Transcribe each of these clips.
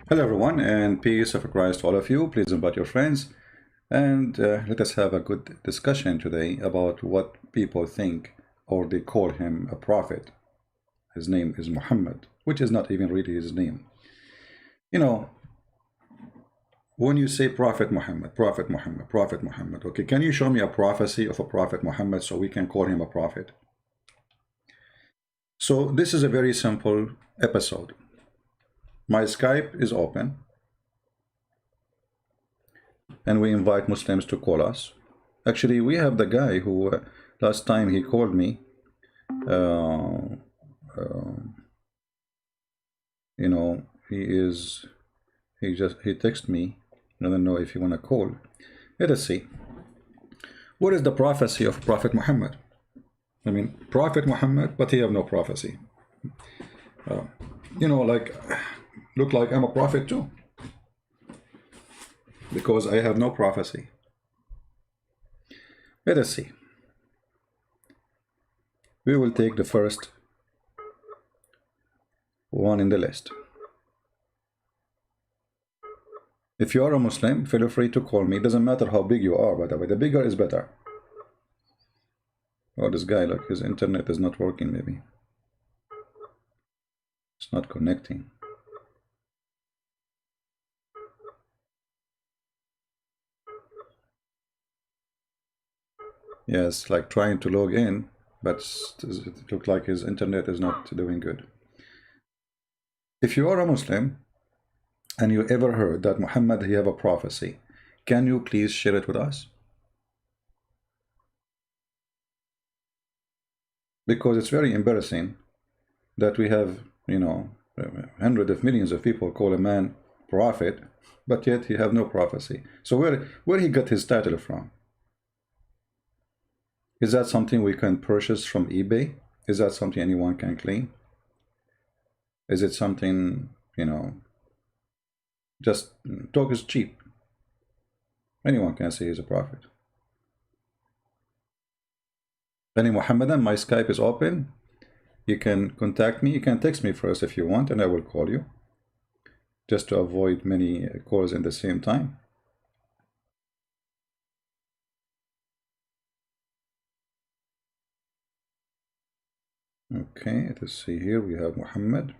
Hello, everyone, and peace of Christ to all of you. Please invite your friends and let us have a good discussion today about what people think or they call him a prophet. His name is Muhammad, which is not even really his name. You know, when you say Prophet Muhammad, Prophet Muhammad, Prophet Muhammad, okay, can you show me a prophecy of a Prophet Muhammad so we can call him a prophet? So this is a very simple episode. My Skype is open, and we invite Muslims to call us. Actually, we have the guy who last time he called me. Uh, you know, he texted me. I don't know if you want to call. Let us see. What is the prophecy of Prophet Muhammad? I mean, Prophet Muhammad, but he have no prophecy. Like, look like I'm a prophet too, because I have no prophecy. Let us see. We will take the first one in the list. If you are a Muslim, feel free to call me. It doesn't matter how big you are, by the way. The bigger is better. Oh, this guy, look, his internet is not working, maybe. It's not connecting. Yes, like trying to log in, but it looks like his internet is not doing good. If you are a Muslim and you ever heard that Muhammad he have a prophecy, can you please share it with us? Because it's very embarrassing that we have, hundreds of millions of people call a man prophet, but yet he have no prophecy. So where he got his title from? Is that something we can purchase from eBay? Is that something anyone can claim? Is it something, just talk is cheap? Anyone can say he's a prophet. Any Muhammadan, my Skype is open. You can contact me. You can text me first if you want, and I will call you, just to avoid many calls in the same time. Okay, let's see here. We have Muhammad.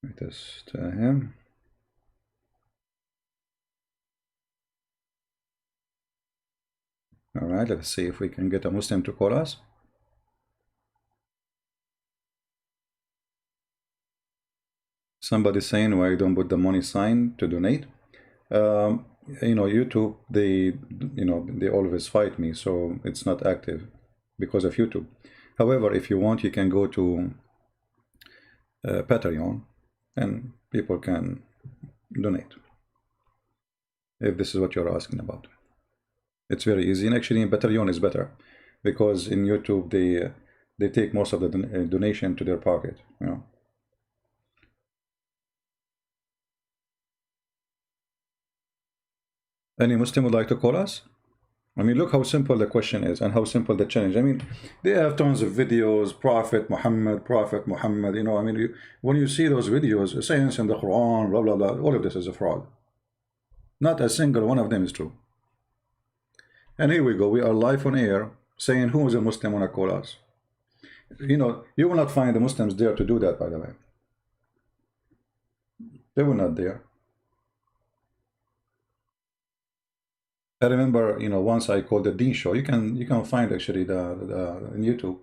Let us tell him. All right, let's see if we can get a Muslim to call us. Somebody saying why you don't put the money sign to donate. YouTube, they always fight me, so it's not active because of YouTube. However, if you want, you can go to Patreon and people can donate, if this is what you're asking about. It's very easy, and actually in Patreon is better, because in YouTube they take most of the donation to their pocket. Any Muslim would like to call us? I mean, look how simple the question is and how simple the challenge. I mean, they have tons of videos, Prophet Muhammad, Prophet Muhammad. When you see those videos, sayings in the Quran, blah, blah, blah, all of this is a fraud. Not a single one of them is true. And here we go. We are live on air saying who is a Muslim want to call us. You will not find the Muslims there to do that, by the way. They were not there. I remember, once I called the Dean Show. You can find actually the in YouTube.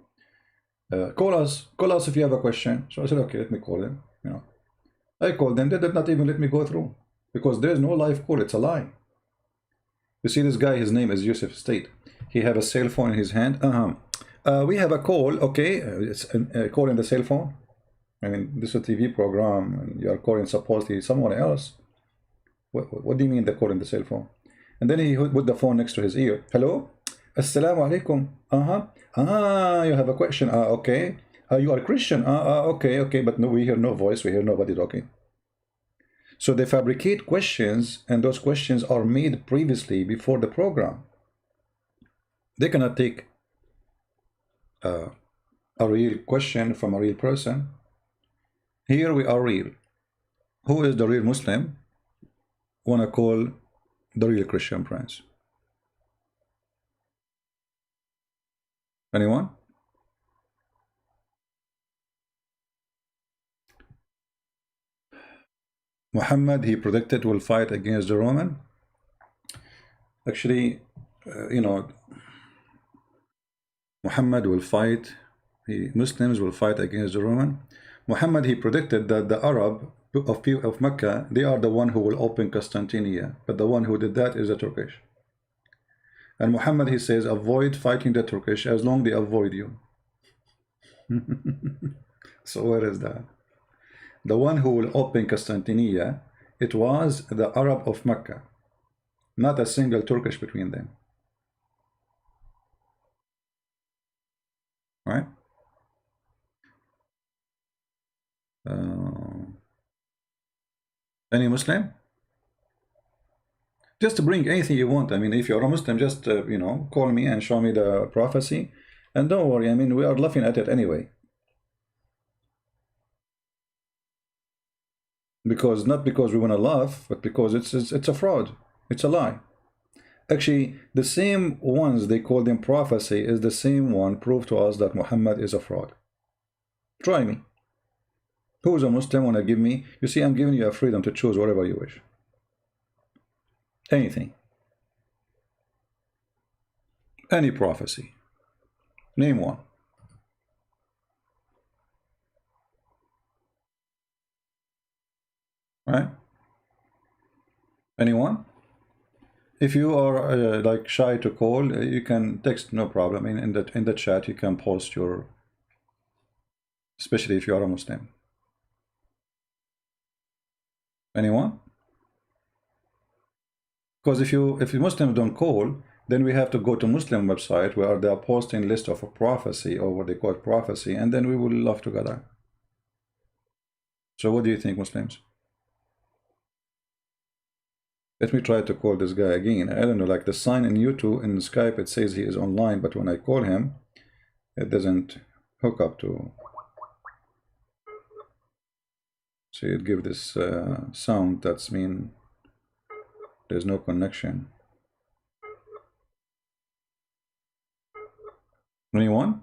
Call us if you have a question. So I said, okay, let me call them. I called them. They did not even let me go through, because there is no live call. It's a lie. You see this guy? His name is Yusuf State. He have a cell phone in his hand. We have a call. Okay, it's a call in the cell phone. I mean, this is a TV program, and you are calling supposedly someone else. What do you mean the call in the cell phone? And then he put the phone next to his ear. Hello? Assalamu alaikum. You have a question. Okay. You are Christian. Okay, okay, but no, we hear no voice. We hear nobody talking. So they fabricate questions, and those questions are made previously before the program. They cannot take a real question from a real person. Here we are real. Who is the real Muslim? Wanna call the real Christian Prince? Anyone? Muhammad, he predicted, will fight against the Roman. Actually, you know, Muhammad will fight, Muslims will fight against the Roman. Muhammad, he predicted that the Arab of Mecca, they are the one who will open Constantinople, but the one who did that is the Turkish. And Muhammad, he says, avoid fighting the Turkish as long they avoid you. So where is that? The one who will open Constantinople, it was the Arab of Mecca, not a single Turkish between them. Right? Any Muslim? Just bring anything you want. I mean, if you're a Muslim, just, you know, call me and show me the prophecy. And don't worry, I mean, we are laughing at it anyway. Because, not because we want to laugh, but because it's a fraud. It's a lie. Actually, the same ones they call them prophecy is the same one prove to us that Muhammad is a fraud. Try me. Who is a Muslim want to give me? You see, I'm giving you a freedom to choose whatever you wish. Anything. Any prophecy. Name one. Right? Anyone? If you are like shy to call, you can text, no problem. In the chat, you can post your, especially if you are a Muslim. Anyone? Because if Muslims don't call, then we have to go to Muslim website where they are posting list of a prophecy or what they call prophecy, and then we will laugh together. So what do you think, Muslims? Let me try to call this guy again. I don't know, like the sign in YouTube in Skype, it says he is online, but when I call him, it doesn't hook up to. So it give this sound, that's mean there's no connection. Anyone?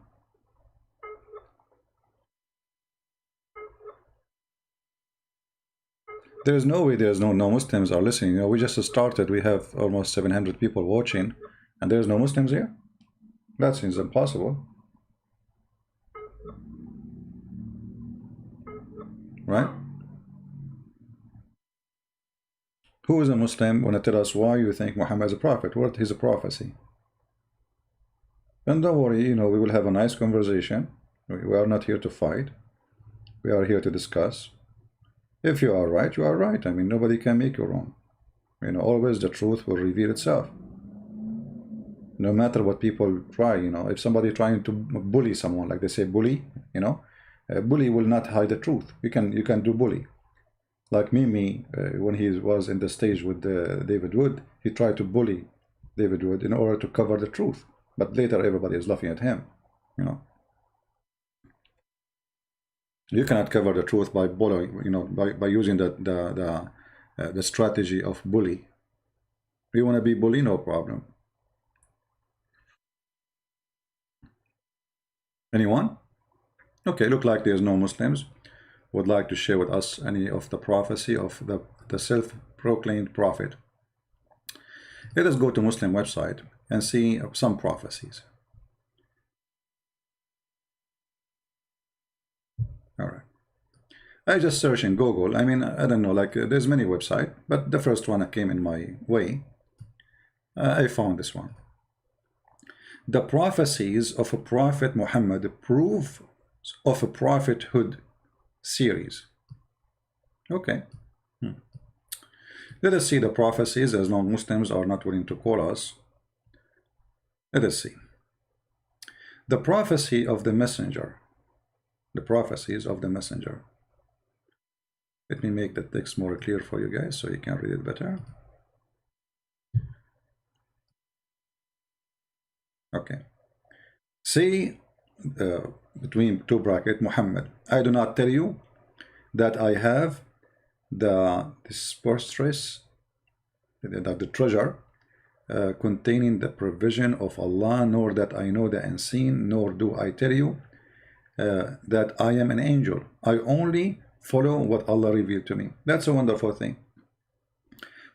There's no way there's no Muslims are listening. You know, we just started, we have almost 700 people watching, and there's no Muslims here? That seems impossible. Right? Who is a Muslim want to tell us why you think Muhammad is a prophet? What is a prophecy? And don't worry, you know, we will have a nice conversation. We are not here to fight. We are here to discuss. If you are right, you are right. I mean, nobody can make you wrong. You know, always the truth will reveal itself. No matter what people try, you know, if somebody trying to bully someone, like they say bully, you know, a bully will not hide the truth. You can do bully. Like Mimi, when he was in the stage with David Wood, he tried to bully David Wood in order to cover the truth. But later everybody is laughing at him, you know. You cannot cover the truth by bullying, you know, by using the strategy of bully. You want to be bully, no problem. Anyone? Okay, look like there's no Muslims would like to share with us any of the prophecy of the self-proclaimed prophet. Let us go to Muslim website and see some prophecies. All right. I just search in Google. I mean, I don't know, like there's many websites, but the first one that came in my way, I found this one. The prophecies of a prophet Muhammad, proof of a prophethood series. Okay. Let us see the prophecies, as non-Muslims are not willing to call us. Let us see. The prophecy of the messenger. the prophecies of the messenger. Let me make the text more clear for you guys so you can read it better. Okay. Say between two brackets, Muhammad, I do not tell you that I have the disperstress, the treasure containing the provision of Allah, nor that I know the unseen, nor do I tell you that I am an angel. I only follow what Allah revealed to me. That's a wonderful thing.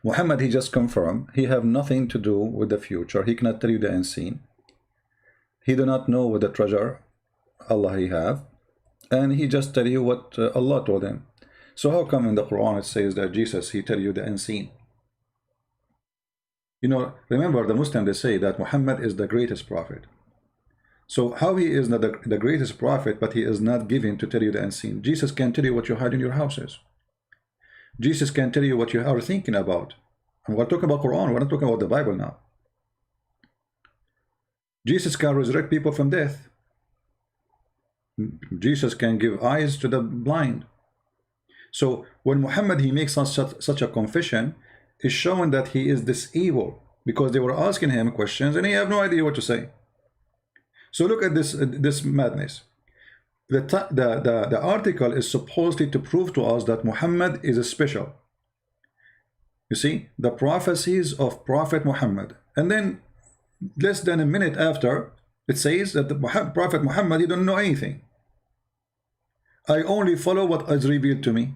Muhammad, he just confirmed he have nothing to do with the future. He cannot tell you the unseen. He do not know what the treasure Allah he have, and he just tell you what Allah told him. So how come in the Quran it says that Jesus, he tell you the unseen? You know, remember the Muslims, they say that Muhammad is the greatest prophet. So how he is not the greatest prophet, but he is not given to tell you the unseen? Jesus can tell you what you hide in your houses. Jesus can tell you what you are thinking about. And we're talking about Quran, we're not talking about the Bible now. Jesus can resurrect people from death. Jesus can give eyes to the blind. So when Muhammad he makes such a confession, is showing that he is this evil, because they were asking him questions and he have no idea what to say. So look at this madness. The article is supposedly to prove to us that Muhammad is a special. You see, the prophecies of Prophet Muhammad, and then less than a minute after, it says that the Prophet Muhammad, he don't know anything. I only follow what is revealed to me.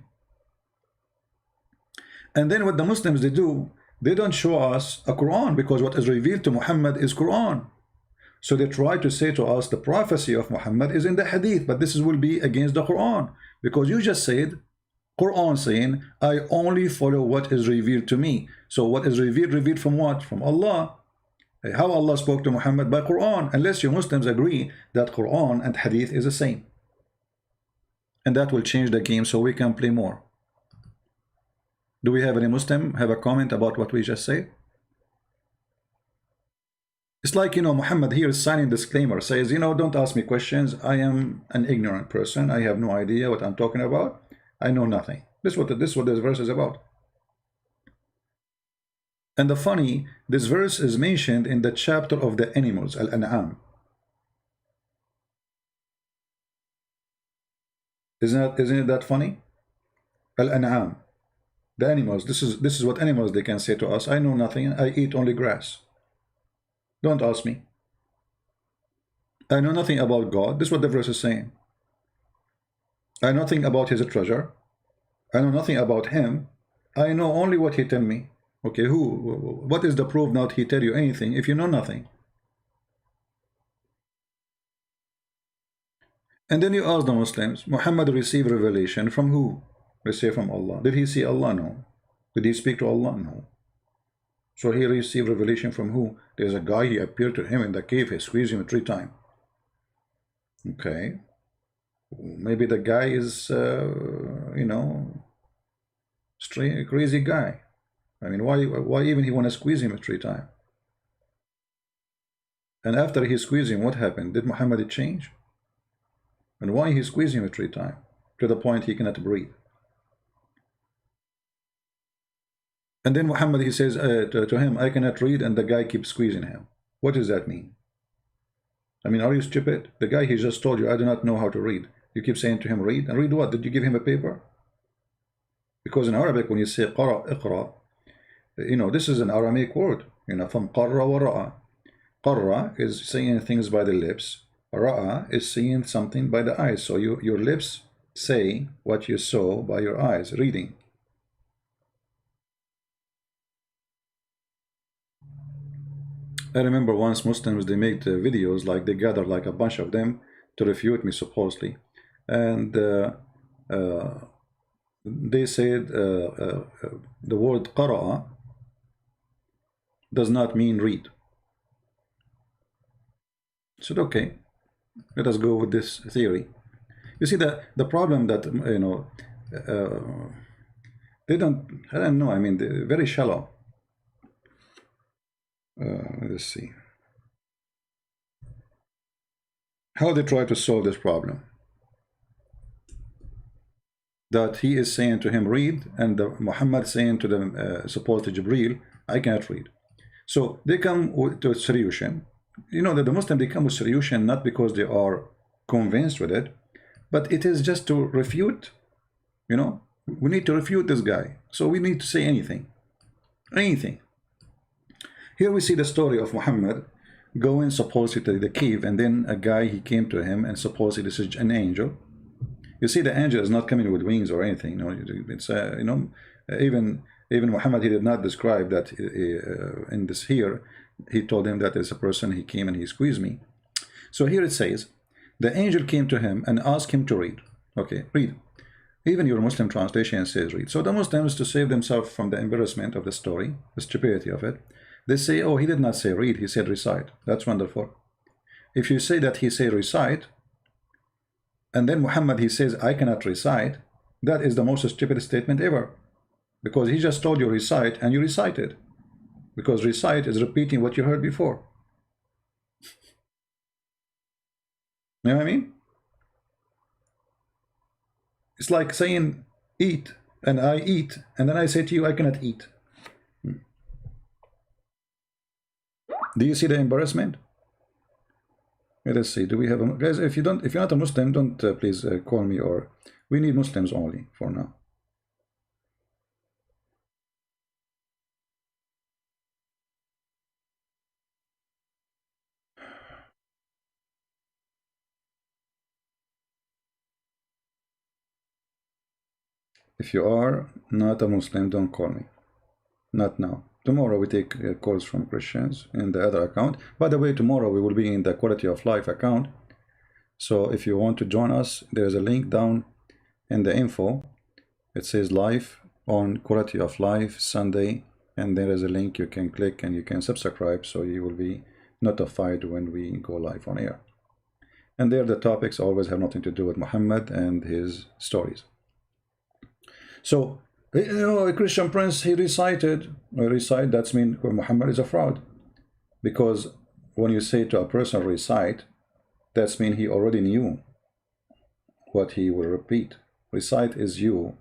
And then what the Muslims they do, they don't show us a Quran, because what is revealed to Muhammad is Quran. So they try to say to us the prophecy of Muhammad is in the Hadith, but this will be against the Quran, because you just said Quran saying I only follow what is revealed to me. So what is revealed from what? From Allah. How Allah spoke to Muhammad? By Quran, unless you Muslims agree that Quran and Hadith is the same. And that will change the game so we can play more. Do we have any Muslim have a comment about what we just said? It's like, you know, Muhammad here is signing disclaimer, says, you know, don't ask me questions. I am an ignorant person. I have no idea what I'm talking about. I know nothing. This is what this verse is about. And the funny, this verse is mentioned in the chapter of the animals, Al-An'am. Isn't it that funny? Al-An'am, the animals. This is what animals they can say to us. I know nothing. I eat only grass. Don't ask me. I know nothing about God. This is what the verse is saying. I know nothing about his treasure. I know nothing about him. I know only what he tell me. Okay, what is the proof now that he tell you anything if you know nothing? And then you ask the Muslims, Muhammad received revelation from who? They say from Allah. Did he see Allah? No. Did he speak to Allah? No. So he received revelation from who? There's a guy, he appeared to him in the cave, he squeezed him 3 times. Okay. Maybe the guy is, you know, crazy guy. I mean, why even he want to squeeze him 3 times? And after he squeezed him, what happened? Did Muhammad change? And why he squeezed him 3 times? To the point he cannot breathe. And then Muhammad, he says to him, I cannot read, and the guy keeps squeezing him. What does that mean? I mean, are you stupid? The guy, he just told you, I do not know how to read. You keep saying to him, read. And read what? Did you give him a paper? Because in Arabic, when you say qara, iqra, you know, this is an Aramaic word. You know, from qarra wa ra'a. Qarra is saying things by the lips. Ra'a is seeing something by the eyes. So your lips say what you saw by your eyes, reading. I remember once Muslims, they made videos, like they gathered like a bunch of them to refute me supposedly. And they said the word qara'a does not mean read. I said, okay, let us go with this theory. You see, the problem that, you know, they don't, I don't know, I mean, they're very shallow. Let's see how they try to solve this problem. that he is saying to him, read, and Muhammad saying to the supposed Jibreel, I cannot read. So they come to a solution. You know that the Muslim, they come with solution not because they are convinced with it, but it is just to refute. You know, we need to refute this guy. So we need to say anything. Anything. Here we see the story of Muhammad going supposedly to the cave, and then a guy, he came to him, and supposedly this is an angel. You see, the angel is not coming with wings or anything. You know, it's you know, even Muhammad, he did not describe that in this here. He told him that as a person, he came and he squeezed me. So here it says, the angel came to him and asked him to read. Okay, read. Even your Muslim translation says read. So the Muslims, to save themselves from the embarrassment of the story, the stupidity of it, they say, oh, he did not say read, he said recite. That's wonderful. If you say that he said recite, and then Muhammad, he says, I cannot recite, that is the most stupid statement ever. Because he just told you recite, and you recited. Because recite is repeating what you heard before. You know what I mean? It's like saying eat, and I eat, and then I say to you, I cannot eat. Do you see the embarrassment? Let us see. Do we have a, guys? If you're not a Muslim, don't please call me. Or we need Muslims only for now. If you are not a Muslim, don't call me. Not now. Tomorrow we take calls from Christians in the other account. By the way, tomorrow we will be in the Quality of Life account. So if you want to join us, there's a link down in the info. It says live on Quality of Life Sunday, and there is a link you can click and you can subscribe, so you will be notified when we go live on air. And there the topics always have nothing to do with Muhammad and his stories. So, you know, a Christian prince, he recited, recite, that's mean Muhammad is a fraud. Because when you say to a person recite, that's mean he already knew what he will repeat. Recite is you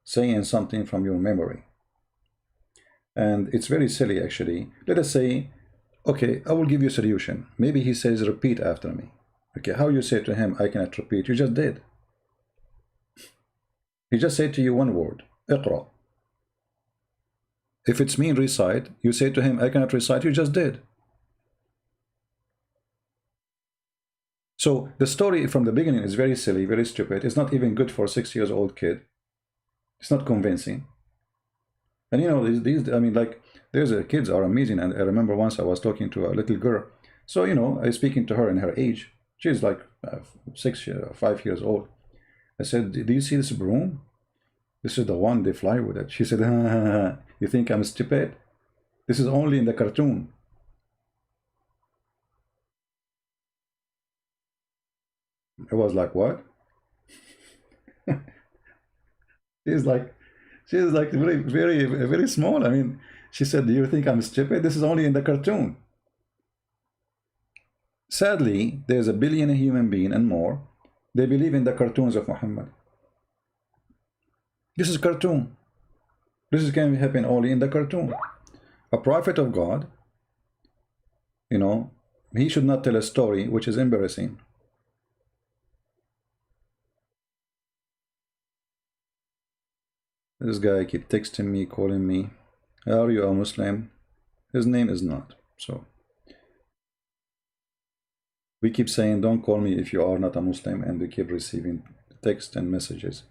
saying something from your memory. And it's very silly, actually. Let us say, okay, I will give you a solution. Maybe he says, repeat after me. Okay, how you say to him, I cannot repeat? You just did. He just said to you one word, اقرأ. If it's mean recite, you say to him, I cannot recite, you just did. So the story from the beginning is very silly, very stupid. It's not even good for a 6-year-old kid. It's not convincing. And you know, these I mean, like, there's kids are amazing. And I remember once I was talking to a little girl. So, you know, I was speaking to her in her age. She's like 5 years old. I said, do you see this broom? This is the one they fly with it. She said, you think I'm stupid? This is only in the cartoon. I was like, what? she's like very, very, very small. I mean, she said, do you think I'm stupid? This is only in the cartoon. Sadly, there's a billion human being and more. They believe in the cartoons of Muhammad. This is cartoon. This can happen only in the cartoon. A prophet of God, you know, he should not tell a story which is embarrassing. This guy keep texting me, calling me. Are you a Muslim? His name is not. So we keep saying, don't call me if you are not a Muslim, and we keep receiving text and messages.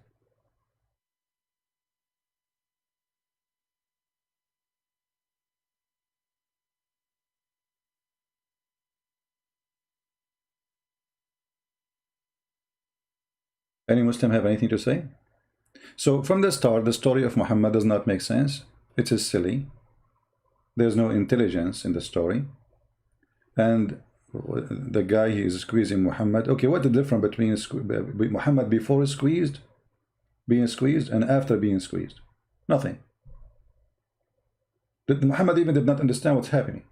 Any Muslim have anything to say? So from the start, the story of Muhammad does not make sense. It is silly. There's no intelligence in the story. And the guy, he is squeezing Muhammad. Okay, what the difference between Muhammad before being squeezed, and after being squeezed? Nothing. Muhammad even did not understand what's happening.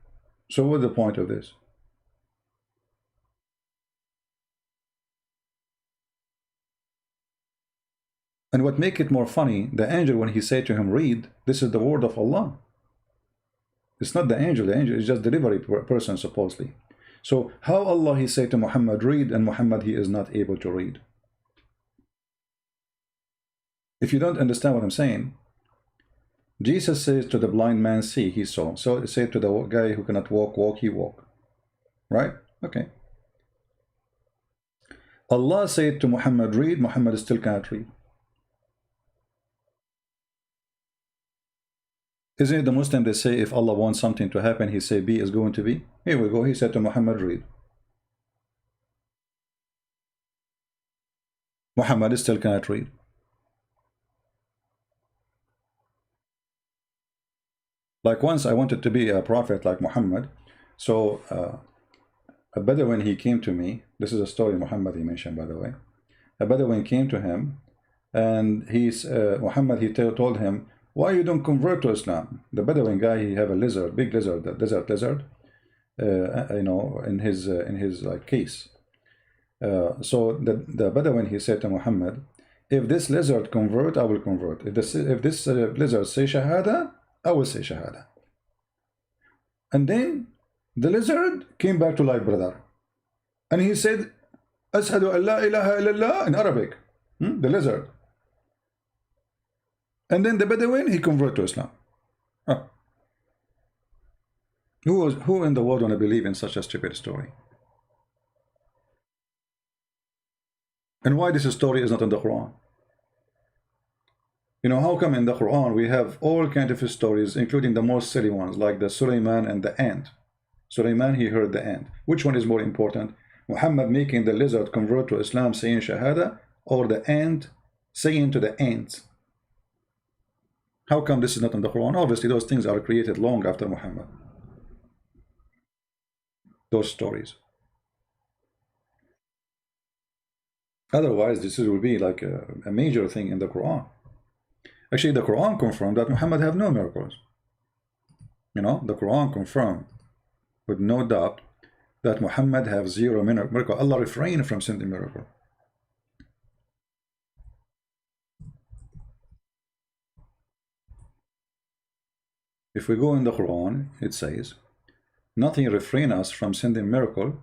So what's the point of this? And what make it more funny, the angel, when he said to him, read, this is the word of Allah. It's not the angel is just delivery person, supposedly. So how Allah, he said to Muhammad, read, and Muhammad, he is not able to read? If you don't understand what I'm saying, Jesus says to the blind man, see, he saw. So it said to the guy who cannot walk, walk, he walk. Right? Okay. Allah said to Muhammad, read, Muhammad still cannot read. Isn't it the Muslim, they say if Allah wants something to happen, he say be is going to be? Here we go, he said to Muhammad, read. Muhammad still cannot read. Like once I wanted to be a prophet like Muhammad, so a Bedouin, he came to me. This is a story Muhammad, he mentioned, by the way. A Bedouin came to him, and Muhammad, he told him, why you don't convert to Islam? The Bedouin guy, he have a lizard, big lizard, the desert lizard, you know, in his like case. So the Bedouin, he said to Muhammad, if this lizard convert, I will convert. If this lizard say Shahada, I will say Shahada. And then the lizard came back to life, brother. And he said, Ashhadu an la ilaha illallah in Arabic. The lizard. And then the Bedouin, he converted to Islam. Oh. Who in the world want to believe in such a stupid story? And why this story is not in the Quran? You know, how come in the Quran we have all kinds of stories, including the most silly ones, like the Sulaiman and the ant. Sulaiman, he heard the ant. Which one is more important? Muhammad making the lizard convert to Islam, saying Shahada, or the ant saying to the ants? How come this is not in the Quran? Obviously, those things are created long after Muhammad. Those stories. Otherwise, this will be like a major thing in the Quran. Actually, the Quran confirmed that Muhammad have no miracles. You know, the Quran confirmed with no doubt that Muhammad have zero miracle. Allah refrained from sending miracle. If we go in the Quran, it says, nothing refrain us from sending miracle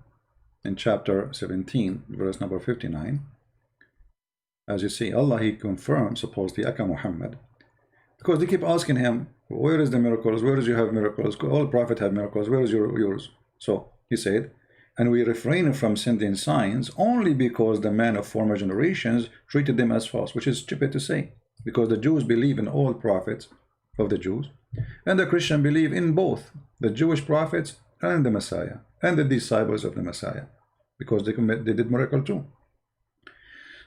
in chapter 17, verse number 59. As you see, Allah, he confirmed, supposedly, Aka Muhammad, because they keep asking him, where is the miracles? Where is you have miracles? All prophets have miracles. Where is yours? So he said, and we refrain from sending signs only because the men of former generations treated them as false, which is stupid to say, because the Jews believe in all prophets of the Jews, and the Christian believe in both the Jewish prophets and the Messiah and the disciples of the Messiah, because they did miracle too.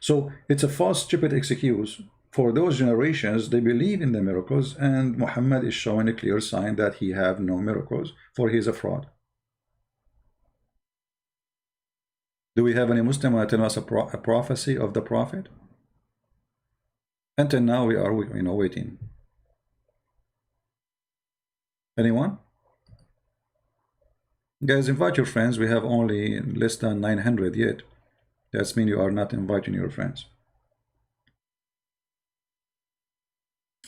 So it's a false, stupid excuse for those generations. They believe in the miracles, and Muhammad is showing a clear sign that he have no miracles, for he is a fraud. Do we have any Muslim who tell us a prophecy of the Prophet? Until now, we are, waiting. Anyone? Guys, invite your friends. We have only less than 900 yet. That means you are not inviting your friends.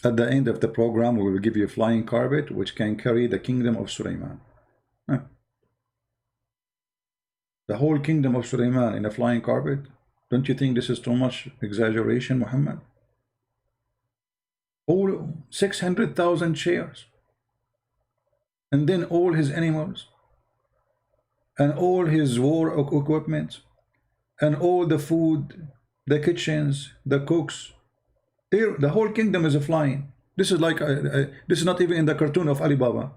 At the end of the program, we will give you a flying carpet which can carry the kingdom of Sulaiman. The whole kingdom of Sulaiman in a flying carpet? Don't you think this is too much exaggeration, Muhammad? All 600,000 chairs. And then all his animals. And all his war equipment. And all the food, the kitchens, the cooks. The whole kingdom is flying. This is like this is not even in the cartoon of Alibaba.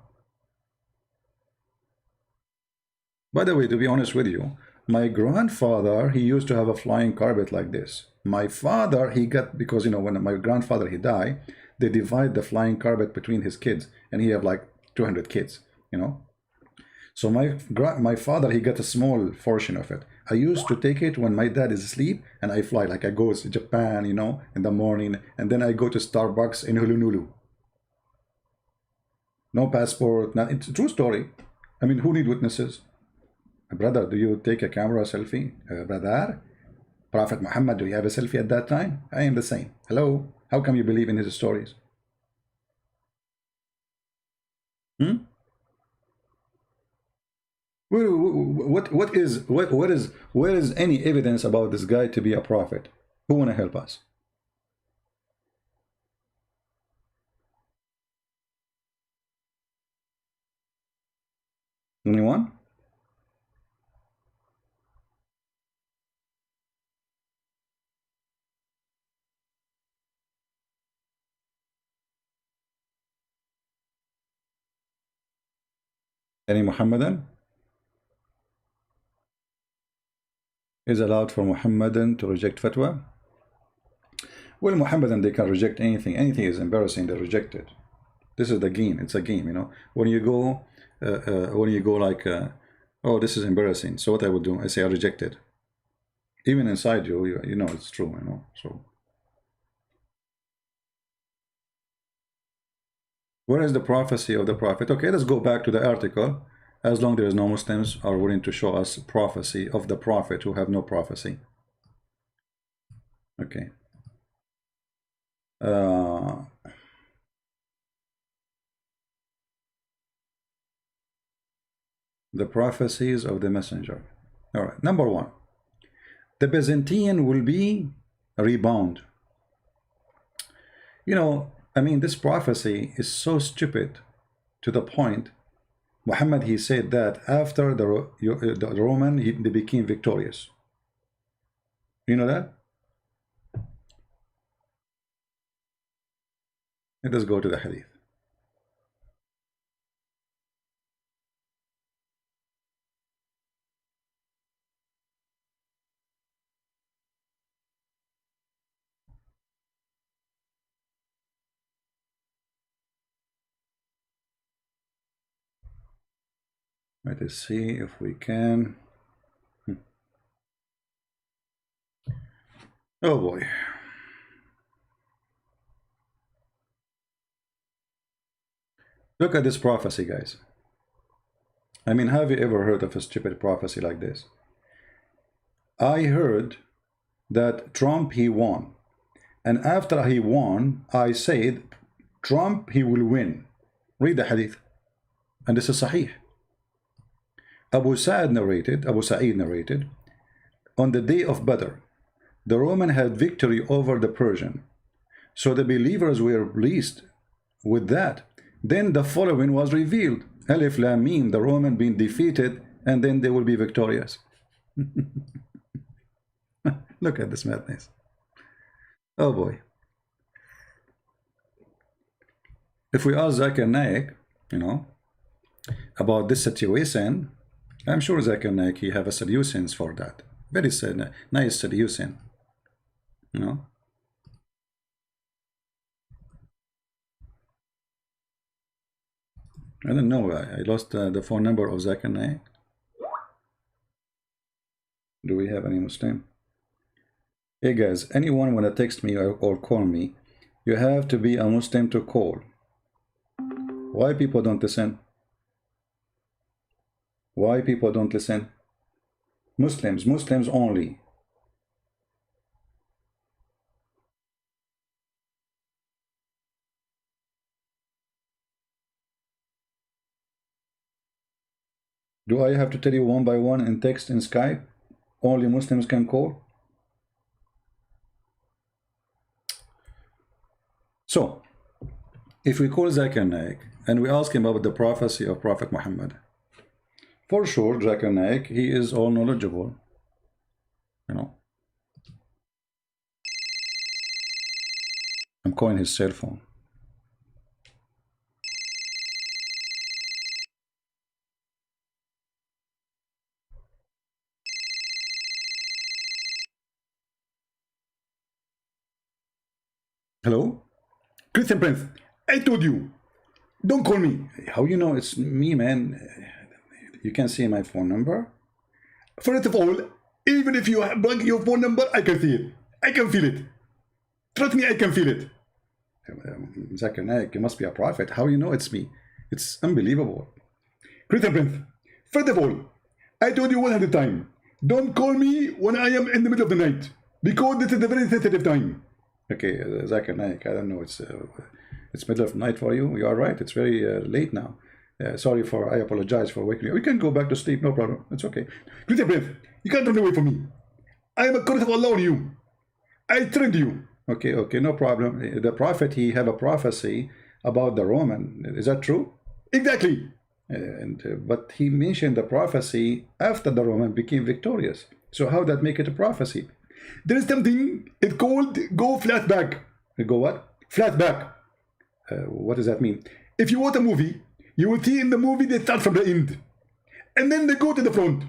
By the way, to be honest with you, my grandfather, he used to have a flying carpet like this. My father, he got, because when my grandfather he died, they divide the flying carpet between his kids, and he have like 200 kids. So my father, he got a small portion of it. I used to take it when my dad is asleep, and I fly, like I go to Japan, in the morning, and then I go to Starbucks in Honolulu. No passport, it's a true story. I mean, who need witnesses? Brother, do you take a camera selfie? Brother? Prophet Muhammad, do you have a selfie at that time? I am the same. Hello? How come you believe in his stories? Hmm? Where is any evidence about this guy to be a prophet? Who wanna help us? Anyone? Any Muhammadan? Is allowed for Muhammadan to reject fatwa? Well, Muhammadan, they can reject anything. Anything is embarrassing, they reject it. This is the game. It's a game, you know. When you go like, oh, this is embarrassing. So what I would do? I say I reject it. Even inside you, you know it's true, you know. So where is the prophecy of the prophet? Okay, let's go back to the article. As long there is no Muslims are willing to show us prophecy of the prophet who have no prophecy. Okay. The prophecies of the messenger. All right. Number one, the Byzantine will be a rebound. You know, I mean, this prophecy is so stupid to the point. Muhammad, he said that after the Roman, they became victorious. You know that? Let us go to the hadith. Let us see if we can. Oh boy. Look at this prophecy, guys. I mean, have you ever heard of a stupid prophecy like this? I heard that Trump, he won. And after he won, I said, Trump, he will win. Read the hadith. And this is Sahih. Abu Sa'id narrated, on the day of Badr, the Roman had victory over the Persian. So the believers were pleased with that. Then the following was revealed. Alif Lam Mim, the Roman being defeated, and then they will be victorious. Look at this madness. Oh boy. If we ask Zakir Naik, you know, about this situation, I'm sure Zakir Naik, he have a solutions for that. Very nice solution, you know. I don't know, I lost the phone number of Zakir Naik. Do we have any Muslim? Hey guys, anyone wanna text me or call me, you have to be a Muslim to call. Why people don't listen? Why people don't listen? Muslims only. Do I have to tell you one by one in text in Skype? Only Muslims can call? So, if we call Zakir Naik and we ask him about the prophecy of Prophet Muhammad, for sure, Zakir Naik, he is all knowledgeable, you know. I'm calling his cell phone. Hello? Christian Prince, I told you, don't call me. How you know it's me, man? You can see my phone number. First of all, even if you blank your phone number, I can see it. I can feel it. Trust me, I can feel it. Zakir Naik, you must be a prophet. How you know it's me? It's unbelievable. Christian Prince, first of all, I told you 100 times, don't call me when I am in the middle of the night. because this is a very sensitive time. Okay, Zakir Naik, I don't know, it's middle of night for you. You are right, it's very late now. Sorry for, I apologize for waking you. We can go back to sleep, no problem. It's okay. Please, breath. You can't run away from me. I am a curse of Allah on you. I trained you. Okay, okay, no problem. The prophet, he have a prophecy about the Roman. Is that true? Exactly. But he mentioned the prophecy after the Roman became victorious. So how that make it a prophecy? There is something, it's called go flat back. Go what? Flat back. What does that mean? If you watch a movie, you will see in the movie they start from the end. And then they go to the front.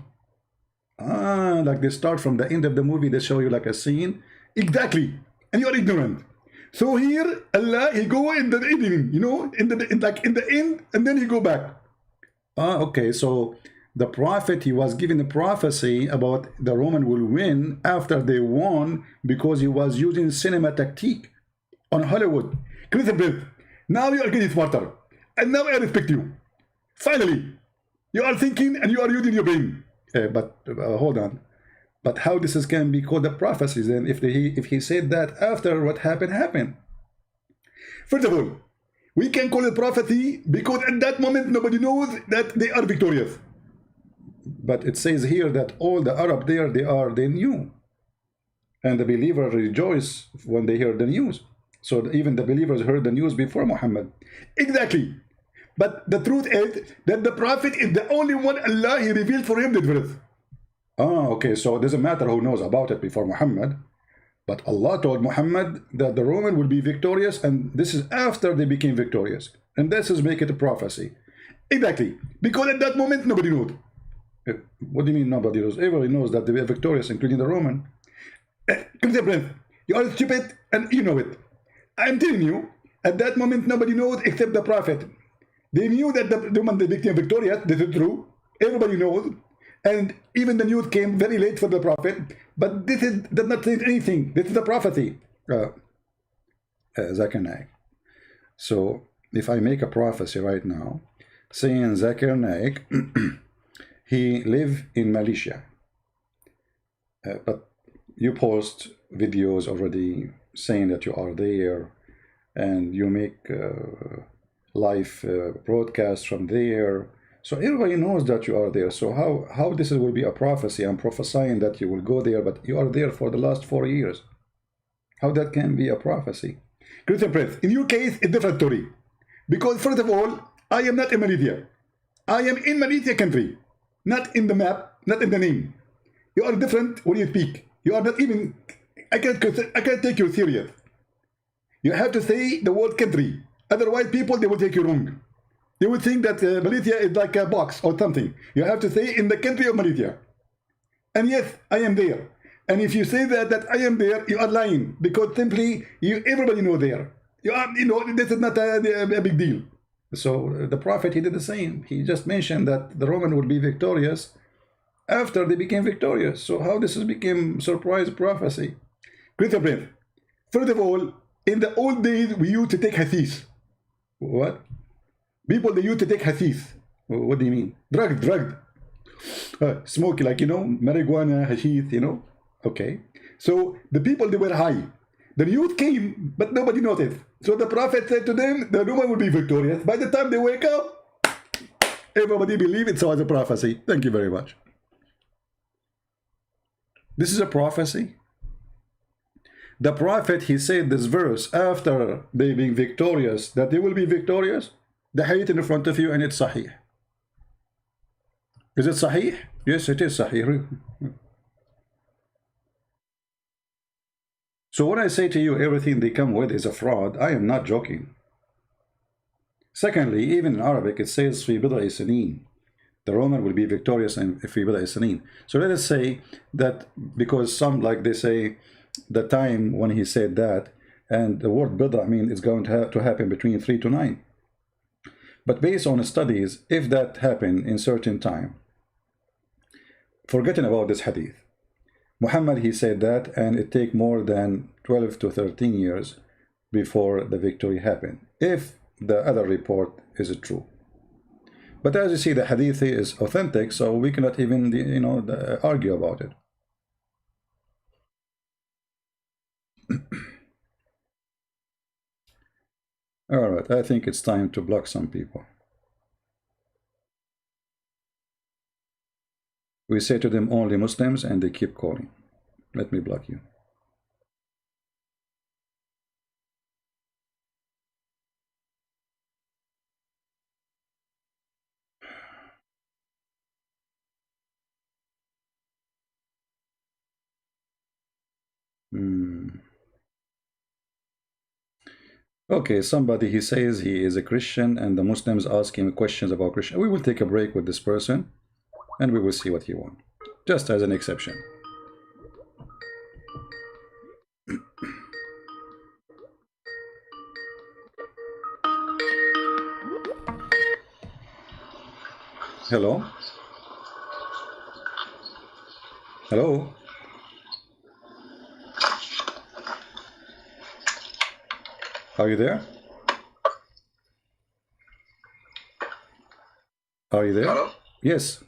Ah, like they start from the end of the movie, they show you like a scene. Exactly. And you are ignorant. So here, Allah, he go in the beginning, you know, in the end, and then he go back. Ah, okay, so the prophet, he was given a prophecy about the Roman will win after they won because he was using cinema tactique on Hollywood. Now you are getting smarter, and now I respect you. Finally, you are thinking and you are using your brain. But hold on. But how this can be called a prophecy then if he said that after what happened? First of all, we can call it prophecy because at that moment nobody knows that they are victorious. But it says here that all the Arab there, they knew. And the believers rejoice when they hear the news. So even the believers heard the news before Muhammad. Exactly. But the truth is that the prophet is the only one Allah, he revealed for him the truth. Ah, okay, so it doesn't matter who knows about it before Muhammad. But Allah told Muhammad that the Roman will be victorious, and this is after they became victorious. And this is make it a prophecy. Exactly. Because at that moment, nobody knows. What do you mean nobody knows? Everybody knows that they were victorious, including the Roman. You are stupid, and you know it. I'm telling you, at that moment, nobody knows except the prophet. They knew that the Roman became victorious. This is true. Everybody knows. And even the news came very late for the prophet. But this does not say anything. This is a prophecy. Zakir Naik. So if I make a prophecy right now, saying Zakir Naik, he live in Malaysia. But you post videos already saying that you are there, and you make live broadcasts from there. So everybody knows that you are there. So how this will be a prophecy? I'm prophesying that you will go there, but you are there for the last 4 years. How that can be a prophecy? Christian Prince, in your case, it's a different story. Because first of all, I am not in Malaysia. I am in Malaysia country. Not in the map, not in the name. You are different when you speak. You are not even, I can't take you serious. You have to say the word country. Otherwise, people, they will take you wrong. They would think that Malaysia is like a box or something. You have to say in the country of Malaysia. And yes, I am there. And if you say that I am there, you are lying, because simply everybody know there. This is not a big deal. So the prophet, he did the same. He just mentioned that the Roman would be victorious after they became victorious. So how this became surprise prophecy? Christian Prince, first of all, in the old days, we used to take hadith. What? People, they used to take hadith. What do you mean? Drugged. Smoke, like, marijuana, hashish, Okay. So the people, they were high. The news came, but nobody noticed. So the prophet said to them, the Roman will be victorious. By the time they wake up, everybody believed it was a prophecy. Thank you very much. This is a prophecy. The prophet, he said this verse after they being victorious, that they will be victorious. The hadith in front of you, and it's sahih. Is it sahih? Yes, it is sahih. So when I say to you everything they come with is a fraud, I am not joking. Secondly, even in Arabic, it says fi bid'i sinin. The Roman will be victorious in fi bid'i sinin. So let us say that, because some, like they say, the time when he said that, and the word bid'a, it's going to happen between 3 to 9. But based on studies, if that happened in certain time, forgetting about this hadith, Muhammad, he said that, and it take more than 12 to 13 years before the victory happened, if the other report is true. But as you see, the hadith is authentic, so we cannot even, argue about it. All right, I think it's time to block some people. We say to them only Muslims and they keep calling. Let me block you. Okay, somebody, he says he is a Christian and the Muslims ask him questions about Christian. We will take a break with this person and we will see what he wants. Just as an exception. Hello? Hello? Are you there? Are you there? Hello? Yes.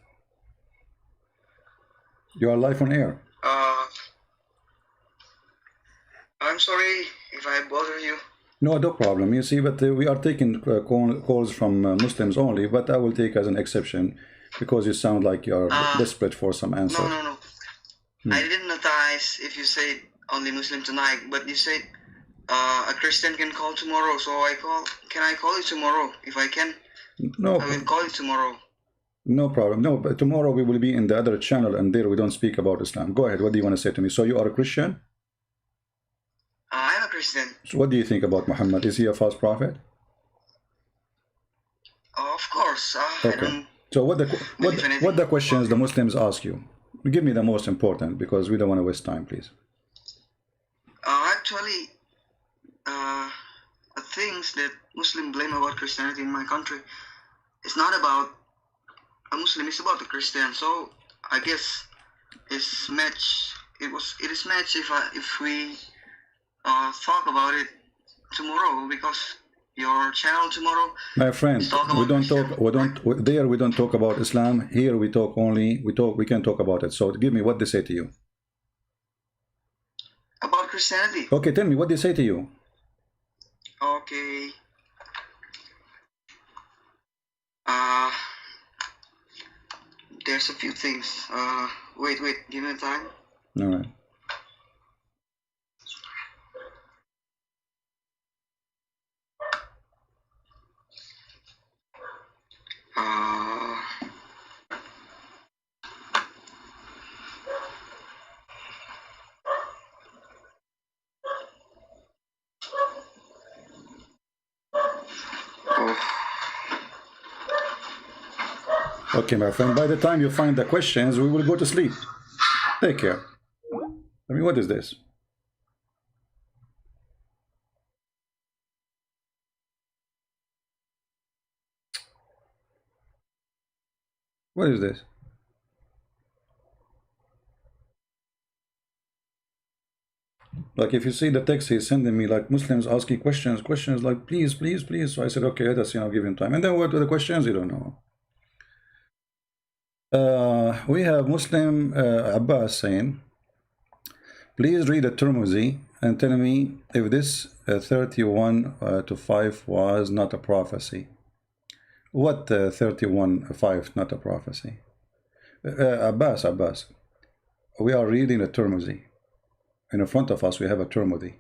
You are live on air. I'm sorry if I bother you. No, no problem. You see, but we are taking calls from Muslims only, but I will take as an exception because you sound like you are desperate for some answer. No. I didn't notice if you said only Muslim tonight, but you said a Christian can call tomorrow, so I call. Can I call you tomorrow if I can? No. I will call you tomorrow. No problem. No, but tomorrow we will be in the other channel and there we don't speak about Islam. Go ahead. What do you want to say to me? So you are a Christian? I'm a Christian. So what do you think about Muhammad? Is he a false prophet? Of course. Okay. So what the questions the Muslims ask you? Give me the most important because we don't want to waste time, please. Actually, the things that Muslims blame about Christianity in my country, it's not about a Muslim, it's about the Christian. So I guess it's match. It is match if we talk about it tomorrow, because your channel tomorrow. My friend, we don't talk about Islam. Here we can talk about it. So give me what they say to you. About Christianity. Okay, tell me what they say to you. Okay. There's a few things. Wait, give me time. All right. Okay, my friend, by the time you find the questions, we will go to sleep. Take care. I mean, what is this? What is this? Like, if you see the text he's sending me, like Muslims asking questions like, please. So I said, okay, let us, give him time. And then what are the questions? You don't know. We have Muslim Abbas saying, please read the Tirmidhi and tell me if this 31:5 was not a prophecy. What 31:5 not a prophecy? Abbas, we are reading a Tirmidhi. And in front of us, we have a Tirmidhi.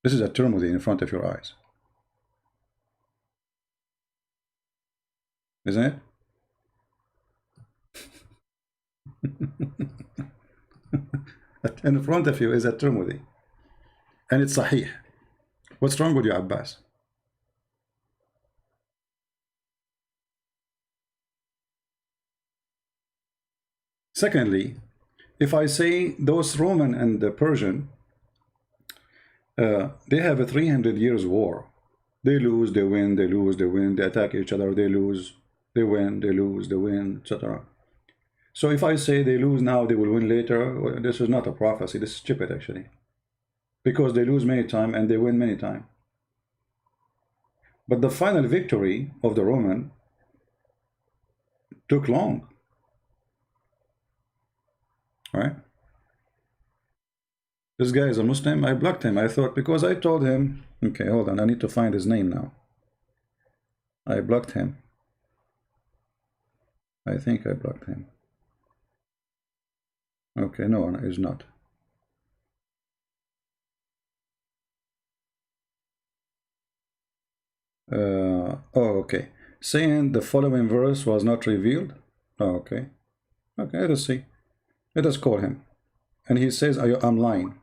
This is a Tirmidhi in front of your eyes. Isn't it? In front of you is a Tirmidhi. And it's Sahih. What's wrong with you, Abbas? Secondly, if I say those Roman and the Persian, they have a 300 years war. They lose, they win, they lose, they win, they attack each other, they lose, they win, they lose, they win, etc. So if I say they lose now, they will win later, well, this is not a prophecy, this is stupid actually. Because they lose many times and they win many times. But the final victory of the Roman took long. Right? This guy is a Muslim. I blocked him. I thought, because I told him, okay, hold on, I need to find his name now. I blocked him. I think I blocked him. Okay, no, he's not. Oh, okay. Saying the following verse was not revealed. Oh, okay. Okay, let us see. Let us call him. And he says, I'm lying.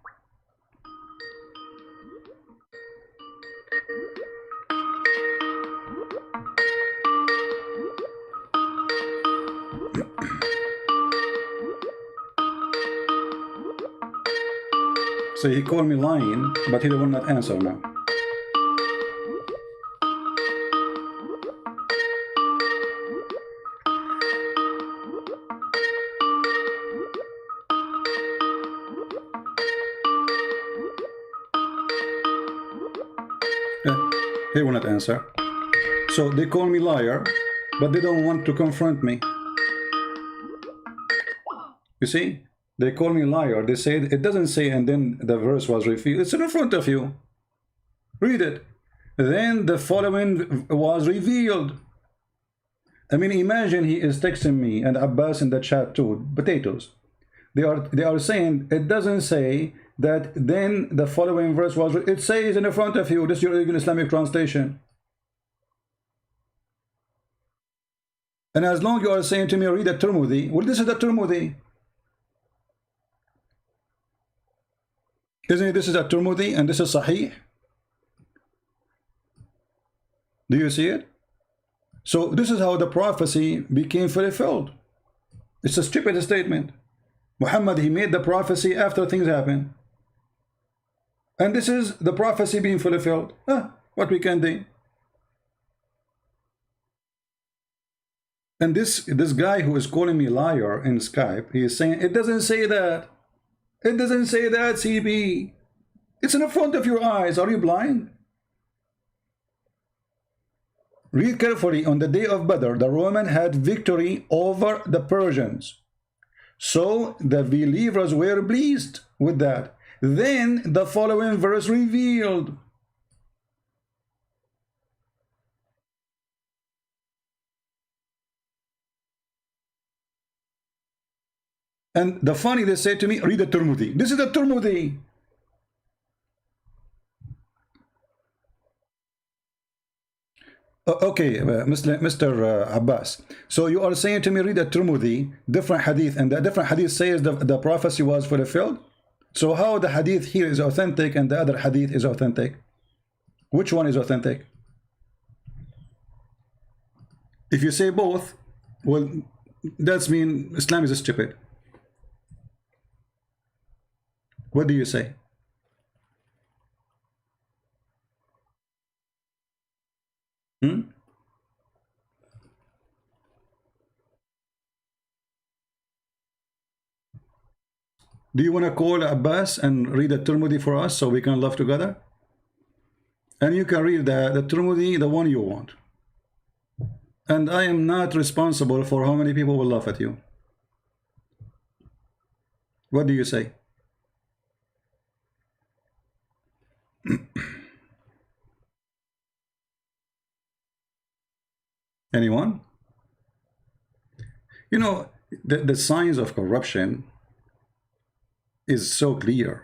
So he called me lying, but he will not answer now. He will not answer. So they call me liar, but they don't want to confront me. You see? They call me liar. They say, it doesn't say, and then the verse was revealed. It's in front of you. Read it. Then the following was revealed. I mean, imagine he is texting me and Abbas in the chat too. Potatoes. They are saying, it doesn't say that then the following verse was, it says in front of you. This is your Islamic translation. And as long as you are saying to me, read the Tirmidhi, well, this is the Tirmidhi. Isn't it? This is a Tirmidhi and this is Sahih. Do you see it? So this is how the prophecy became fulfilled. It's a stupid statement. Muhammad, he made the prophecy after things happen. And this is the prophecy being fulfilled. What we can do. And this guy who is calling me liar in Skype, he is saying, it doesn't say that. It doesn't say that, CB. It's in front of your eyes. Are you blind? Read carefully. On the day of Badr, the Roman had victory over the Persians. So the believers were pleased with that. Then the following verse revealed. And the funny, they say to me, read the Tirmidhi. This is the Tirmidhi. Okay, Mr. Abbas. So you are saying to me, read the Tirmidhi, different hadith, and the different hadith says the prophecy was fulfilled? So how the hadith here is authentic and the other hadith is authentic? Which one is authentic? If you say both, well, that's mean Islam is stupid. What do you say? Hmm? Do you want to call Abbas and read the Tirmidhi for us so we can laugh together? And you can read the Tirmidhi, the one you want. And I am not responsible for how many people will laugh at you. What do you say? Anyone? You know, the signs of corruption is so clear.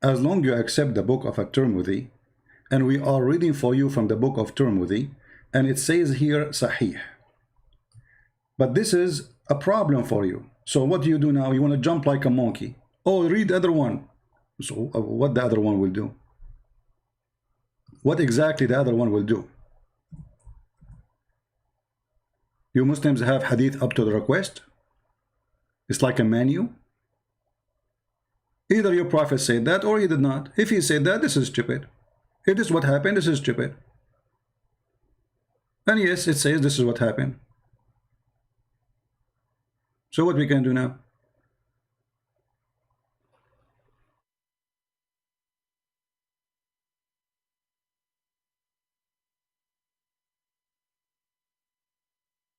As long as you accept the book of At-Tirmidhi, and we are reading for you from the book of Tirmidhi, and it says here Sahih. But this is a problem for you. So what do you do now? You want to jump like a monkey. Oh, read the other one. So what the other one will do? What exactly the other one will do? You Muslims have hadith up to the request. It's like a menu. Either your prophet said that or he did not. If he said that, this is stupid. If this is what happened, this is stupid. And yes, it says this is what happened. So what we can do now?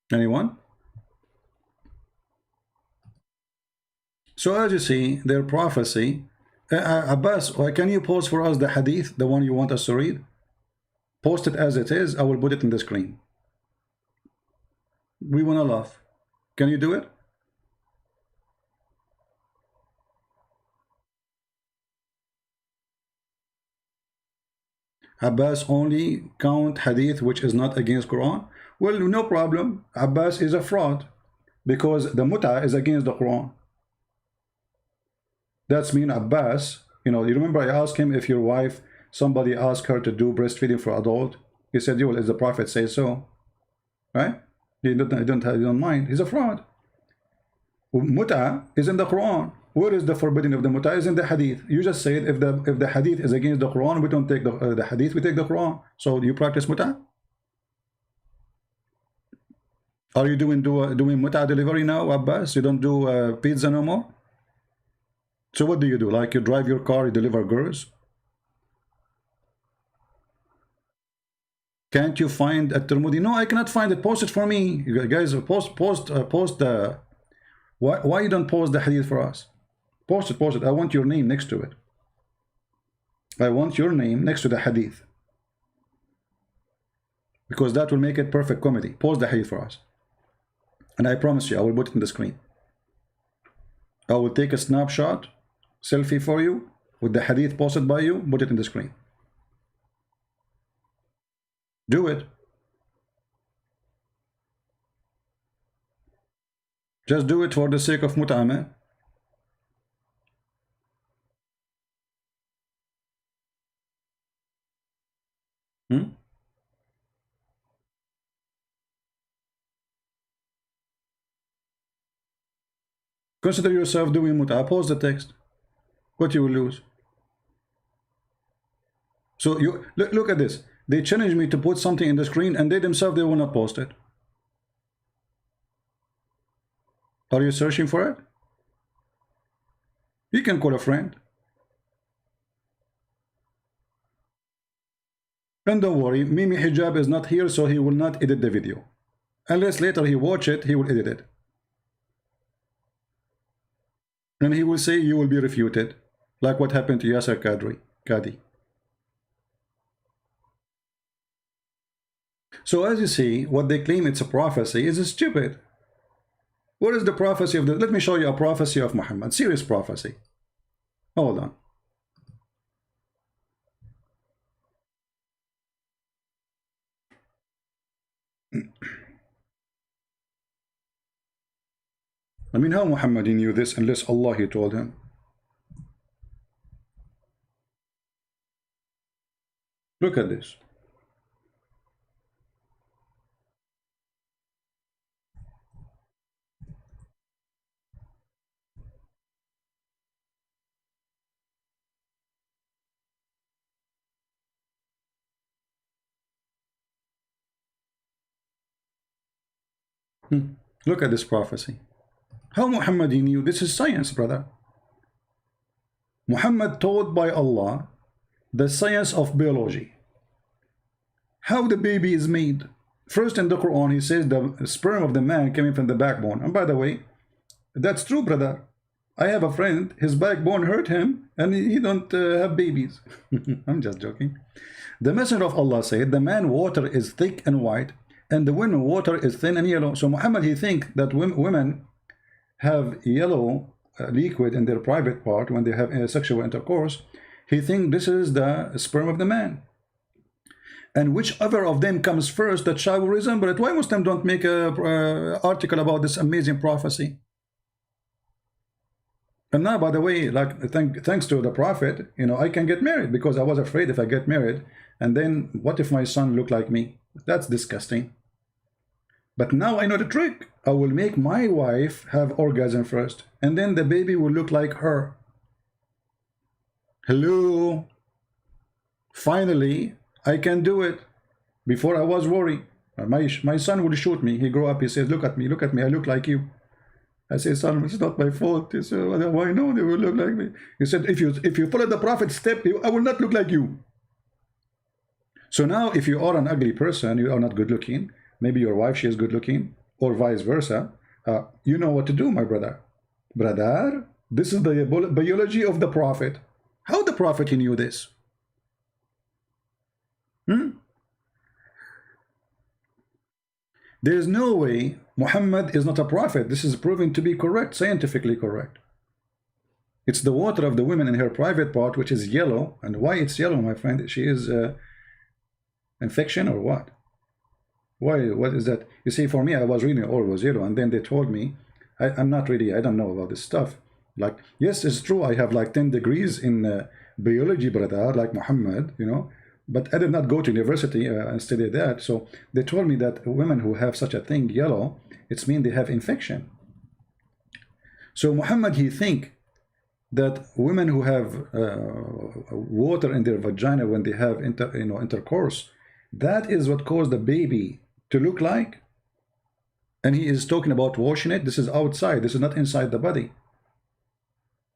Anyone? So as you see, their prophecy Abbas, can you post for us the hadith, the one you want us to read? Post it as it is. I will put it in the screen. We want to laugh. Can you do it? Abbas only count hadith which is not against Quran. Well, no problem. Abbas is a fraud because the muta is against the Quran. That's mean Abbas, you know, you remember I asked him if your wife, somebody asked her to do breastfeeding for adult. He said, well, as the Prophet says so. Right? He don't mind. He's a fraud. Muta is in the Quran. Where is the forbidding of the muta? Is in the hadith. You just said if the hadith is against the Quran, we don't take the hadith, we take the Quran. So you practice muta? Are you doing muta delivery now, Abbas? You don't do pizza no more? So what do you do? Like you drive your car, you deliver girls? Can't you find at Tirmidhi? No, I cannot find it. Post it for me. You guys, post the... Why you don't post the hadith for us? Post it. I want your name next to it. I want your name next to the hadith. Because that will make it perfect comedy. Post the hadith for us. And I promise you, I will put it in the screen. I will take a snapshot, selfie for you, with the hadith posted by you, put it in the screen. Do it. Just do it for the sake of mut'ah, man. Consider yourself doing mut'ah. Pause the text. What you will lose. So you look at this. They challenge me to put something in the screen, and they themselves, they will not post it. Are you searching for it? You can call a friend. And don't worry, Mimi Hijab is not here, so he will not edit the video. Unless later he watch it, he will edit it. And he will say you will be refuted, like what happened to Yasser Qadi. So as you see, what they claim it's a prophecy is stupid. What is the prophecy of the... Let me show you a prophecy of Muhammad. Serious prophecy. Hold on. I mean, how Muhammad knew this unless Allah he told him? Look at this. Look at this prophecy. How Muhammad knew? This is science, brother. Muhammad taught by Allah the science of biology. How the baby is made. First in the Quran, he says the sperm of the man coming from the backbone. And by the way, that's true, brother. I have a friend, his backbone hurt him, and he don't have babies. I'm just joking. The Messenger of Allah said, the man water is thick and white, and the women water is thin and yellow. So Muhammad, he think that women have yellow liquid in their private part when they have sexual intercourse. He think this is the sperm of the man. And whichever of them comes first, that child will resemble it. Why Muslims don't make a article about this amazing prophecy? And now, by the way, like thanks to the Prophet, you know, I can get married because I was afraid if I get married, and then what if my son look like me? That's disgusting. But now I know the trick. I will make my wife have orgasm first, and then the baby will look like her. Hello. Finally, I can do it. Before I was worried. My son would shoot me. He grew up, he says, look at me, I look like you. I say, son, it's not my fault. He said, why no, they will look like me. He said, if you follow the Prophet's step, I will not look like you. So now, if you are an ugly person, you are not good looking, maybe your wife, she is good looking, or vice versa, you know what to do, my brother. Brother, this is the biology of the Prophet. prophet he knew this? Hmm? There is no way Muhammad is not a prophet. This is proven to be correct, scientifically correct. It's the water of the woman in her private part, which is yellow. And why it's yellow, my friend? She is infection or what? Why? What is that? You see, for me, I was reading all was yellow, and then they told me, I'm not really, I don't know about this stuff. Like, yes, it's true, I have like 10 degrees in biology, brother, like Muhammad, you know, but I did not go to university and study that. So they told me that women who have such a thing, yellow, it's mean they have infection. So Muhammad, he think that women who have water in their vagina when they have intercourse, that is what caused the baby to look like. And he is talking about washing it. This is outside. This is not inside the body.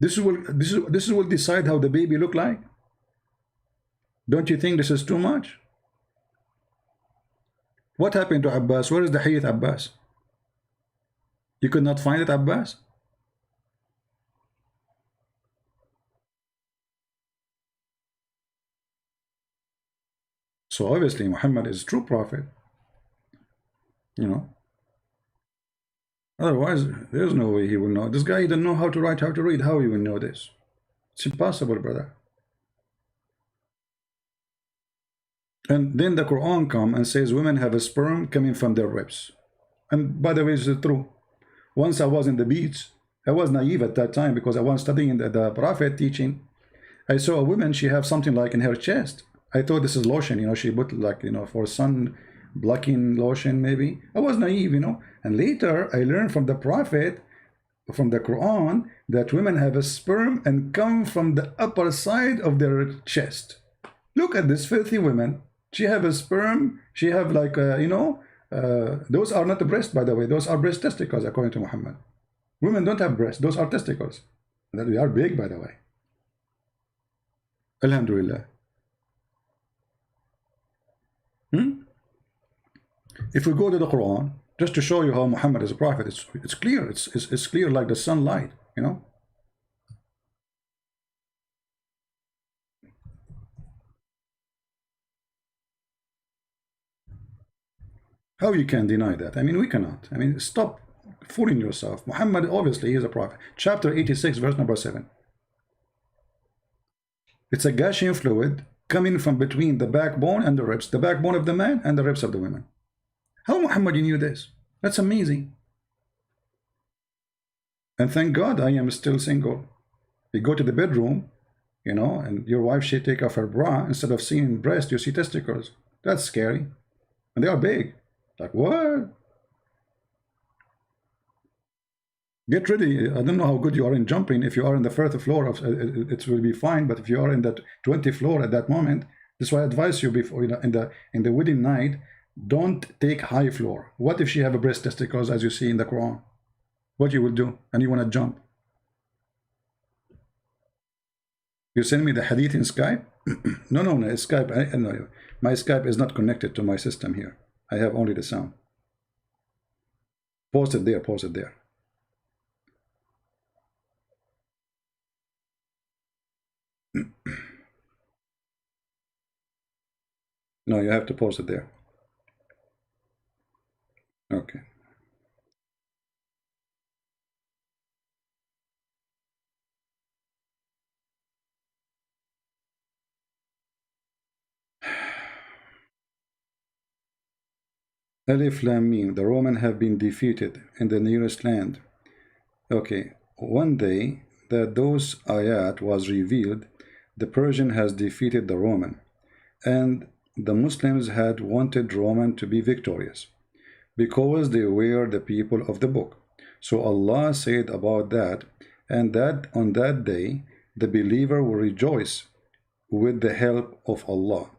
This will decide how the baby look like. Don't you think this is too much? What happened to Abbas? Where is the hadith, Abbas? You could not find it, Abbas? So obviously Muhammad is a true prophet, you know. Otherwise, there's no way he will know. This guy didn't know how to write, how to read. How he will know this? It's impossible, brother. And then the Quran come and says women have a sperm coming from their ribs. And by the way, it's true. Once I was in the beach, I was naive at that time because I was studying the Prophet teaching. I saw a woman, she have something like in her chest. I thought this is lotion, you know, she put like, you know, for sun blocking lotion maybe. I was naive, you know. And later I learned from the Prophet, from the Quran, that women have a sperm and come from the upper side of their chest. Look at this filthy woman. She have a sperm, she have like, you know, those are not the breast, by the way. Those are breast testicles, according to Muhammad. Women don't have breasts. Those are testicles. That they are big, by the way. Alhamdulillah. If we go to the Quran, just to show you how Muhammad is a prophet, it's clear. It's clear like the sunlight, you know. How you can deny that? I mean, we cannot. I mean, stop fooling yourself. Muhammad, obviously, is a prophet. Chapter 86, verse number 7. It's a gushing fluid coming from between the backbone and the ribs, the backbone of the man and the ribs of the women. How Muhammad knew this? That's amazing. And thank God I am still single. You go to the bedroom, you know, and your wife, she take off her bra. Instead of seeing breast, you see testicles. That's scary. And they are big. Like, what? Get ready. I don't know how good you are in jumping. If you are in the first floor, it will be fine. But if you are in that 20th floor at that moment, this is why I advise you before, you know, in the wedding night, don't take high floor. What if she have a breast testicles, as you see in the Quran? What you will do? And you want to jump? You send me the hadith in Skype? No, Skype. No, my Skype is not connected to my system here. I have only the sound. Post it there. Post it there. No, you have to post it there. Okay. Alif Lam Mim, the Roman have been defeated in the nearest land. Okay, one day that those ayat was revealed, the Persian has defeated the Roman, and the Muslims had wanted Roman to be victorious, because they were the people of the book. So Allah said about that, and that on that day, the believer will rejoice with the help of Allah.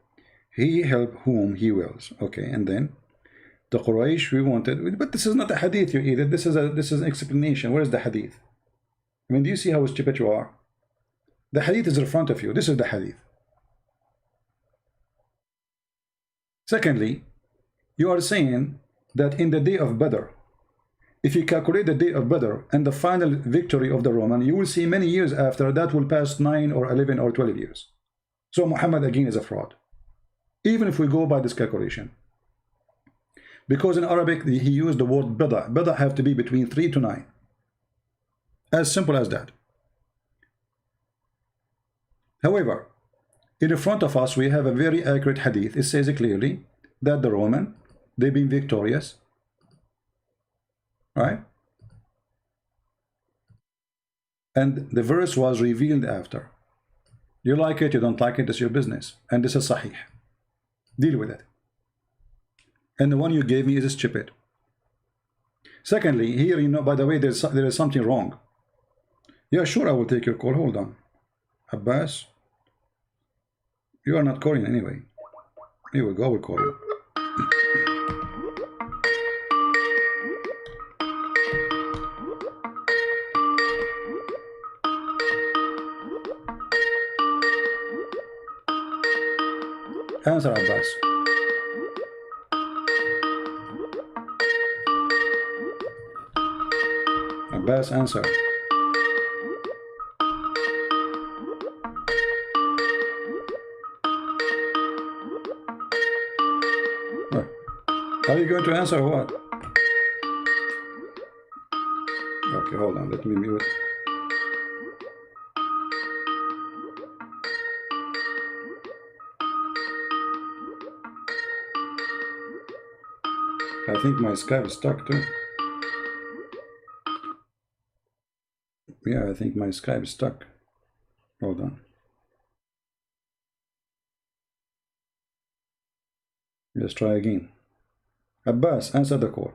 He help whom He wills. Okay, and then the Quraysh we wanted, but this is not a hadith you either. This is an explanation. Where is the hadith? I mean, do you see how stupid you are? The hadith is in front of you. This is the hadith. Secondly, you are saying that in the day of Badr, if you calculate the day of Badr and the final victory of the Roman, you will see many years after that will pass 9 or 11 or 12 years. So Muhammad again is a fraud, even if we go by this calculation. Because in Arabic, he used the word bida. Bida have to be between 3 to 9. As simple as that. However, in front of us, we have a very accurate hadith. It says clearly that the Roman, they've been victorious. Right? And the verse was revealed after. You like it, you don't like it, it's your business. And this is sahih. Deal with it. And the one you gave me is stupid. Secondly, here, you know, by the way, there is something wrong. Yeah, sure, I will take your call. Hold on. Abbas, you are not calling anyway. Here we go, we'll call you. Answer, Abbas. Abbas, answer. What? Are you going to answer or what? Okay, hold on, let me mute. I think my Skype is stuck too. Yeah, I think my Skype is stuck. Hold on. Let's try again. Abbas, answer the call.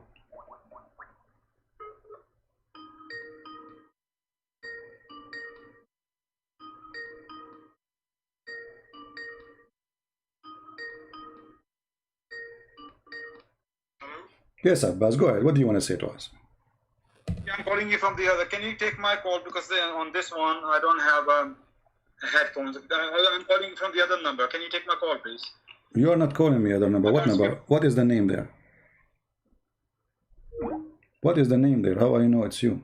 Yes, Abbas, go ahead. What do you want to say to us? I'm calling you from the other. Can you take my call, because on this one I don't have headphones. I'm calling from the other number. Can you take my call, please? You are not calling me other number. What number? What is the name there? What is the name there? How I know it's you?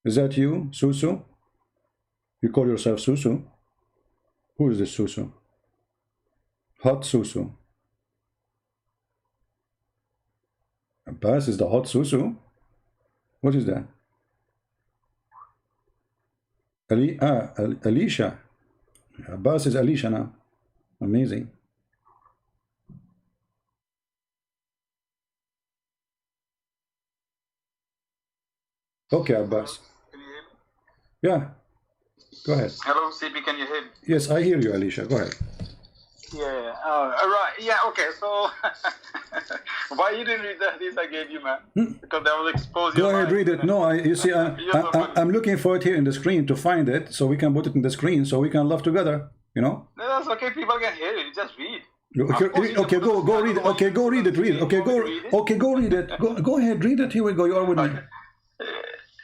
Is that you, Susu? You call yourself Susu? Who is this Susu? Hot Susu. Abbas is the hot Susu? What is that? Alicia. Abbas is Alicia now. Amazing. Okay, Abbas. Can you hear me? Yeah. Go ahead. Hello, CP, can you hear me? Yes, I hear you, Alicia. Go ahead. Yeah. Right. Yeah. Okay. So, why you didn't read the hadith I gave you, man? Because that was exposed. Go ahead, read it. No, you see, I'm looking for it here in the screen to find it, so we can put it in the screen, so we can laugh together. You know. No, that's okay. People can hear it. Just read. Okay, go read it. Okay, go read it. Read it. Okay, go read it. Go ahead, read it. Here we go. You are with me.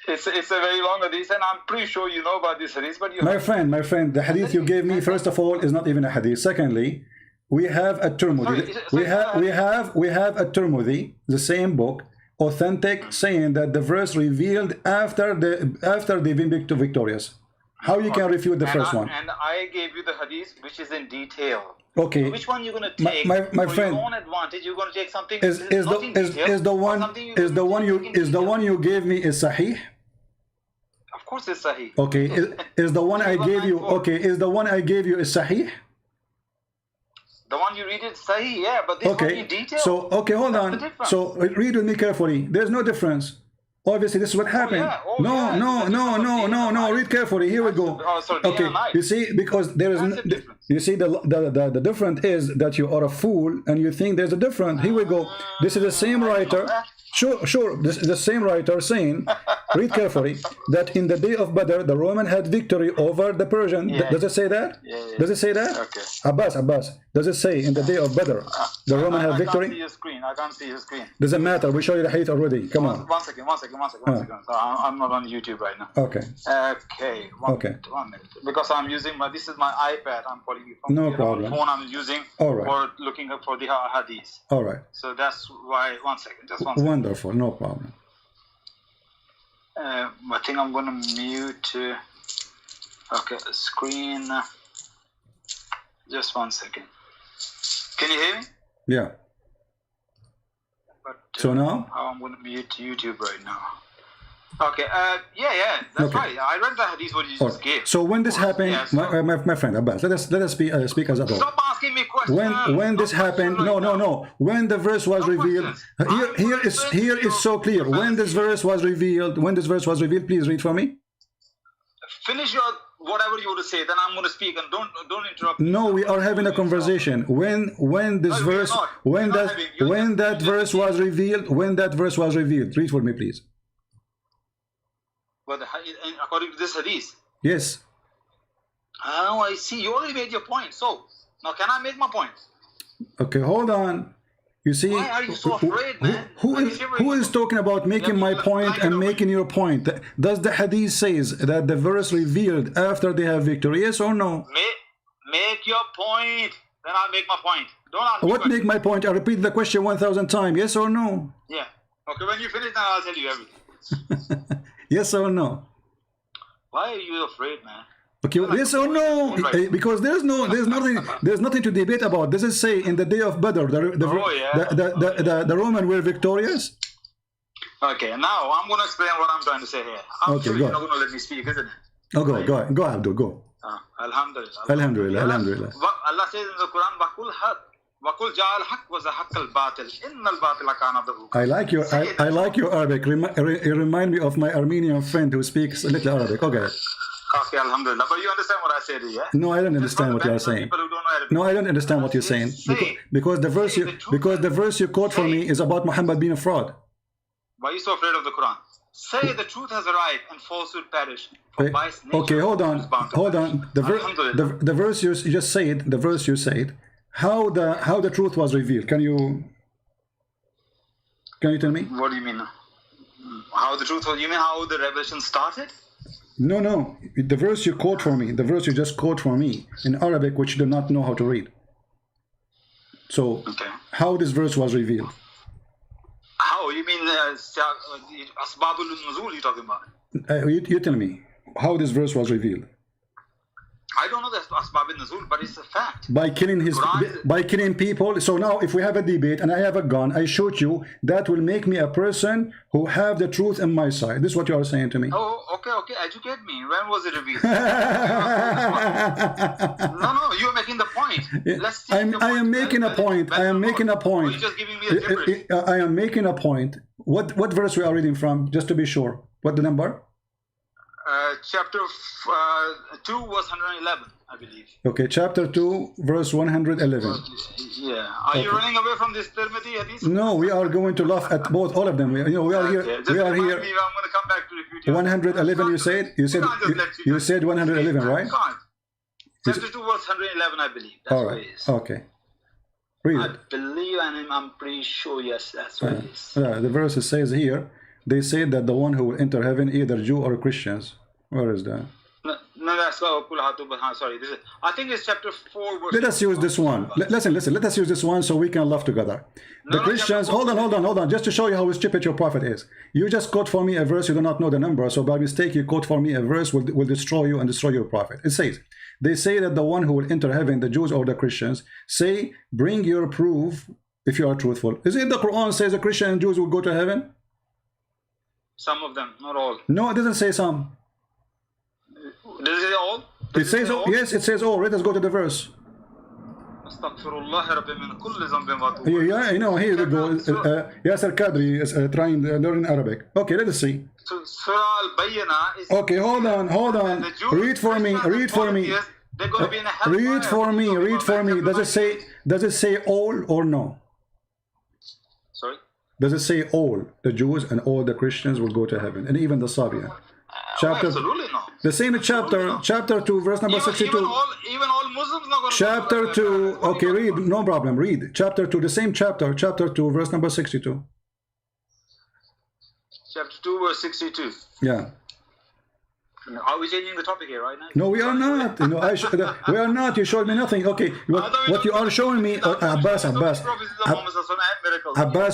It's a very long hadith, and I'm pretty sure you know about this hadith, but you... My friend, the hadith you gave me, first of all, is not even a hadith. Secondly, we have a Tirmidhi. We have a Tirmidhi, the same book, authentic, saying that the verse revealed after they've been victorious. How you can refute the first one? And I gave you the hadith, which is in detail. Okay. So which one you're going to take? My for friend, your own advantage, you're going to take something is the one you gave me is sahih? Of course it's sahih. Okay, is the one I gave you, okay, is the one I gave you is sahih? The one you read is sahih, yeah, but this one in detail. So, okay, hold on. So, read with me carefully. There's no difference. Obviously, this is what happened. No, read carefully. Here we go. Okay, you see, because there is, you see, the difference is that you are a fool and you think there's a difference. Here we go. This is the same writer. Sure, this is the same writer saying read carefully, that in the day of Badr, the Roman had victory over the Persian. Yeah. Does it say that? Yeah. Does it say that? Okay. Abbas, does it say in the day of Badr, the Roman had I can't see victory? your screen. I can't see your screen. Doesn't matter. We show you the hadith already. Come on. One second. So I'm not on YouTube right now. Okay. Okay. One minute. Because I'm using this is my iPad. I'm calling you from No the problem. phone I'm using All right. for looking up for the hadith. All right. So that's why. One second. Just one second. Wonderful. No problem. I think I'm gonna mute. Okay, screen. Just one second. Can you hear me? Yeah. But, So now? how I'm gonna mute YouTube right now. Okay. Yeah. That's Okay. right. I read the hadith what you just gave. So when this happened, Yeah, so- my friend Abbas, let us speak as a whole. Stop asking me questions. When this happened, no. When the verse was No revealed, questions. here is so clear. When this verse was revealed, please read for me. Finish your whatever you want to say, then I'm going to speak, and don't interrupt me. No, we are having a conversation. When this No, we are verse, not. when We're not that having- you when just- that you verse just- was revealed, read for me, please. But according to this hadith, Yes. oh, I see. You already made your point. So now, can I make my point? Okay, hold on. You see, Why are you so afraid, man? who is talking about making my point and making your point? Does the hadith says that the verse revealed after they have victory? Yes or no? Make your point. Then I'll make my point. Don't ask me What questions. make my point? I repeat the question 1,000 times. Yes or no? Yeah. Okay, when you finish, then I'll tell you everything. Yes or no? Why are you afraid, man? Okay, yes or no? Because there's nothing to debate about. Does it say in the day of Badr the Roman were victorious? Okay, now I'm going to explain what I'm trying to say here. I'm Okay, sure go you're on. not going to let me speak, isn't it? Oh, go, Abdul, go. Alhamdulillah. Alhamdulillah. Allah says in the Quran, وَقُلْ جَعَ الْحَقِّ وَزَحَقَّ الْبَاطِلِ إِنَّ الْبَاطِلَ كَانَ ظَهُوقًا. I like your Arabic. You remind me of my Armenian friend who speaks a little Arabic. Okay. Okay, alhamdulillah. But you understand what I said here, yeah? No, I don't understand what you are saying. People who don't know Arabic. No, I don't understand what you're saying. Because the verse you quote for me is about Muhammad being a fraud. Why are you so afraid of the Quran? Say the truth has arrived and falsehood perish. For vice nature Okay, hold on. is bound to perish. Alhamdulillah. The verse you just said, how the truth was revealed. Can you tell me? What do you mean? How the truth was? You mean how the revelation started? No. The verse you quote for me, the verse you just quote for me in Arabic, which you do not know how to read. So, Okay. how this verse was revealed? How? You mean Asbabul Nuzul you're talking about? You tell me how this verse was revealed. I don't know the Asbab Nuzul, but it's a fact. By killing people. So now if we have a debate and I have a gun, I shoot you, that will make me a person who have the truth in my side. This is what you are saying to me. Oh, okay. Educate me. When was it revealed? No, you're making the point. Let's see I am making a point. I am making a point. You're just giving me a gibberish. I am making a point. What verse we are reading from, just to be sure? What the number? Chapter 2 was 111, I believe. Okay, chapter 2, verse 111. Yeah. Are you running away from this Tirmidhi hadith? No, we are going to laugh at all of them. We are here. Just We are remind here. me, I'm going to come back to refute you. 111. You said 111, right? Can't. Chapter 2 was 111, I believe. That's All what right. it is. Okay. Read I it. believe, and I'm pretty sure, yes, that's what it is. The verse says here, they say that the one who will enter heaven, either Jew or Christians. Where is that? No, that's sorry. I think it's chapter 4. Verse Let us use this one. Listen. Let us use this one so we can laugh together. The Christians. Hold on. Just to show you how stupid your prophet is. You just quote for me a verse. You do not know the number. So by mistake, you quote for me a verse will destroy you and destroy your prophet. It says, they say that the one who will enter heaven, the Jews or the Christians, say, bring your proof if you are truthful. Is it the Quran says the Christian and Jews will go to heaven? Some of them, not all. No, it doesn't say some. Does it say all? It says all. Yes, it says all. Let us go to the verse. Yeah, you know, here we go. Yasser Kadri is trying to learn Arabic. Okay, let us see. Surah Al-Bayyinah is... Okay, hold on. The Jews, Read for me. They're going to be in a hellfire. Read for me. Does it say all or no? Sorry? Does it say all the Jews and all the Christians will go to heaven, and even the Sabian? Chapter, absolutely no. the same chapter, no. chapter 2, verse number 62. Even all Muslims not going to Chapter 2, okay, read, no problem, read. Chapter 2, the same chapter, chapter 2, verse number 62. Chapter 2, verse 62. Yeah. Are we changing the topic here right now? No, we are not. You know, we are not. You showed me nothing. Okay, what you are showing me, Abbas,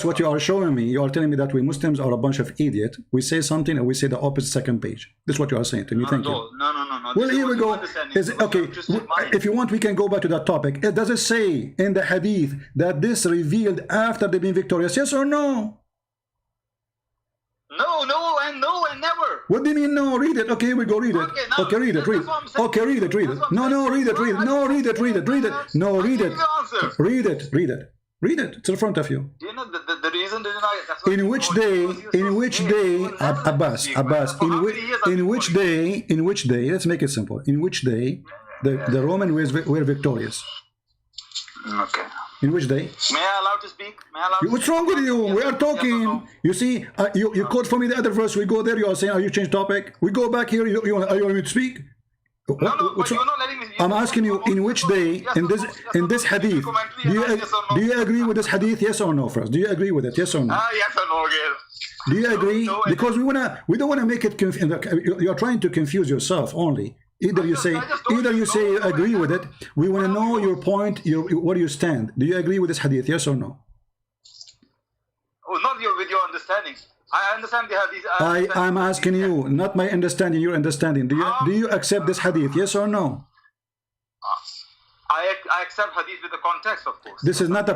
what you are showing me, you are telling me that we Muslims are a bunch of idiots. We say something and we say the opposite second page. This is what you are saying to me. Thank you. No. Well, here we go. Okay, if you want, we can go back to that topic. Does it say in the hadith that this revealed after they've been victorious? Yes or no? No, and never. What do you mean no? Read it. Okay, here we go. Read it. Okay, read it. Read. Okay, read it. Read it. No, read it. Read it. No, read it. Read it. Read it. No, read it. Read it. Read it. Read it. It's in front of you. Do you know the reason? In which day, Abbas, in which day, let's make it simple. In which day the Romans were victorious? Okay. In which day? May I allow to speak? What's wrong with you? We are talking. No? You see, you quote for me the other verse. We go there. You are saying, "Are you change topic?" We go back here. You want me to speak? No, but you're not letting me. I'm asking you, in which day, in this hadith, do you agree with this hadith? Yes or no? First, do you agree with it? Yes or no? Yes or no, again. Do you agree? Because we don't wanna make it. You're trying to confuse yourself only. Either you say you agree with it. We want to know your point, where you stand. Do you agree with this hadith? Yes or no? Oh, not with your understanding. I understand the hadith. I'm asking you, not my understanding, your understanding. Do you accept this hadith? Yes or no? I accept hadith with the context, of course. This is not a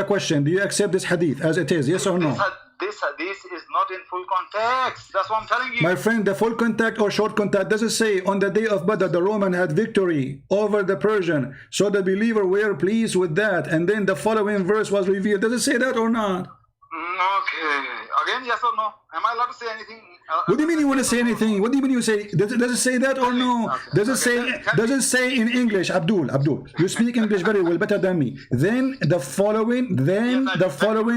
question. Do you accept this hadith as it is? Yes or no? This hadith is not in full context. That's what I'm telling you. My friend, the full contact or short contact, does it say on the day of Badr the Roman had victory over the Persian, so the believer were pleased with that, and then the following verse was revealed? Does it say that or not? Okay. Again, yes or no? Am I allowed to say anything? What do you mean you want to say anything? What do you mean you say? Does it say that or no? Okay. Does it say in English, Abdul, you speak English very well, better than me. Then the following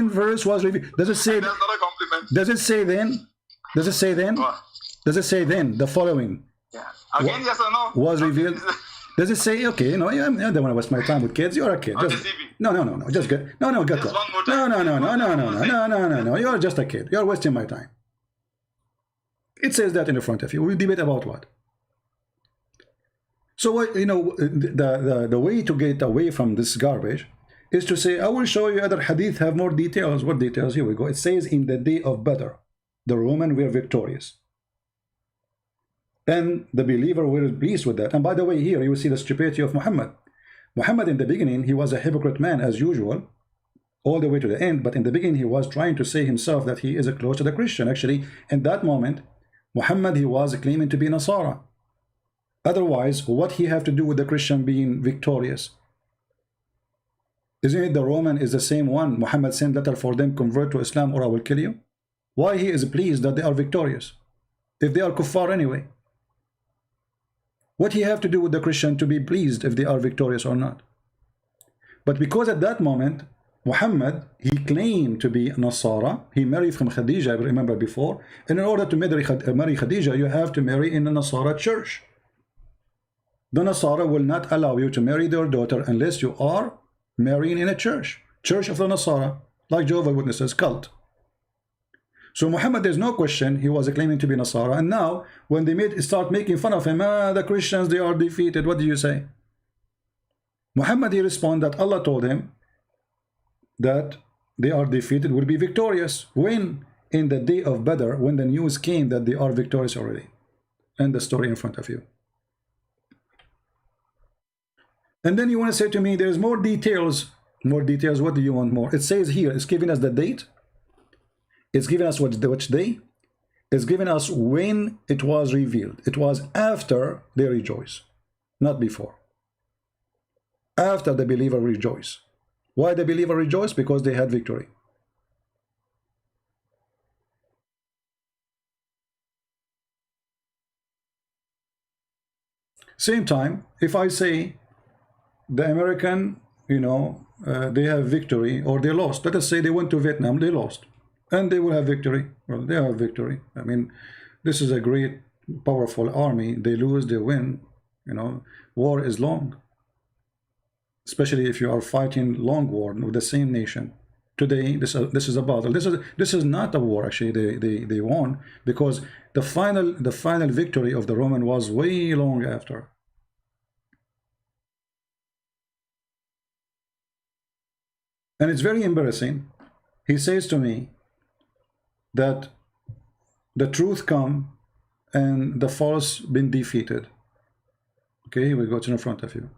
verse was revealed. Does it say? That's not a compliment. Does it say then? Does it say then? What? Does it say then the following? Yeah. Again, yes or no? Was revealed. Does it say, okay, you know, I don't want to waste my time with kids. You're a kid. No, just get. No, get Just lost. one more time. No. You're just a kid. You're wasting my time. It says that in the front of you. We'll debate about what. So what, you know, the way to get away from this garbage is to say, I will show you other hadith have more details. What details? Here we go. It says in the day of Badr, the Roman were victorious. And the believer were pleased with that. And by the way, here you will see the stupidity of Muhammad. Muhammad in the beginning, he was a hypocrite man as usual, all the way to the end. But in the beginning, he was trying to say himself that he is close to the Christian. Actually, in that moment, Muhammad, he was claiming to be Nasara. Otherwise, what he have to do with the Christian being victorious? Isn't it the Roman is the same one? Muhammad sent letter for them, convert to Islam or I will kill you. Why he is pleased that they are victorious? If they are kuffar anyway. What he have to do with the Christian to be pleased if they are victorious or not? But because at that moment, Muhammad, he claimed to be Nasara. He married from Khadija, I remember before. And in order to marry Khadija, you have to marry in a Nasara church. The Nasara will not allow you to marry their daughter unless you are marrying in a church. Church of the Nasara, like Jehovah's Witnesses cult. So Muhammad, there's no question, he was claiming to be Nasara. And now, when they start making fun of him, the Christians, they are defeated. What do you say? Muhammad, he responded that Allah told him that they are defeated, will be victorious. When? In the day of Badr, when the news came that they are victorious already. And the story in front of you. And then you want to say to me, there's more details. More details, what do you want more? It says here, it's giving us the date. It's giving us which day. It's giving us when it was revealed. It was after they rejoice, not before. After the believer rejoice. Why the believer rejoice? Because they had victory. Same time, if I say the American, you know, they have victory or they lost. Let us say they went to Vietnam, they lost. and they will have victory. Well, they have victory. I mean, this is a great, powerful army. They lose, they win. You know, war is long, especially if you are fighting long war with the same nation. Today, this is a battle. This is not a war. Actually, they won, because the final victory of the Roman was way long after. And it's very embarrassing. He says to me that the truth come and the false been defeated. Okay, we go to in front of you.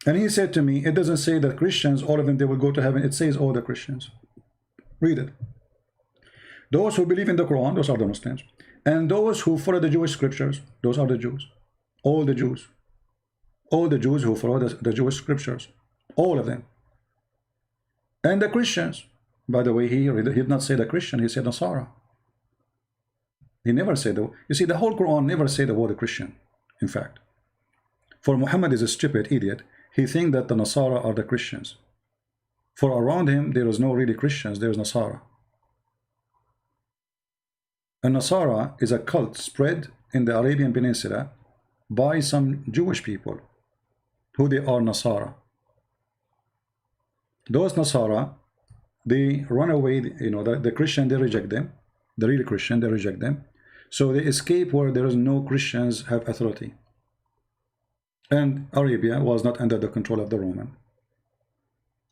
And he said to me, it doesn't say that Christians, all of them, they will go to heaven. It says all the Christians. Read it. Those who believe in the Quran, those are the Muslims. And those who follow the Jewish scriptures, those are the Jews. All the Jews. All the Jews who follow the Jewish scriptures. All of them. And the Christians. By the way, he did not say the Christian, he said Nasara. He never said the, you see, the whole Quran never said the word Christian, in fact. For Muhammad is a stupid idiot. He thinks that the Nasara are the Christians. For around him, there is no really Christians, there is Nasara. And Nasara is a cult spread in the Arabian Peninsula by some Jewish people, who they are Nasara. Those Nasara, they run away, you know, the Christian, they reject them. The real Christian, they reject them. So they escape where there is no Christians have authority. And Arabia was not under the control of the Roman.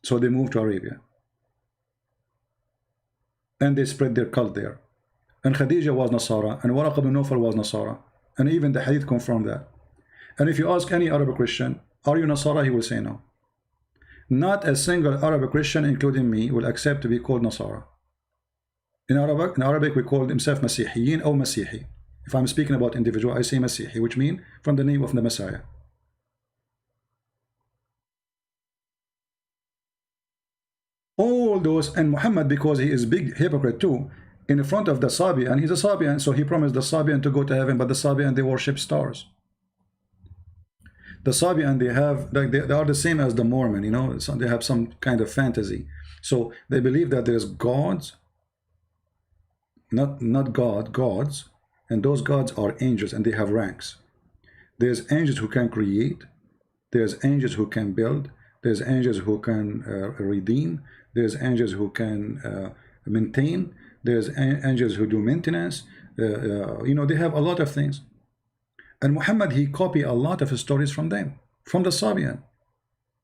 So they moved to Arabia. And they spread their cult there. And Khadija was Nasara, and Waraq ibn Nawfal was Nasara. And even the Hadith confirmed that. And if you ask any Arab Christian, are you Nasara? He will say no. Not a single Arab Christian, including me, will accept to be called Nasara. In Arabic, we call themselves Masihiyin or Masihi. If I'm speaking about individual, I say Masihi, which means from the name of the Messiah. All those, and Muhammad, because he is big hypocrite too, in front of the Sabian, he's a Sabian, so he promised the Sabian to go to heaven, but the Sabian, they worship stars. The Sabian, they have, like, they are the same as the Mormon, you know, so they have some kind of fantasy. So they believe that there's gods, not God, gods, and those gods are angels, and they have ranks. There's angels who can create, there's angels who can build, there's angels who can redeem, there's angels who can maintain, there's angels who do maintenance, you know, they have a lot of things. And Muhammad, he copied a lot of stories from them, from the Sabian,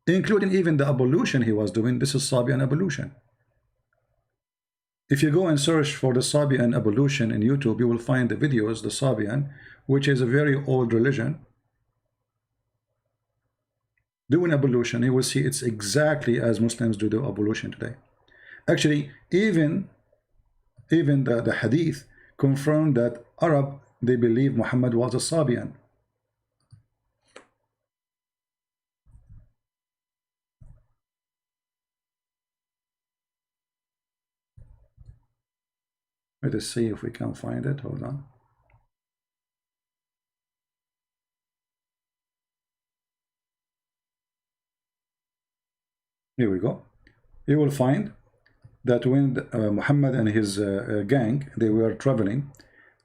including even the ablution he was doing. This is Sabian ablution. If you go and search for the Sabian ablution in YouTube, you will find the videos, the Sabian, which is a very old religion, doing ablution. You will see it's exactly as Muslims do the ablution today. Actually, even the Hadith confirmed that Arab, they believe Muhammad was a Sabian. Let us see if we can find it. Hold on. Here we go. You will find that when Muhammad and his gang, they were traveling,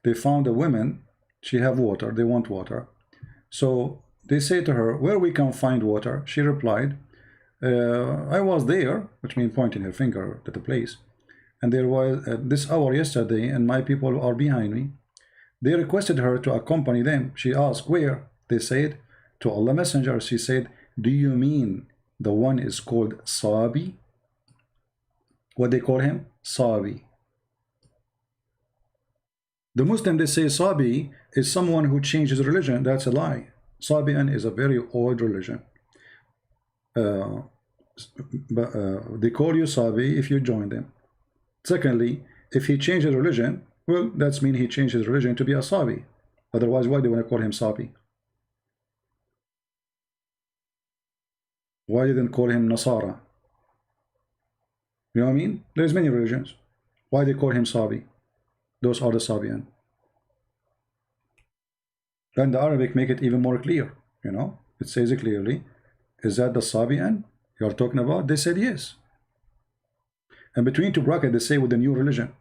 they found a woman, she have water, they want water. So they say to her, where we can find water? She replied, I was there, which means pointing her finger to the place. And there was this hour yesterday, and my people are behind me. They requested her to accompany them. She asked, where? They said, to Allah Messenger. She said, do you mean the one is called Sabi? What they call him? Sabi. The Muslim, they say Sabi is someone who changes religion. That's a lie. Sabian is a very old religion. They call you Sabi if you join them. Secondly, if he changes religion, well, that's mean he changes religion to be a Sabi. Otherwise, why do you want to call him Sabi? Why didn't call him Nasara? You know what I mean? There's many religions. Why they call him Sabi? Those are the Sabian. And the Arabic make it even more clear. You know, it says it clearly. Is that the Sabian you're talking about? They said yes. And between two brackets, they say with the new religion.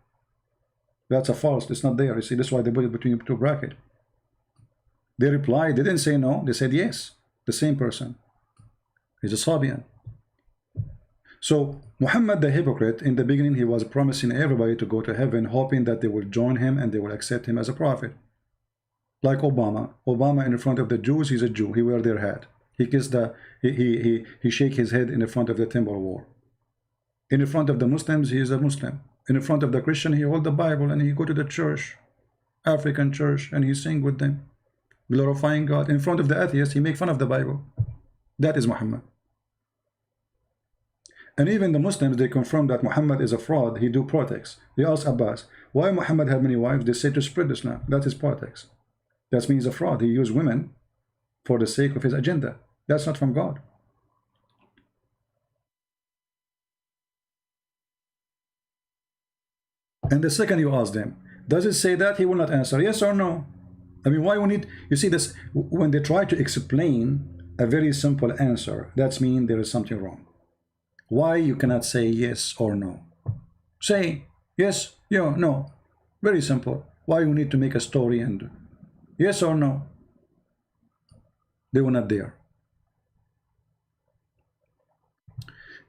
That's a false. It's not there. You see, that's why they put it between two brackets. They replied. They didn't say no. They said yes. The same person. He's a Sabian. So Muhammad the hypocrite, in the beginning, he was promising everybody to go to heaven, hoping that they will join him and they will accept him as a prophet. Like Obama. Obama in front of the Jews, he's a Jew. He wear their hat. He kissed the he shake his head in the front of the temple wall. In front of the Muslims, he is a Muslim. In front of the Christian, he hold the Bible and he go to the church, African church, and he sing with them, glorifying God. In front of the atheist, he make fun of the Bible. That is Muhammad. And even the Muslims, they confirm that Muhammad is a fraud. He do politics. They ask Abbas, why Muhammad had many wives? They say to spread Islam. That is politics. That means a fraud. He used women for the sake of his agenda. That's not from God. And the second you ask them, does it say that? He will not answer yes or no. I mean, why we need, you see this, when they try to explain a very simple answer, that means there is something wrong. Why you cannot say yes or no? Say yes, yeah, no. Very simple. Why you need to make a story and yes or no? They were not there.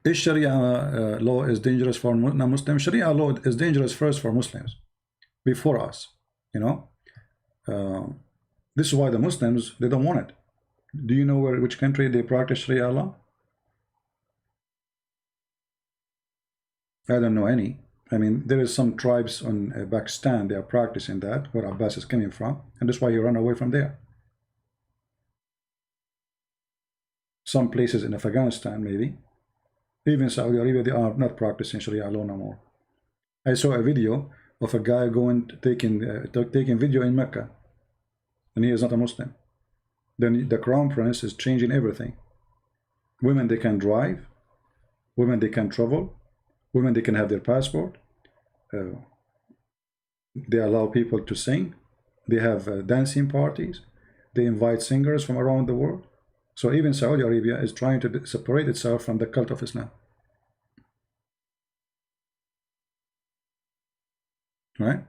Is Sharia law is dangerous for non-Muslims? Sharia law is dangerous first for Muslims, before us. You know, this is why the Muslims, they don't want it. Do you know which country they practice Sharia law? I don't know any. I mean, there is some tribes in Pakistan, they are practicing that, where Abbas is coming from, and that's why he ran away from there. Some places in Afghanistan, maybe. Even Saudi Arabia, they are not practicing Sharia law no more. I saw a video of a guy going taking video in Mecca, and he is not a Muslim. Then the crown prince is changing everything. Women, they can drive. Women, they can travel. Women, they can have their passport. They allow people to sing. They have dancing parties. They invite singers from around the world. So even Saudi Arabia is trying to separate itself from the cult of Islam. Right?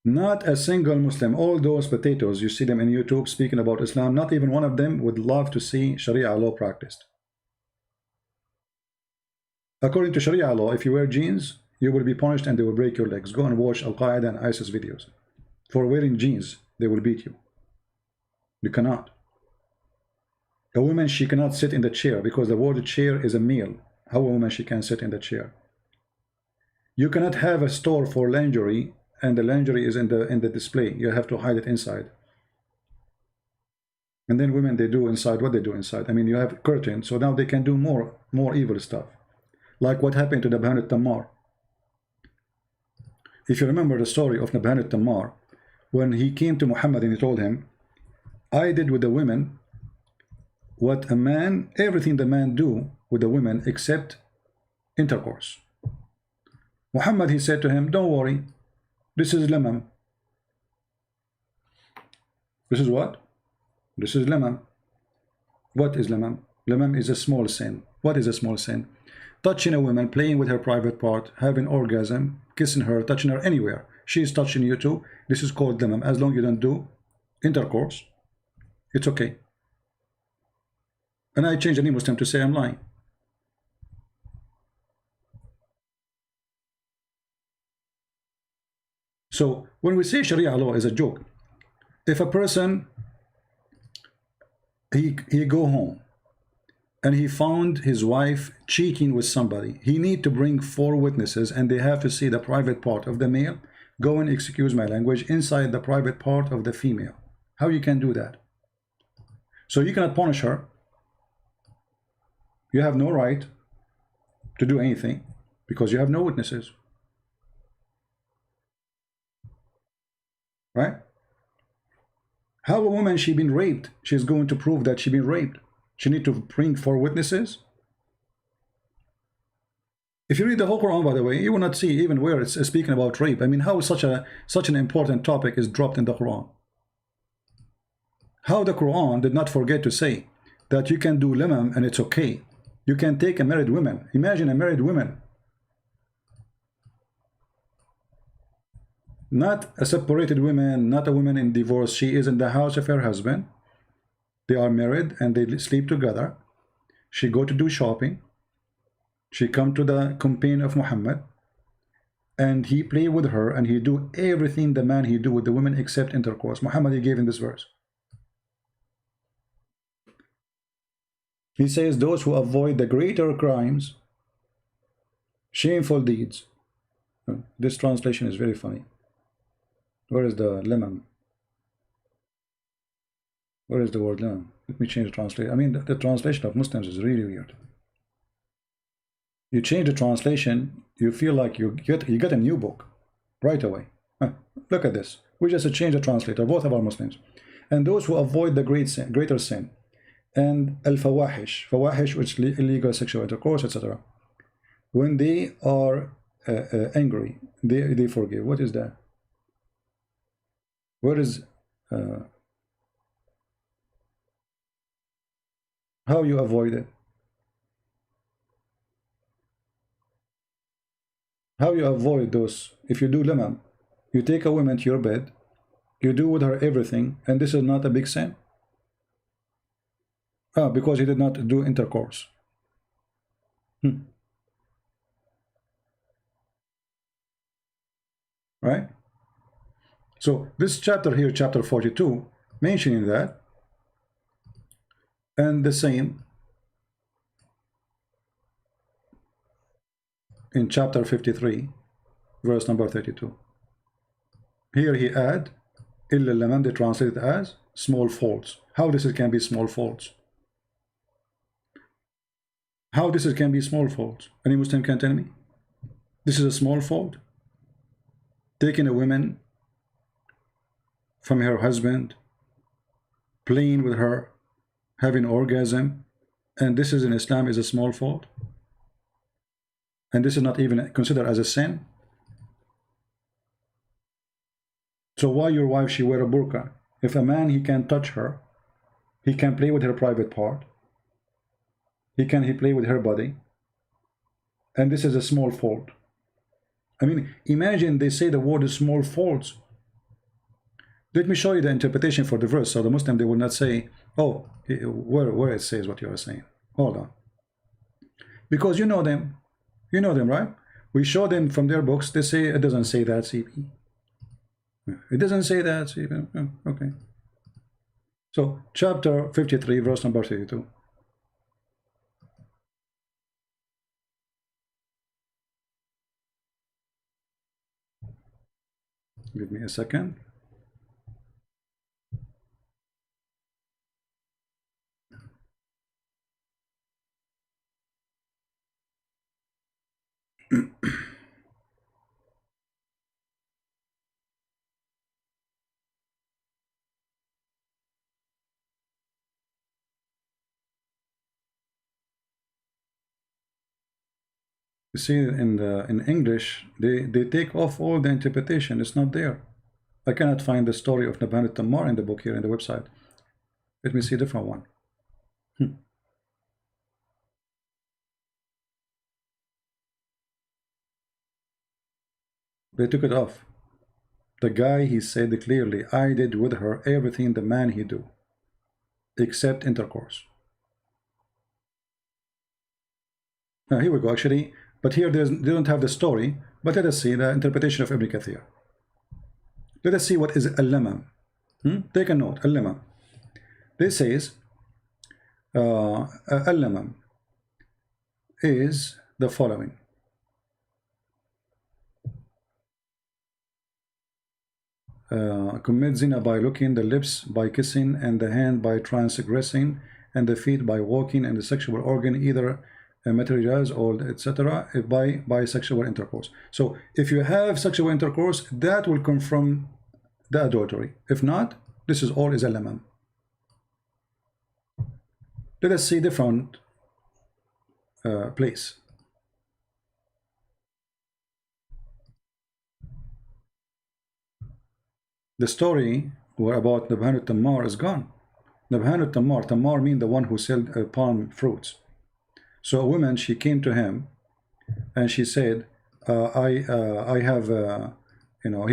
Not a single Muslim, all those potatoes, you see them in YouTube speaking about Islam, not even one of them would love to see Sharia law practiced. According to Sharia law, if you wear jeans, you will be punished and they will break your legs. Go and watch Al-Qaeda and ISIS videos. For wearing jeans, they will beat you. You cannot. A woman, she cannot sit in the chair because the word chair is a male. How a woman, she can sit in the chair? You cannot have a store for lingerie and the lingerie is in the display. You have to hide it inside. And then women, they do inside what they do inside. I mean, you have curtains, so now they can do more evil stuff. Like what happened to Nabhan al-Tammar. If you remember the story of Nabhan al-Tammar, when he came to Muhammad and he told him, I did with the women what a man, everything the man do with the women except intercourse. Muhammad, he said to him, don't worry, this is lamam. This is what? This is lamam. What is lamam? Lamam is a small sin. What is a small sin? Touching a woman, playing with her private part, having orgasm, kissing her, touching her anywhere. She is touching you too. This is called lamam. As long as you don't do intercourse, it's okay. And I change any Muslim to say I'm lying. So when we say Sharia law is a joke, if a person he go home and he found his wife cheating with somebody, he need to bring 4 witnesses and they have to see the private part of the male go and, excuse my language, inside the private part of the female. How you can do that? So you cannot punish her. You have no right to do anything because you have no witnesses. Right? How a woman, she been raped, she's going to prove that she been raped? She need to bring 4 witnesses? If you read the whole Quran, by the way, you will not see even where it's speaking about rape. I mean, how such an important topic is dropped in the Quran? How the Quran did not forget to say that you can do lamam and it's okay. You can take a married woman. Imagine a married woman Not a separated woman, not a woman in divorce. She is in the house of her husband. They are married and they sleep together. She go to do shopping. She come to the companion of Muhammad, and he play with her, and he do everything the man he do with the women except intercourse. Muhammad, he gave in this verse. He says those who avoid the greater crimes, shameful deeds. This translation is very funny. Where is the lemon? Where is the word lemon? Let me change the translation. I mean, the translation of Muslims is really weird. You change the translation, you feel like you get a new book right away. Look at this. We just change the translator, both of our Muslims. And those who avoid the greater sin, and al-fawahish, fawahish, which is illegal sexual intercourse, etc. When they are angry, they forgive. What is that? Where is how you avoid it? How you avoid those? If you do lemon, you take a woman to your bed, you do with her everything, and this is not a big sin. Because he did not do intercourse. Right? So this chapter here, chapter 42, mentioning that, and the same in chapter 53, verse number 32. Here he add, illa laman, they translate it as small faults. How this can be small faults? How this can be small faults? Any Muslim can tell me? This is a small fault? Taking a woman from her husband, playing with her, having orgasm, and this is in Islam is a small fault? And this is not even considered as a sin? So why your wife, she wear a burqa? If a man, he can touch her, he can play with her private part, he play with her body, and this is a small fault. I mean, imagine they say the word is small faults. Let me show you the interpretation for the verse, so the Muslim, they will not say, oh, where it says what you are saying. Hold on. Because you know them, right? We show them from their books, they say it doesn't say that, CP. It doesn't say that, CP. Okay. So, chapter 53, verse number 32. Give me a second. You see, in English, they take off all the interpretation. It's not there. I cannot find the story of Nabhan al-Tammar in the book here in the website. Let me see a different one. They took it off. The guy, he said clearly, I did with her everything the man he do, except intercourse. Now here we go, actually, but here they don't have the story, but let us see the interpretation of Ibn Kathir. Let us see what is al-lamam. Take a note, al-lamam. This says, al-lamam is the following. Commit zina by looking, the lips by kissing, and the hand by transgressing, and the feet by walking, and the sexual organ either materials or etc. by sexual intercourse. So if you have sexual intercourse, that will come from the adultery. If not, this is all is a lamam. Let us see different place. The story about Nabhan al-Tammar is gone. Nabhan al-Tammar, Tammar means the one who sold palm fruits. So a woman, she came to him and she said, I have You know,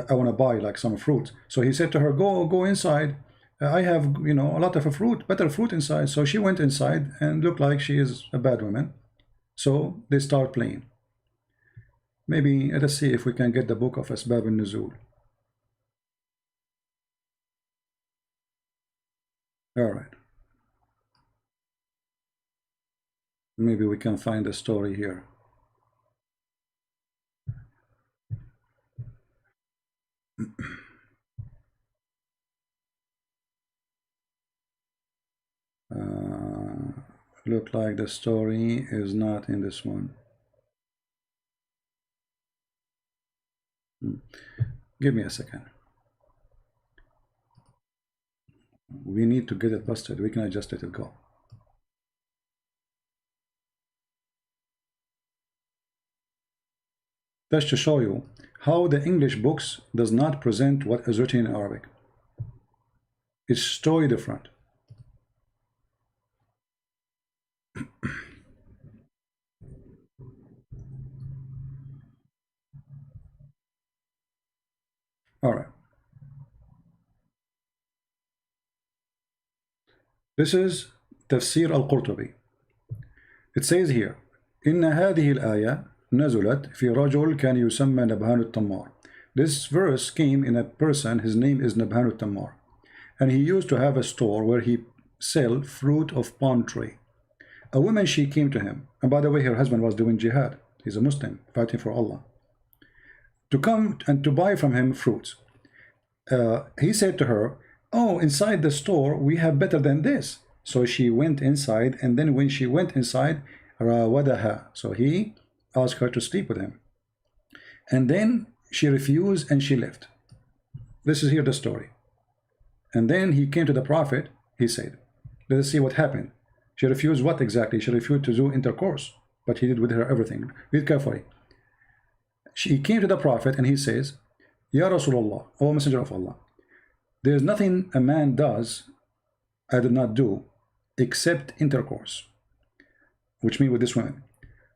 I want to buy like some fruit. So he said to her, go inside. I have, you know, a lot of fruit, better fruit inside. So she went inside and looked like she is a bad woman. So they start playing. Maybe let us see if we can get the book of Asbab al-Nuzul. All right. Maybe we can find a story here. Look like the story is not in this one. Give me a second. We need to get it busted. We cannot just let it go. That's to show you how the English books does not present what is written in Arabic. It's totally different. All right. This is Tafsir al-Qurtubi. It says here, إن هذه الآية نزلت في رجل كان يسمى نبهان التمار. This verse came in a person, his name is Nabhan al-Tammar, and he used to have a store where he sell fruit of palm tree. A woman, she came to him, and by the way, her husband was doing jihad. He's a Muslim, fighting for Allah. To come and to buy from him fruits. He said to her, oh, inside the store, we have better than this. So she went inside, and then when she went inside, rawadaha. So he asked her to sleep with him. And then she refused and she left. This is here the story. And then he came to the Prophet, he said, let us see what happened. She refused what exactly? She refused to do intercourse, but he did with her everything. Read carefully. He came to the Prophet and he says, Ya Rasulullah, O Messenger of Allah, there is nothing a man does, I did not do, except intercourse. Which means with this woman.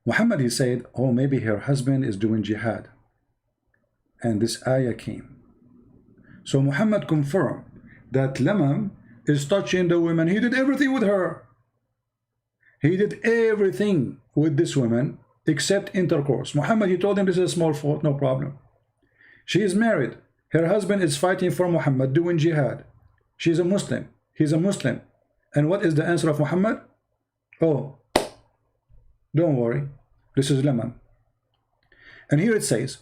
Muhammad, he said, oh, maybe her husband is doing jihad. And this ayah came. So Muhammad confirmed that Lamam is touching the woman. He did everything with her. He did everything with this woman except intercourse. Muhammad, he told him this is a small fault, no problem. She is married. Her husband is fighting for Muhammad, doing jihad. She is a Muslim. He's a Muslim. And what is the answer of Muhammad? Oh, don't worry. This is Lamam. And here it says,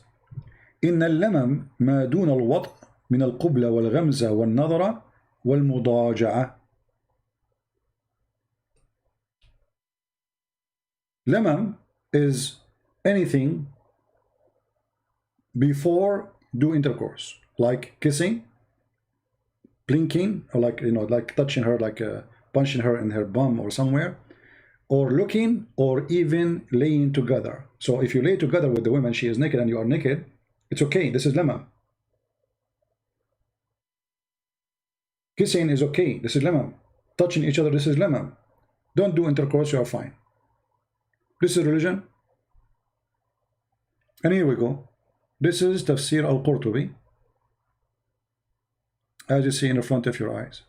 إن اللمم ما دون الوطء من القبلة والغمزة والنظرة والمضاجعة. Lamam is anything before do intercourse, like kissing, blinking, or like, you know, like touching her, like punching her in her bum or somewhere, or looking, or even laying together. So if you lay together with the woman, she is naked and you are naked, it's okay. This is lamam. Kissing is okay. This is lamam. Touching each other, this is lamam. Don't do intercourse, you are fine. This is religion. And here we go. This is Tafsir al-Qurtubi, as you see in the front of your eyes.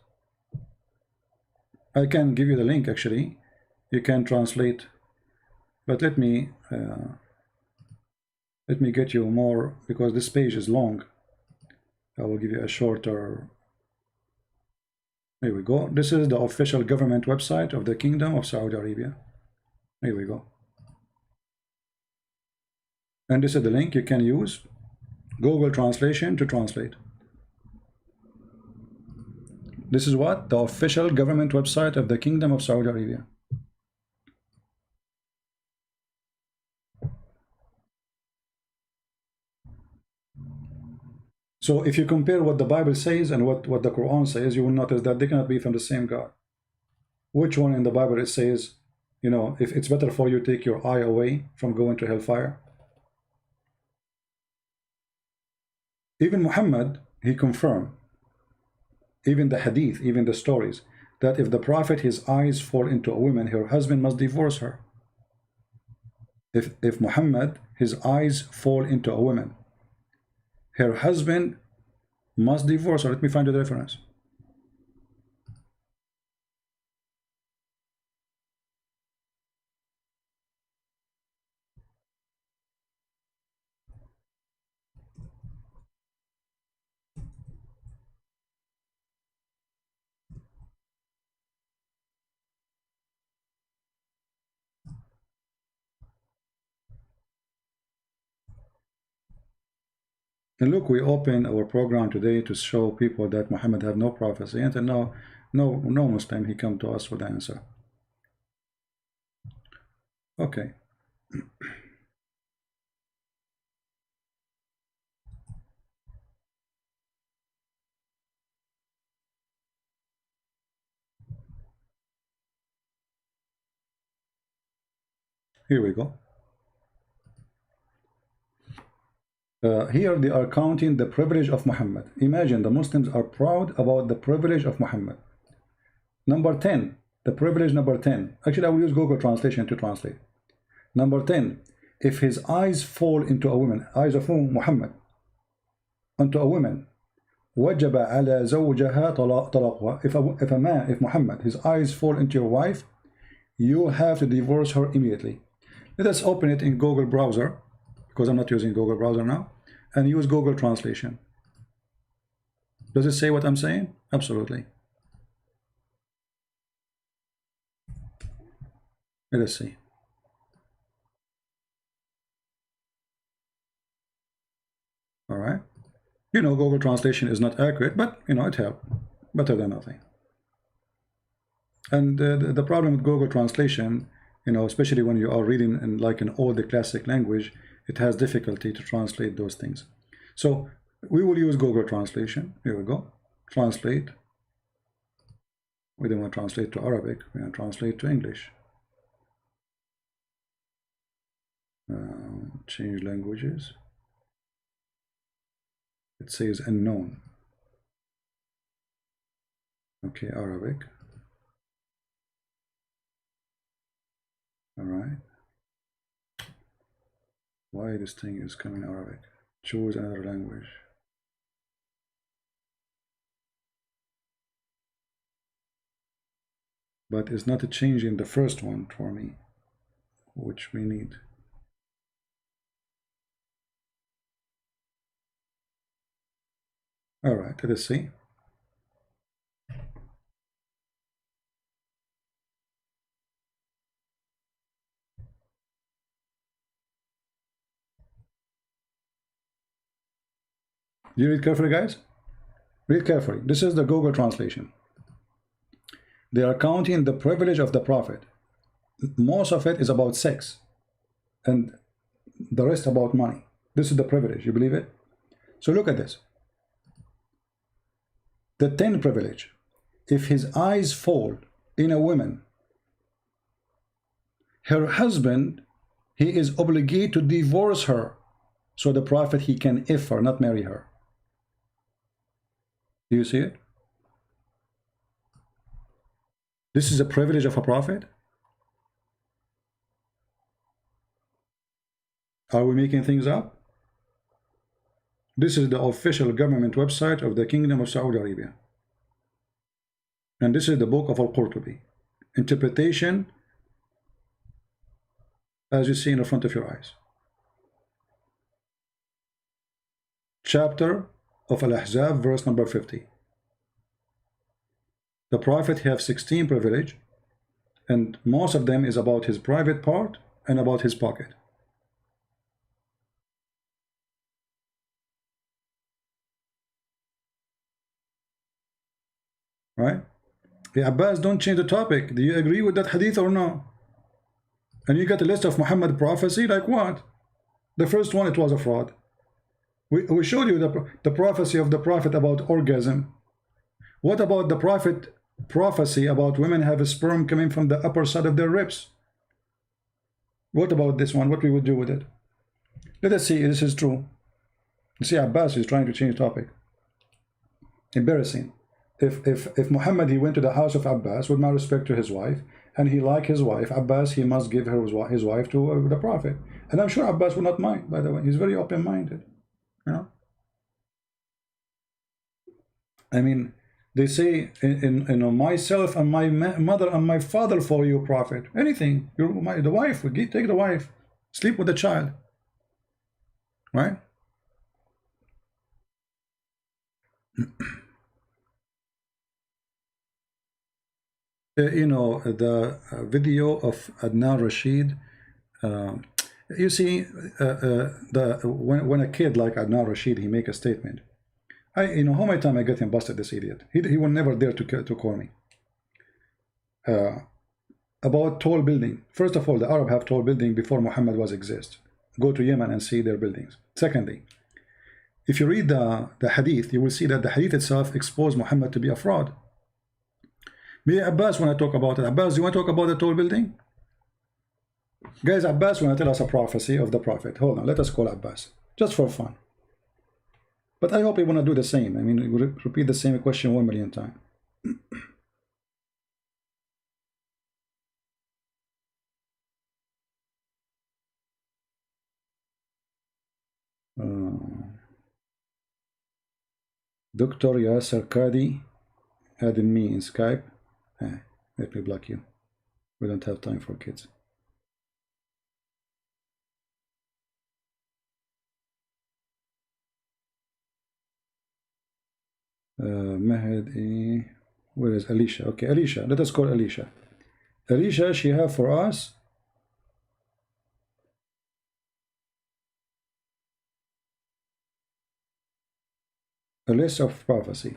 I can give you the link actually. You can translate, but let me get you more, because this page is long. I will give you a shorter. Here we go. This is the official government website of the Kingdom of Saudi Arabia. Here we go. And this is the link you can use Google Translation to translate. This is what? The official government website of the Kingdom of Saudi Arabia. So if you compare what the Bible says and what the Quran says, you will notice that they cannot be from the same God. Which one in the Bible it says, you know, if it's better for you to take your eye away from going to hellfire? Even Muhammad, he confirmed, even the hadith, even the stories, that if the Prophet, his eyes fall into a woman, her husband must divorce her. If Muhammad, his eyes fall into a woman, her husband must divorce her. Let me find you the reference. And look, we open our program today to show people that Muhammad have no prophecy, and no Muslim he come to us with the answer. Okay. Here we go. Here they are counting the privilege of Muhammad. Imagine the Muslims are proud about the privilege of Muhammad. Number 10, the privilege number 10. Actually, I will use Google Translation to translate. Number 10, if his eyes fall into a woman, eyes of whom? Muhammad, onto a woman, وجب على زوجها طلاقها. If Muhammad, his eyes fall into your wife, you have to divorce her immediately. Let us open it in Google browser, because I'm not using Google browser now, and use Google Translation. Does it say what I'm saying? Absolutely. Let us see. All right. You know, Google Translation is not accurate, but you know, it helped. Better than nothing. And the problem with Google Translation, you know, especially when you are reading in like an old classic language, it has difficulty to translate those things. So we will use Google Translation. Here we go. Translate. We don't want to translate to Arabic. We want to translate to English. Change languages. It says unknown. Okay, Arabic. All right. Why this thing is coming Arabic? Choose another language. But it's not a change in the first one for me, which we need. All right, let us see. You read carefully, guys? Read carefully. This is the Google Translation. They are counting the privilege of the Prophet. Most of it is about sex, and the rest about money. This is the privilege. You believe it? So look at this. The 10th privilege. If his eyes fall in a woman, her husband, he is obligated to divorce her. So the Prophet, he can if her, not marry her. Do you see it? This is a privilege of a Prophet? Are we making things up? This is the official government website of the Kingdom of Saudi Arabia. And this is the book of Al-Qurtubi. Interpretation, as you see in the front of your eyes. Chapter of Al-Ahzab, verse number 50. The Prophet have 16 privilege, and most of them is about his private part and about his pocket. Right? Yeah, Abbas, don't change the topic. Do you agree with that hadith or no? And you got a list of Muhammad prophecy, like what? The first one, it was a fraud. We showed you the prophecy of the Prophet about orgasm. What about the Prophet prophecy about women have a sperm coming from the upper side of their ribs? What about this one? What we would do with it? Let us see if this is true. You see, Abbas is trying to change topic. Embarrassing. If Muhammad, he went to the house of Abbas, with my respect to his wife, and he liked his wife, Abbas, he must give her his wife to the Prophet. And I'm sure Abbas would not mind, by the way. He's very open-minded. You know? I mean, they say, myself and my mother and my father for you, prophet. Anything. The wife, take the wife. Sleep with the child. Right? The video of Adnan Rashid. You see, when a kid like Adnan Rashid, he make a statement. How many times I get him busted, this idiot. He will never dare to call me. About tall building. First of all, the Arab have tall building before Muhammad was exist. Go to Yemen and see their buildings. Secondly, if you read the hadith, you will see that the hadith itself exposed Muhammad to be a fraud. Me, Abbas, when I talk about it, Abbas, do you want to talk about the tall building? Guys, Abbas want to tell us a prophecy of the Prophet. Hold on, let us call Abbas, just for fun. But I hope he want to do the same. I mean, repeat the same question 1 million times. Dr. Yasser Qadi added me in Skype. Let me block you. We don't have time for kids. Mahdi, where is Alicia? Okay, Alicia, let us call Alicia. Alicia, she have for us a list of prophecy.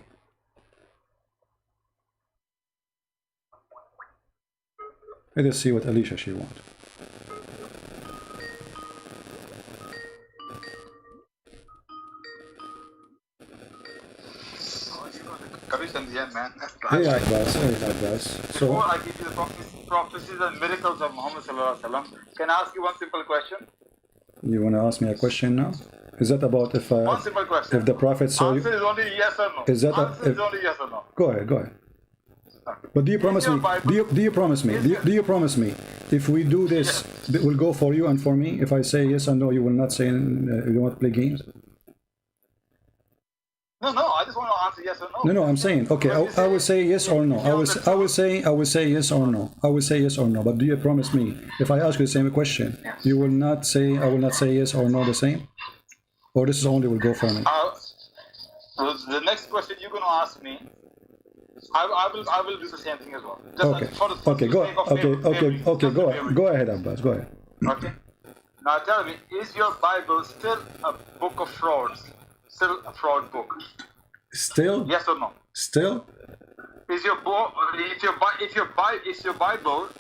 Let us see what Alicia she want. Man. Hey Abbas, So, before I give you the prophecies and miracles of Muhammad sallallahu alaihi wasallam, can I ask you one simple question? You want to ask me a question now? Is that about if one simple question. If the Prophet saw you? Answer is only yes or no. Is that answer is only yes or no. Go ahead. But do you promise me? Do you promise me? Do you promise me? If we do this, it will go for you and for me. If I say yes or no, you will not say you want to play games. No, I just want to answer yes or no. No, I'm saying okay. I will say yes or no. I will say yes or no. I will say yes or no. But do you promise me? If I ask you the same question, you will not say I will not say yes or no the same, or this is only will go for me. The next question you're going to ask me, I will do the same thing as well. Just okay. Go ahead, Abbas. Go ahead. Okay. Now tell me, is your Bible still a book of frauds? Still a fraud book? Still? Yes or no? Still? Is your Bible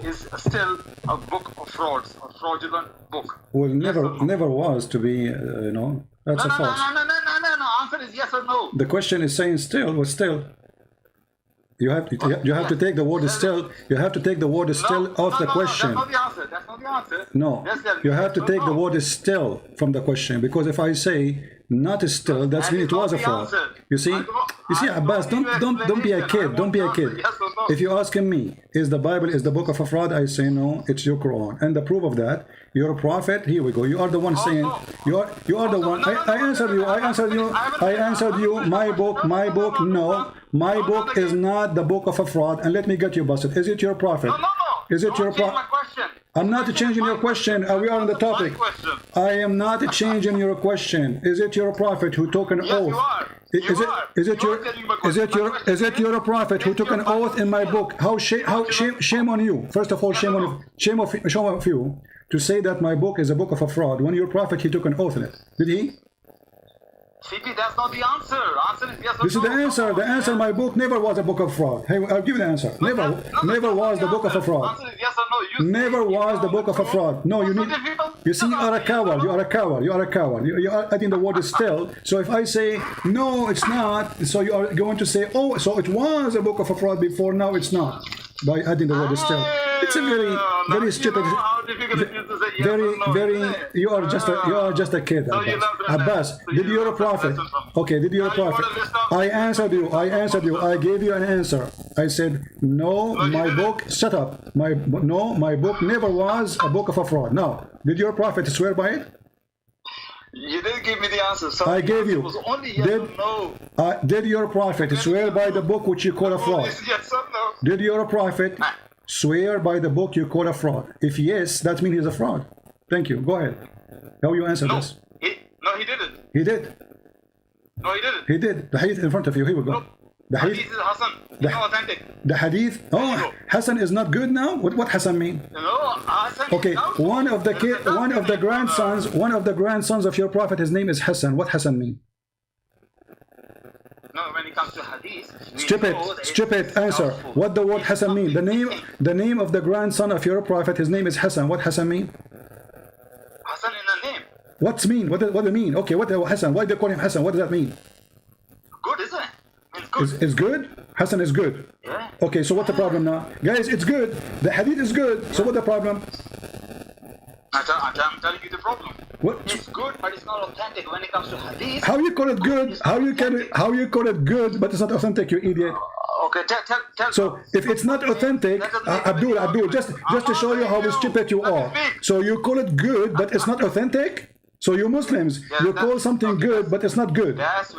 is still a book of frauds, a fraudulent book? Well, never was to be. That's a false. No. Answer is yes or no. The question is saying still. Well, still. You have to take the word still. You have to take the word still off the question. That's not the answer. No, you have to take the word still from the question, because if I say not still, that means it was a fraud. You see, Abbas, don't be a kid. Don't be a kid. If you're asking me, is the Bible is the book of a fraud? I say no, it's your Quran, and the proof of that, you're a prophet. Here we go. You are the one saying you are the one. I answered you. My book. No, my book is not the book of a fraud. And let me get you busted. Is it your prophet? No. Is it your prophet? I'm not changing your question. We are on the topic. I am not changing your question. Is it your prophet who took an oath? Is it your prophet who took an oath in my book? Shame on you. First of all, shame on you to say that my book is a book of a fraud when your prophet he took an oath in it. Did he? CP, that's not the answer. Answer is yes or no. This is the answer. The answer, my book never was a book of fraud. Hey, I'll give you the answer. Never was the book of a fraud. Answer is yes or no. Never was the book of a fraud. No, you need. You see, you are a coward. You are a coward. You are adding the word still. So if I say no, it's not. So you are going to say, oh, so it was a book of a fraud before. Now it's not. By adding the word still. It's a very stupid. You are just a kid, Abbas. Did you a prophet? Okay, did you a prophet? I answered you. I gave you an answer. I said no. My book. Shut up. My book never was a book of a fraud. Now, did your prophet swear by it? You didn't give me the answer. So I gave you. It was only yes or no. Did your prophet swear by the book which you call a fraud? Yes or no? Did your prophet swear by the book you call a fraud? If yes, that means he's a fraud. Thank you. Go ahead. How you answer this? No, he didn't. He did. No, he didn't. He did. The hadith in front of you. Here we go. No. The Hadith hadith. is Hassan. It's not authentic. The hadith. Oh, Hassan is not good now. What Hassan mean? No, Hassan Okay, is doubtful. one of the grandsons of your prophet, his name is Hassan. What Hassan mean? No, when it comes to hadith, Stupid answer. What the word Hassan mean? The name of the grandson of your prophet, his name is Hassan. What Hassan mean? Hassan in the name. What's mean? What do you mean? Okay, what Hassan? Why do they call him Hassan? What does that mean? Good, isn't it? It's good. It's good? Hassan is good. Yeah. Okay, so what's the problem now? Guys, it's good. The hadith is good. So what's the problem? I'm telling you the problem. What? It's good, but it's not authentic when it comes to hadith. How you call it good? How you call it good, but it's not authentic, you idiot? Okay, tell. So if it's not authentic, Abdul, just to show you how stupid you are. So you call it good, but it's not authentic? So you Muslims, you call something good, but it's not good. That's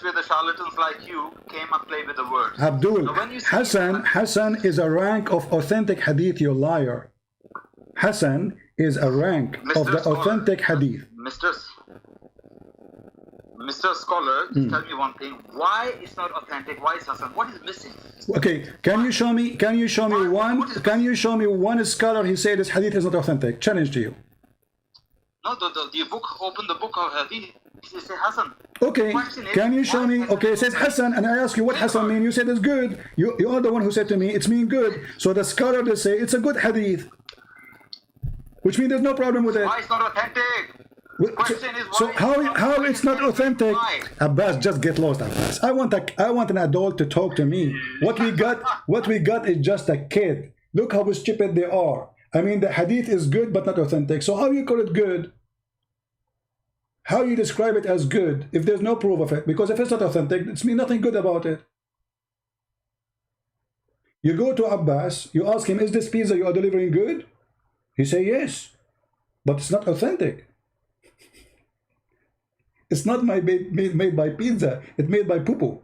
where the charlatans like you came and played with the words. Abdul, So Hassan is a rank of authentic hadith, you liar. Hassan is a rank of the authentic hadith. Mr. Scholar, tell me one thing. Why it's not authentic? Why is Hassan? What is missing? Okay, can you show me one scholar he said this hadith is not authentic? Challenge to you. No, the book, open the book of hadith. It says Hassan. Okay, can you show me? Okay, it says Hassan, and I ask you what Hassan mean. You said it's good. You are the one who said to me it's mean good. So the scholar they say it's a good hadith, which means there's no problem with it. Why it's not authentic? So how it's not authentic? Abbas, just get lost, Abbas. I want an adult to talk to me. What we got is just a kid. Look how stupid they are. I mean, the hadith is good but not authentic. So how you call it good? How you describe it as good if there's no proof of it? Because if it's not authentic, it's mean nothing good about it. You go to Abbas, you ask him, is this pizza you are delivering good? He say yes, but it's not authentic. It's not made by pizza, it's made by poo-poo.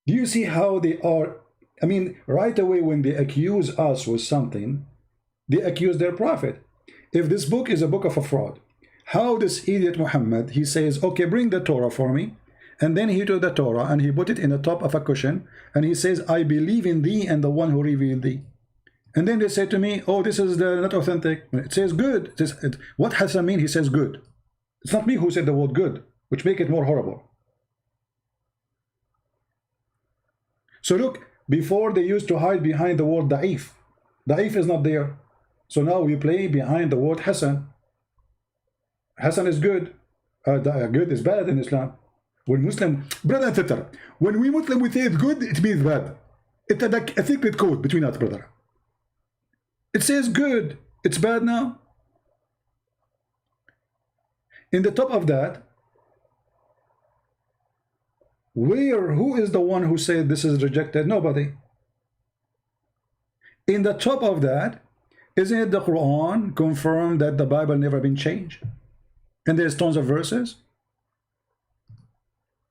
Do you see how they are? I mean, right away when they accuse us with something, they accuse their prophet. If this book is a book of a fraud, how this idiot Muhammad, he says, okay, bring the Torah for me. And then he took the Torah and he put it in the top of a cushion. And he says, I believe in thee and the one who revealed thee. And then they say to me, oh, this is not authentic. It says good. What Hassan mean? He says good. It's not me who said the word good, which make it more horrible. So look, before they used to hide behind the word da'if. Da'if is not there. So now we play behind the word Hassan. Hassan is good. Good is bad in Islam. When Muslim, brother and sister, when we Muslim we say it's good, it means bad. It's like a secret code between us, brother. It says good. It's bad now. In the top of that, who is the one who said this is rejected? Nobody. In the top of that, isn't it the Quran confirmed that the Bible never been changed? And there's tons of verses.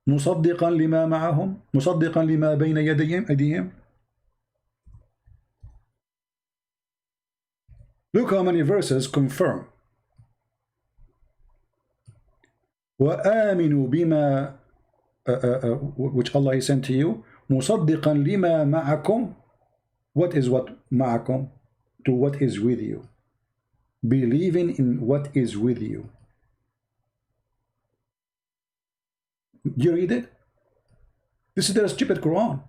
مصدقا لما معهم مصدقا لما بين يديهم. Look how many verses confirm. وآمنوا بما which Allah has sent to you مصدقا لما معكم. What is what معكم? To what is with you. Believing in what is with you. Do you read it? This is the stupid Quran.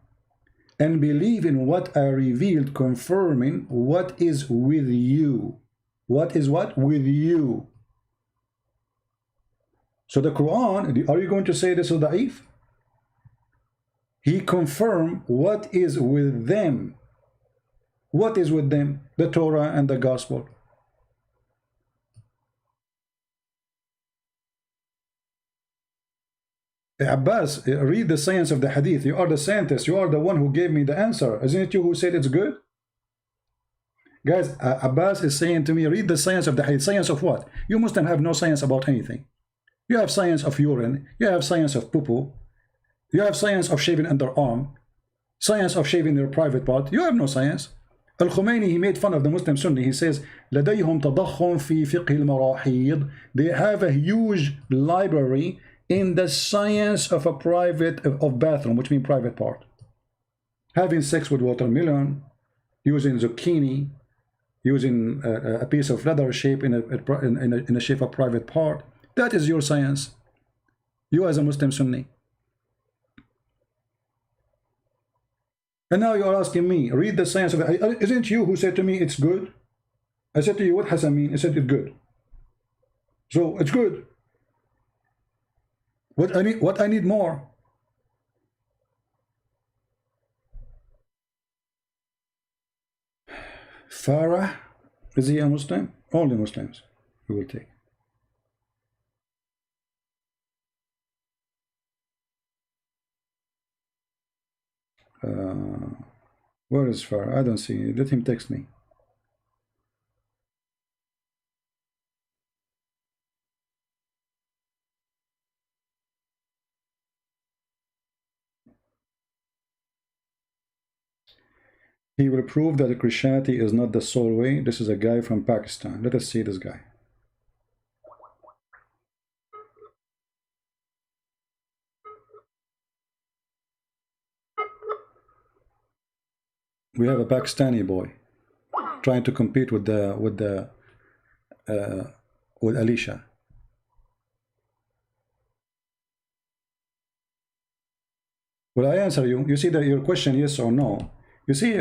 And believe in what I revealed, confirming what is with you. What is what? With you. So the Quran, are you going to say this is da'if? He confirmed what is with them. What is with them? The Torah and the Gospel. Abbas, read the science of the hadith. You are the scientist. You are the one who gave me the answer. Isn't it you who said it's good? Guys, Abbas is saying to me, read the science of the hadith. Science of what? You Muslims have no science about anything. You have science of urine. You have science of poo-poo. You have science of shaving underarm. Science of shaving your private part. You have no science. Al-Khomeini, he made fun of the Muslim Sunni. He says, لديهم تضخم في فقه المراحيض. They have a huge library in the science of a private, of bathroom, which means private part. Having sex with watermelon, using zucchini, using a piece of leather shape in a shape of private part. That is your science. You as a Muslim Sunni. And now you are asking me, read the science of it. Isn't you who said to me it's good? I said to you, what Hassan mean? I said it's good. So it's good. What I need more? Farah, is he a Muslim? Only Muslims we will take. Where is Farah? I don't see it. Let him text me. He will prove that Christianity is not the sole way. This is a guy from Pakistan. Let us see this guy. We have a Pakistani boy trying to compete with Alicia. Will I answer you? You see that your question, yes or no? You see,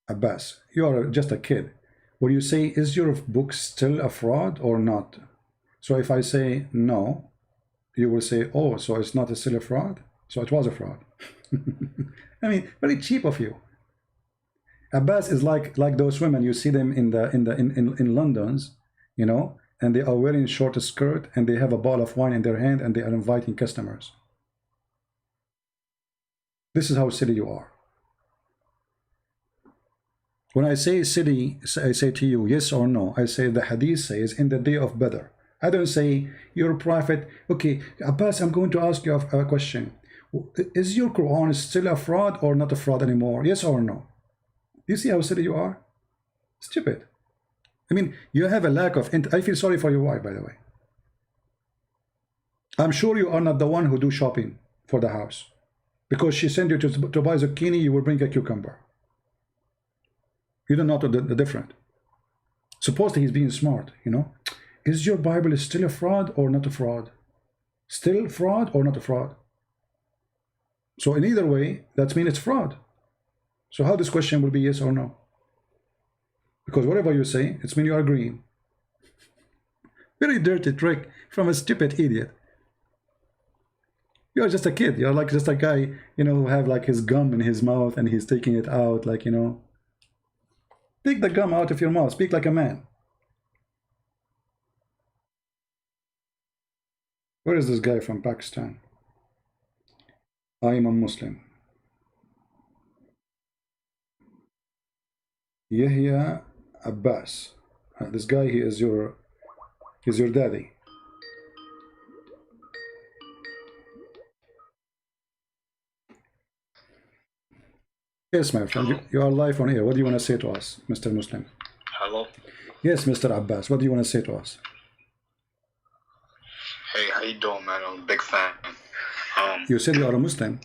Abbas, you are just a kid. Will you say, is your book still a fraud or not? So if I say no, you will say, oh, so it's not still a fraud? So it was a fraud. I mean, very cheap of you. Abbas is like those women you see them in London's, you know, and they are wearing short skirt and they have a bottle of wine in their hand and they are inviting customers. This is how silly you are. When I say silly, I say to you yes or no. I say the hadith says in the day of Badr. I don't say you're a prophet. Okay, Abbas, I'm going to ask you a question. Is your Quran still a fraud or not a fraud anymore? Yes or no? You see how silly you are? Stupid. I mean, you have a lack of... I feel sorry for your wife, by the way. I'm sure you are not the one who do shopping for the house. Because she sent you to buy zucchini, you will bring a cucumber. You don't know the difference. Supposedly he's being smart, you know. Is your Bible still a fraud or not a fraud? Still fraud or not a fraud? So in either way, that means it's fraud. So how this question will be yes or no? Because whatever you say, it's mean you are agreeing. Very dirty trick from a stupid idiot. You're just a kid. You're like just a guy, you know, who have like his gum in his mouth and he's taking it out, like, you know. Take the gum out of your mouth. Speak like a man. Where is this guy from Pakistan? I am a Muslim. Yahya Abbas. This guy, he is your daddy. Yes, my friend, you are live on air. What do you want to say to us, Mr. Muslim? Hello? Yes, Mr. Abbas, what do you want to say to us? Hey, how you doing, man? I'm a big fan. You said you are a Muslim.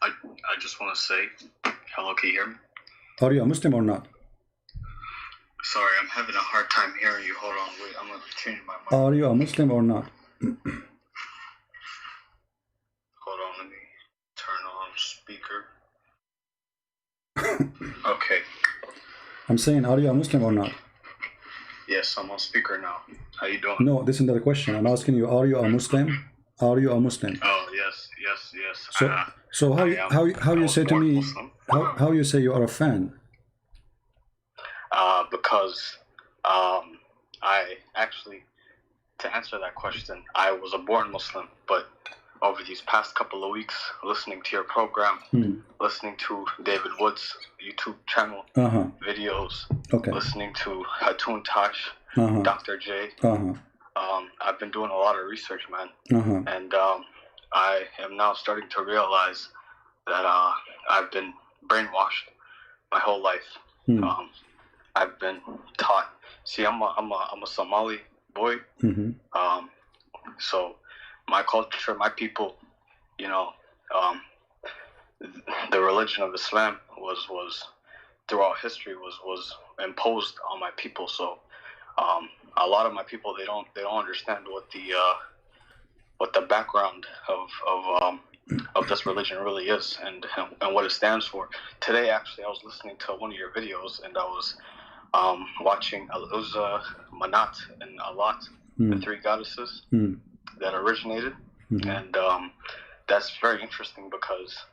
I just want to say, hello, can you hear me? Are you a Muslim or not? Sorry, I'm having a hard time hearing you. Hold on, wait, I'm going to change my mic. Are you a Muslim or not? Hold on, let me turn on speaker. Okay. I'm saying, are you a Muslim or not? Yes, I'm on speaker now. How you doing? No, this is not a question. I'm asking you, are you a Muslim? Are you a Muslim? Oh, yes. So how you say to me, how you say you are a fan? Because I actually, to answer that question, I was a born Muslim, but over these past couple of weeks, listening to your program, listening to David Wood's YouTube channel videos, listening to Hatun Tash, Dr. J. I've been doing a lot of research, man, and I am now starting to realize that I've been brainwashed my whole life. I've been taught. See, I'm a Somali boy, so my culture, my people, you know, the religion of Islam was throughout history was imposed on my people. So a lot of my people, they don't understand what the background of this religion really is and what it stands for. Today, actually, I was listening to one of your videos, and I was watching Al-Uzza, Manat, and Alat, the three goddesses that originated. And that's very interesting because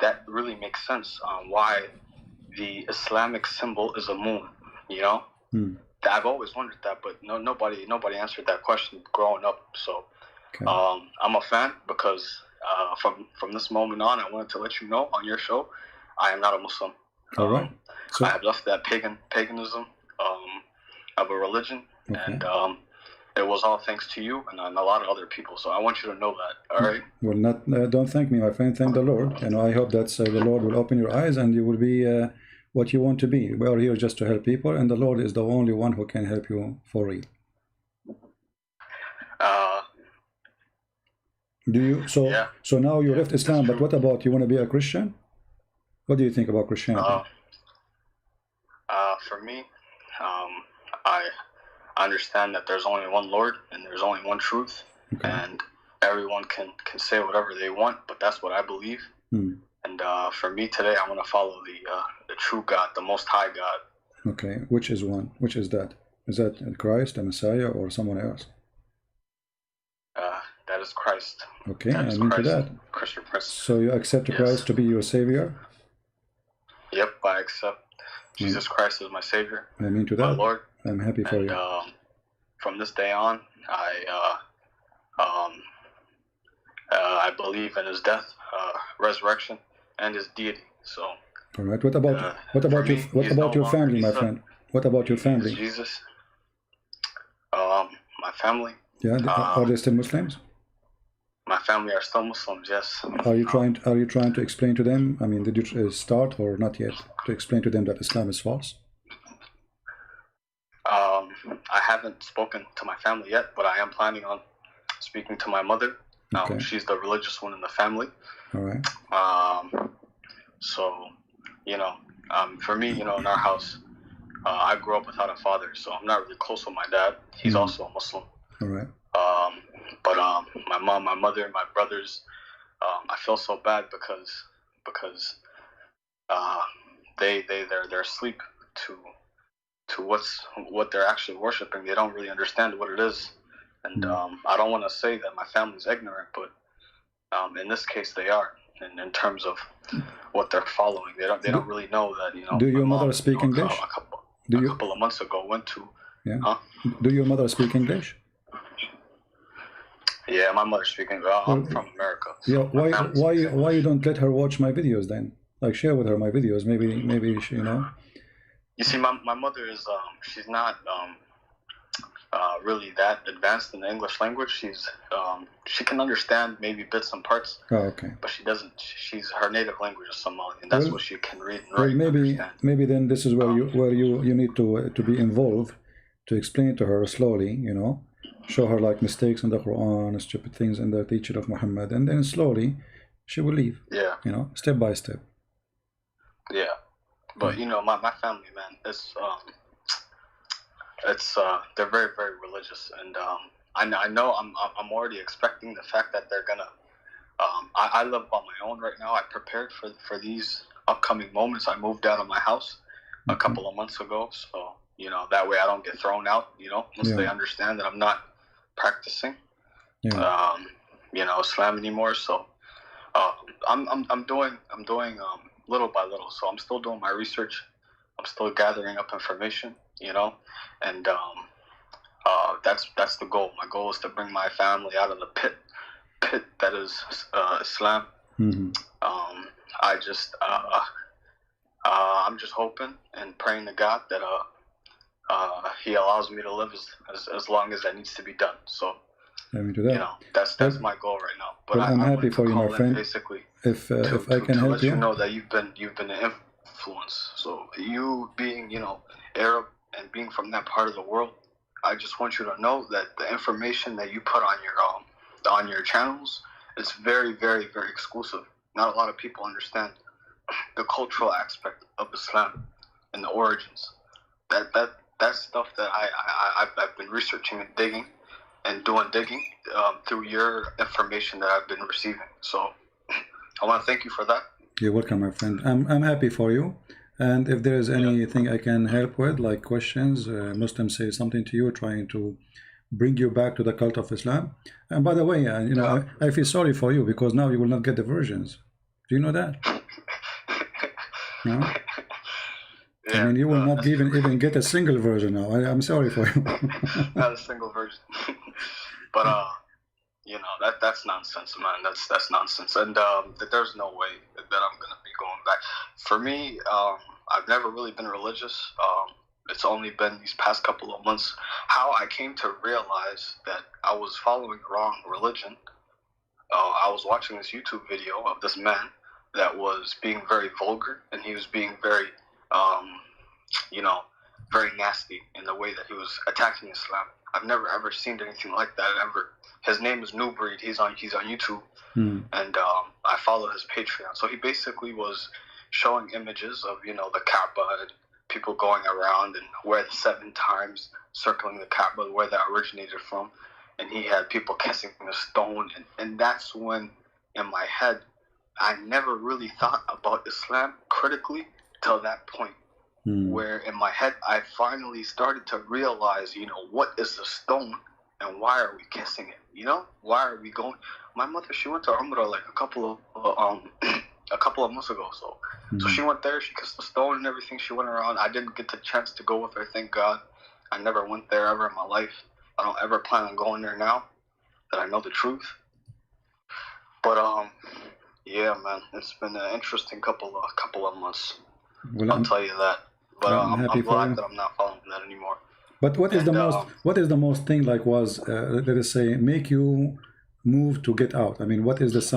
that really makes sense on why the Islamic symbol is a moon, you know? I've always wondered that, but nobody answered that question growing up. So I'm a fan because from this moment on, I wanted to let you know on your show, I am not a Muslim. All right. So I have left that paganism of a religion, and it was all thanks to you and a lot of other people. So I want you to know that. All right. Well, not don't thank me, my friend. Thank the Lord. And I hope that the Lord will open your eyes and you will be what you want to be. We are here just to help people, and the Lord is the only one who can help you for real. Do you so now you left Islam, but what about you want to be a Christian? What do you think about Christianity? For me, I understand that there's only one Lord and there's only one truth, and everyone can say whatever they want, but that's what I believe. And for me today, I want to follow the true God, the Most High God. Okay, which is one? Which is that? Is that Christ, the Messiah, or someone else? That is Christ. Okay, I'm into that. Christian Christ. So you accept Christ to be your savior? Yep, I accept Jesus Christ as my Savior. I'm into that. My Lord. I'm happy for you. From this day on, I believe in His death, resurrection, and His deity. So. All right. What about your family, my friend? What about your family? Jesus. My family. Yeah. Are they still Muslims? My family are still Muslims. Yes. Are you trying to explain to them? I mean, did you start or not yet to explain to them that Islam is false? I haven't spoken to my family yet, but I am planning on speaking to my mother. She's the religious one in the family. All right. So, for me, in our house, I grew up without a father, so I'm not really close with my dad. He's also a Muslim. All right. But my mom, my mother, my brothers, I feel so bad because they're asleep to what they're actually worshiping. They don't really understand what it is, and I don't want to say that my family's ignorant, but in this case they are. In terms of what they're following, they don't really know that. Do your mother speak English? A couple of months ago went to. Yeah. Do your mother speak English? Yeah, my mother speaking. I'm from America. So yeah. Why you don't let her watch my videos then? Like share with her my videos. Maybe she, You see, my mother is she's not really that advanced in the English language. She can understand maybe bits and parts. Oh, okay. But she doesn't. Her native language is Somali, and that's what she can read and write. Well, maybe then this is where you need to be involved, to explain to her slowly. Show her like mistakes in the Quran, stupid things in the teaching of Muhammad, and then slowly she will leave. Yeah. Step by step. Yeah, but my family, man, it's they're very, very religious, and I know I'm already expecting the fact that they're gonna. I live on my own right now. I prepared for these upcoming moments. I moved out of my house a couple of months ago, so that way I don't get thrown out. Once they understand that I'm not practicing, Islam anymore. So I'm doing little by little. So I'm still doing my research. I'm still gathering up information, and that's the goal. My goal is to bring my family out of the pit that is Islam. Mm-hmm. I just I'm just hoping and praying to God that He allows me to live as long as that needs to be done. So that's my goal right now. But I'm happy for you, my friend. Basically, if I can help you you, know that you've been an influence. So you being Arab and being from that part of the world, I just want you to know that the information that you put on your channels is very, very, very exclusive. Not a lot of people understand the cultural aspect of Islam and the origins. That's stuff that I've been researching and digging through your information that I've been receiving. So I want to thank you for that. You're welcome, my friend. I'm happy for you. And if there is anything I can help with, like questions, Muslims say something to you, trying to bring you back to the cult of Islam. And by the way, I feel sorry for you because now you will not get the versions. Do you know that? No? Yeah, I mean, you will not even get a single version now. I'm sorry for you. Not a single version. But that's nonsense, man. That's nonsense. And there's no way that I'm gonna be going back. For me, I've never really been religious. It's only been these past couple of months how I came to realize that I was following the wrong religion. I was watching this YouTube video of this man that was being very vulgar, and he was being very very nasty in the way that he was attacking Islam. I've never ever seen anything like that ever. His name is New Breed. He's on YouTube, and I follow his Patreon. So he basically was showing images of the Kaaba and people going around and where the 7 times circling the Kaaba, where that originated from, and he had people kissing a stone, and that's when in my head I never really thought about Islam critically till that point. Where in my head I finally started to realize, what is the stone and why are we kissing it? Why are we going? My mother, she went to Umrah like a couple of months ago. So she went there, she kissed the stone and everything. She went around. I didn't get the chance to go with her, thank God. I never went there ever in my life. I don't ever plan on going there now that I know the truth. But yeah, man, it's been an interesting couple of months. Well, I'll tell you that. But I'm glad that I'm not following that anymore. But what is the most thing like was let us say make you move to get out? I mean, what is there's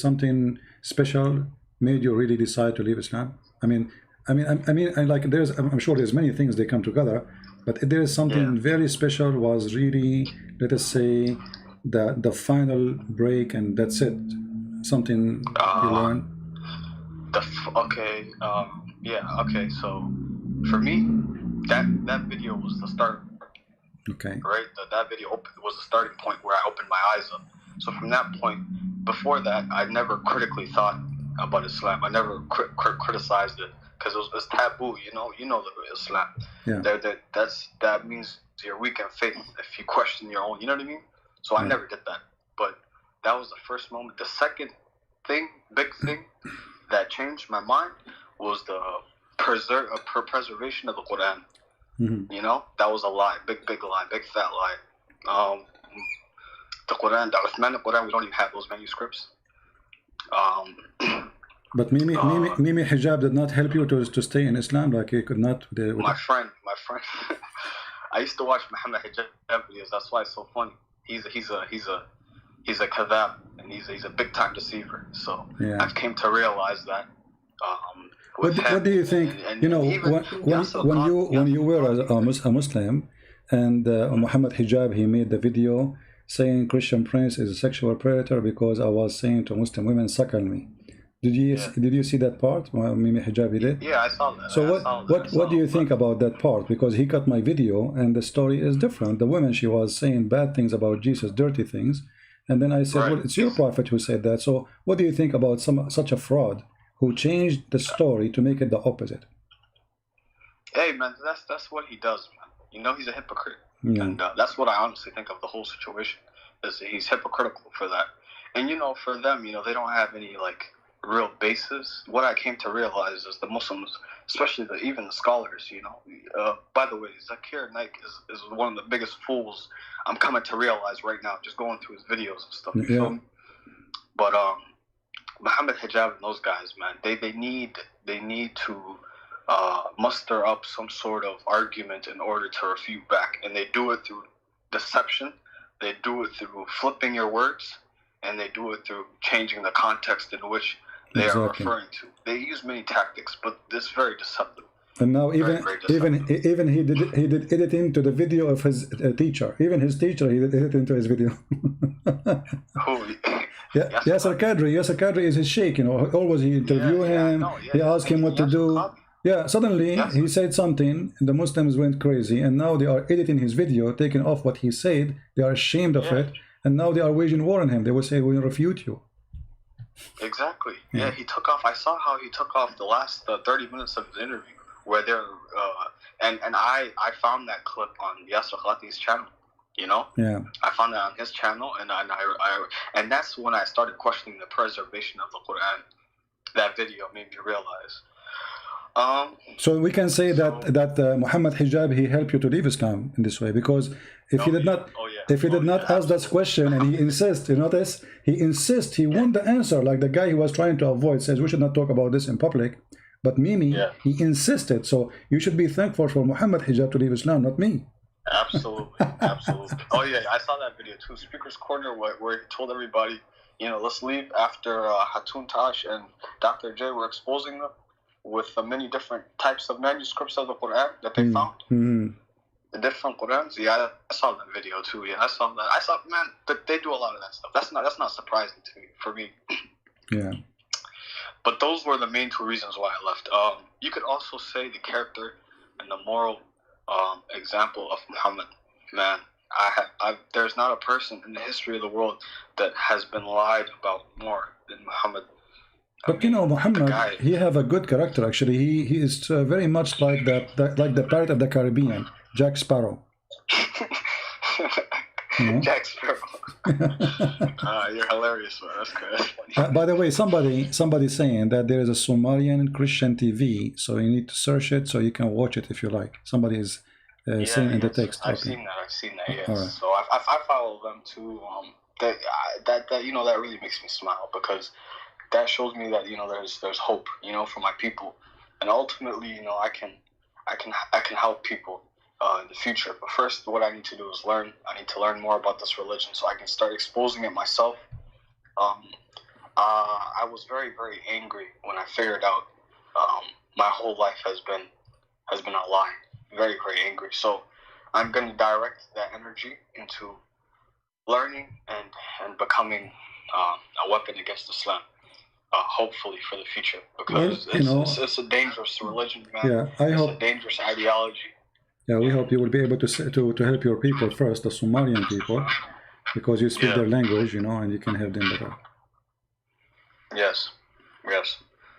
something special made you really decide to leave Islam? I mean, like I'm sure there's many things they come together, but there is something very special was really, let us say, the final break and that's it. Something you learned. Okay. So for me, that video was the start. Okay. Right. That video was the starting point where I opened my eyes up. So from that point, before that, I never critically thought about Islam. I never criticized it because it was taboo. The Islam. Yeah. That means you're weak in faith if you question your own. You know what I mean? So I never did that. But that was the first moment. The second big thing that changed my mind was the preservation of the Quran. That was a lie, big lie, big fat lie. The Quran, the Uthmanic Quran, we don't even have those manuscripts. But Mimi Hijab did not help you to stay in Islam, like he could not. My friend. I used to watch Muhammad Hijab videos. That's why it's so funny. He's a kadhab, and he's a big time deceiver. So I've came to realize that. What do you think? When you were a Muslim, and Muhammad Hijab, he made the video saying Christian Prince is a sexual predator because I was saying to Muslim women, suckle me. Did you see that part? Mimi Hijab did. Yeah, I saw that. So what do you think about that part? Because he cut my video, and the story is different. The woman, she was saying bad things about Jesus, dirty things, and then I said, well, it's your prophet who said that. So what do you think about such a fraud who changed the story to make it the opposite? Hey man, that's what he does, man. He's a hypocrite, and that's what I honestly think of the whole situation. Is he's hypocritical for that, and for them, they don't have any real basis, what I came to realize is the Muslims, especially even the scholars, by the way, Zakir Naik is one of the biggest fools I'm coming to realize right now, just going through his videos and stuff. You feel me? But Muhammad Hijab and those guys, man, they need to muster up some sort of argument in order to refute back, and they do it through deception, they do it through flipping your words, and they do it through changing the context in which they are referring to. They use many tactics, but it's very deceptive. And now even he did editing to the video of his teacher. Even his teacher, he did editing to his video. Who? Yasser Kadri is his sheikh. Always he interview him. He asked him what to do. Yeah, suddenly he said something, and the Muslims went crazy, and now they are editing his video, taking off what he said. They are ashamed of it, and now they are waging war on him. They will say, "We refute you." Exactly. Yeah, he took off. I saw how he took off the last 30 minutes of his interview, where they're and I found that clip on Yasser Khati's channel. Yeah. I found that on his channel, and that's when I started questioning the preservation of the Quran. That video made me realize. So we can say that Muhammad Hijab, he helped you to leave Islam in this way, because if he did not ask that question, and he insists, you notice, he want the answer, like the guy he was trying to avoid says we should not talk about this in public, but Mimi, he insisted. So you should be thankful for Muhammad Hijab to leave Islam, not me. Absolutely. Oh yeah, I saw that video too. Speaker's Corner, where he told everybody, let's leave after Hatun Tash and Dr. J were exposing them with the many different types of manuscripts of the Quran that they found. The different Qurans. Yeah, I saw that video too. Yeah, I saw that. Man, that they do a lot of that stuff. That's not surprising to me, for me. Yeah. But those were the main two reasons why I left. You could also say the character and the moral example of Muhammad. Man, there's not a person in the history of the world that has been lied about more than Muhammad. But Muhammad, he have a good character actually. He is very much like like the Pirate of the Caribbean, Jack Sparrow. Jack Sparrow. You're hilarious, man. That's good. By the way, somebody saying that there is a Somalian Christian TV, so you need to search it so you can watch it if you like. Somebody is saying in the text. I've seen that. Yes. Right. So I follow them too. That really makes me smile, because that shows me that there's hope for my people, and ultimately I can help people in the future. But first, what I need to do is learn. I need to learn more about this religion so I can start exposing it myself. I was very, very angry when I figured out my whole life has been a lie. Very, very angry. So I'm going to direct that energy into learning and becoming a weapon against Islam. Hopefully for the future, because it's a dangerous religion, man. Yeah, it's a dangerous ideology. Yeah, we hope you will be able to help your people first, the Somalian people, because you speak their language, and you can help them better. Yes.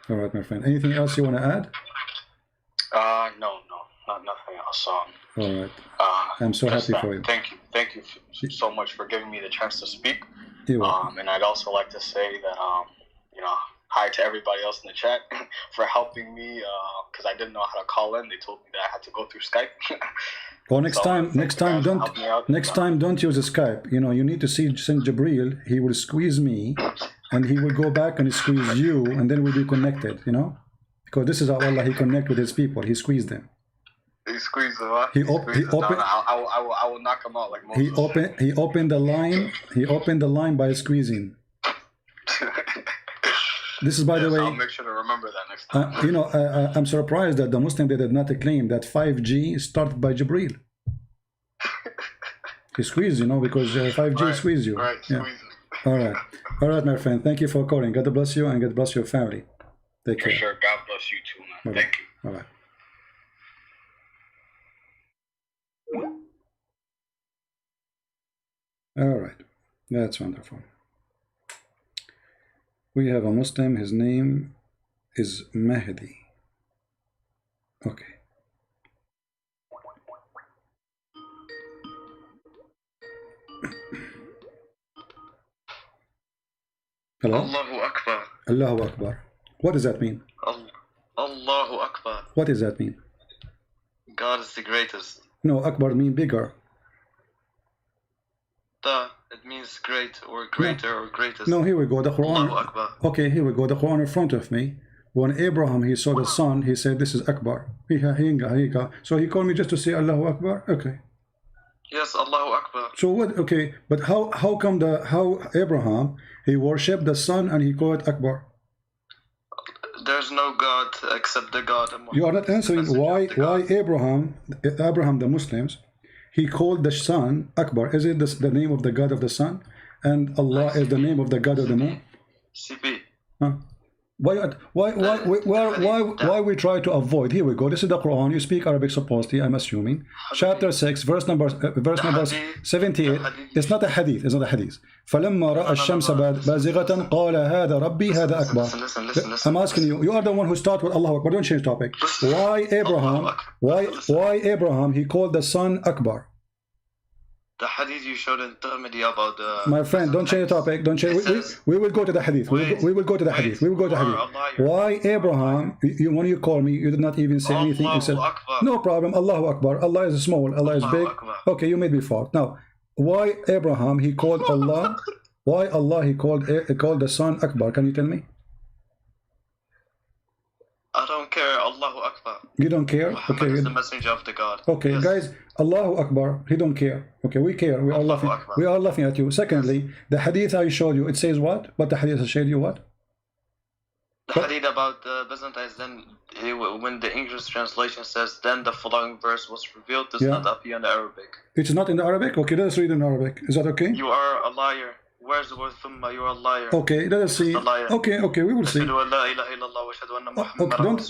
All right, my friend. Anything else you want to add? No, nothing else. All right. I'm so happy for you. Thank you so much for giving me the chance to speak. You're welcome. And I'd also like to say that hi to everybody else in the chat for helping me, because I didn't know how to call in. They told me that I had to go through Skype. Well, next time don't use Skype. You need to send Jibril. He will squeeze me, and he will go back and squeeze you, and then we'll be connected. Because this is how Allah He connect with His people. He squeezed them. He squeezed them up. He opened. I will knock him out like Moses. He opened the line. He opened the line by squeezing. This is, by the way, I'll make sure to remember that next time. I'm surprised that the Muslim did not claim that 5G started by Jibril. He squeezed, because 5G squeezed you. Right, yeah. All right, my friend. Thank you for calling. God bless you, and God bless your family. Take care. For sure. God bless you too, man. Bye-bye. Thank you. All right. All right, that's wonderful. We have a Muslim, his name is Mahdi. Okay. Hello? Allahu Akbar. Allahu Akbar. What does that mean? Allahu Akbar. What does that mean? God is the greatest. No, Akbar mean bigger. It means great or greater or greatest. No, here we go. The Quran. Allahu Akbar. Okay, here we go. The Quran in front of me. When Abraham, he saw the sun, he said, this is Akbar. So he called me just to say Allahu Akbar? Okay. Yes, Allahu Akbar. So what, okay, but how come how Abraham, he worshipped the sun and he called it Akbar? There's no God except the God. You are not answering why Abraham, the Muslims, he called the sun Akbar. Is it the name of the God of the sun? And Allah is the name of the God of the moon? CP. Huh? Why we try to avoid? Here we go. This is the Quran. You speak Arabic supposedly, I'm assuming. Chapter 6, verse number 78. It's not a hadith. It's not a hadith. فلما رأى الشمس بازغة قال هذا ربي هذا أكبر. I'm asking you. You are the one who started with Allah Akbar. Don't change topic. Why Abraham? He called the sun Akbar. The hadith you showed in Tirmidhi about the... My friend, don't change the topic. Don't change. We will go to the hadith. We will go to the hadith. We will go to the hadith. Why Abraham, when you call me, you did not even say anything except... No problem. Allahu Akbar. Allah is small. Allah is big. Okay, you made me fart. Now, why Abraham, he called Allah... Why Allah, he called the sun Akbar? Can you tell me? I don't care. Allahu Akbar. You don't care? Muhammad okay. is the messenger of the God. Okay, yes. Guys, Allahu Akbar. He don't care. Okay, we care. We are laughing. Akbar. We are laughing at you. Secondly, the hadith I showed you, it says what? What the hadith I showed you what? The hadith about the Byzantines, then when the English translation says, then the following verse was revealed, does not appear in the Arabic. It's not in the Arabic? Okay, let us read in Arabic. Is that okay? You are a liar. Where's the word thumma? You are a liar. Okay, let us see. Okay, we will see. Okay,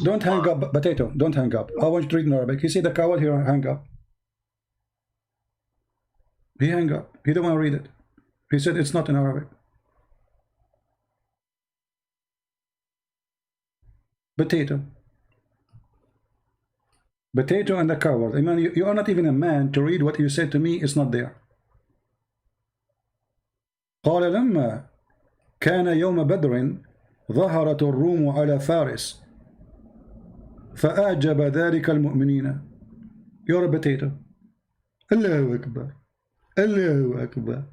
don't hang up, Potato. Don't hang up. I want you to read in Arabic. You see the coward here, hang up. He hang up. He don't want to read it. He said it's not in Arabic. Potato and the coward. I mean, you are not even a man to read what you said to me. It's not there. قال لما كان يوم بدر ظهرت الروم على فارس فأعجب ذلك المؤمنين. You're a potato. Allahu Akbar. Allahu Akbar.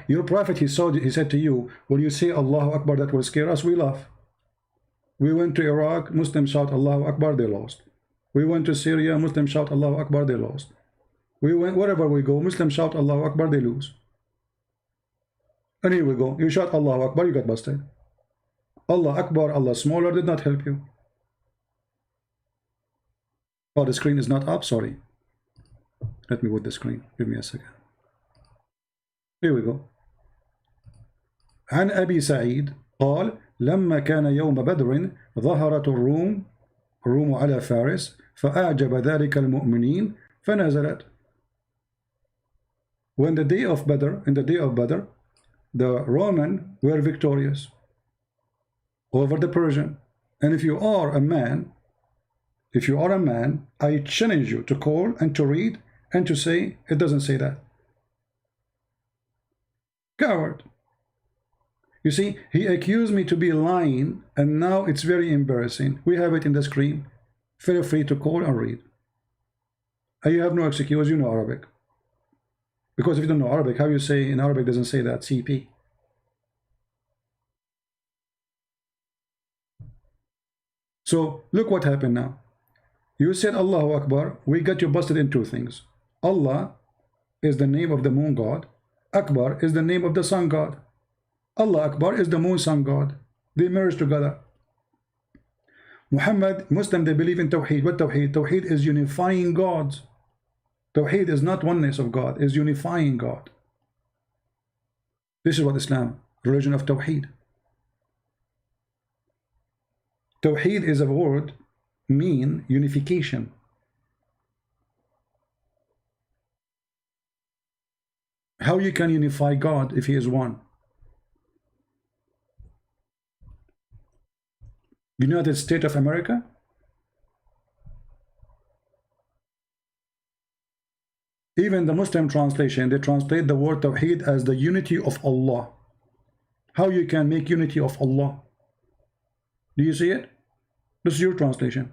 Your prophet, he said to you, when you say Allahu Akbar, that will scare us, we laugh. We went to Iraq, Muslims shout Allahu Akbar, they lost. We went to Syria, Muslims shout Allahu Akbar, they lost. We went wherever we go, Muslims shout Allahu Akbar, they lose. And here we go. You shout Allahu Akbar, you got busted. Allah Akbar, Allah smaller did not help you. Oh, the screen is not up, sorry. Let me put the screen. Give me a second. Here we go. عن أبي سعيد قال لما كان يوم بدر ظهرت الروم على فارس فأعجب ذلك المؤمنين فنزلت. When the day of Badr, in the day of Badr, the Roman were victorious over the Persian. And if you are a man, I challenge you to call and to read and to say, it doesn't say that. Coward. You see, he accused me to be lying, and now it's very embarrassing. We have it in the screen. Feel free to call and read. And you have no excuse, you know Arabic. Because if you don't know Arabic, how you say in Arabic doesn't say that, CP. So, look what happened now. You said Allahu Akbar, we got you busted in two things. Allah is the name of the moon god. Akbar is the name of the sun god. Allah Akbar is the moon sun god. They merge together. Muhammad, Muslim, they believe in Tawheed. What Tawheed? Tawheed is unifying gods. Tawheed is not oneness of God, is unifying God. This is what Islam, religion of Tawheed. Tawheed is a word, mean unification. How you can unify God if he is one? United States of America? Even the Muslim translation, they translate the word Tawheed as the unity of Allah. how you can make unity of Allah. Do you see it? This is your translation.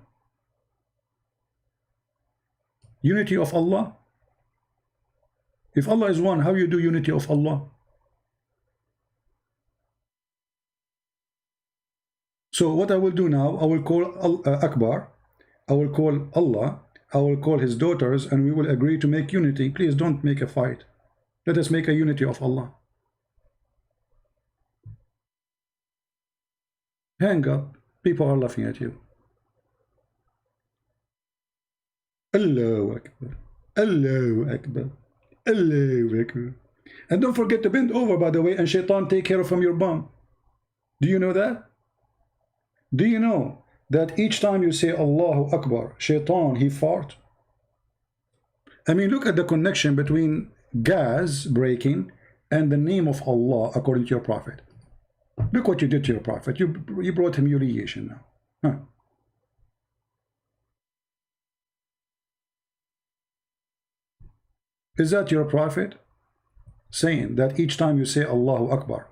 Unity of Allah. If Allah is one, how you do unity of Allah? So what I will do now, I will call Akbar, I will call Allah, I will call his daughters, and we will agree to make unity. Please don't make a fight. Let us make a unity of Allah. Hang up. People are laughing at you. Allahu Akbar. Allahu Akbar. Allahu Akbar. And don't forget to bend over, by the way, and shaitan take care from your bum. Do you know that? Do you know that each time you say Allahu Akbar, shaitan, he fart? I mean, look at the connection between gas breaking and the name of Allah according to your prophet. Look what you did to your prophet. You brought humiliation now. Huh. Is that your prophet saying that each time you say Allahu Akbar,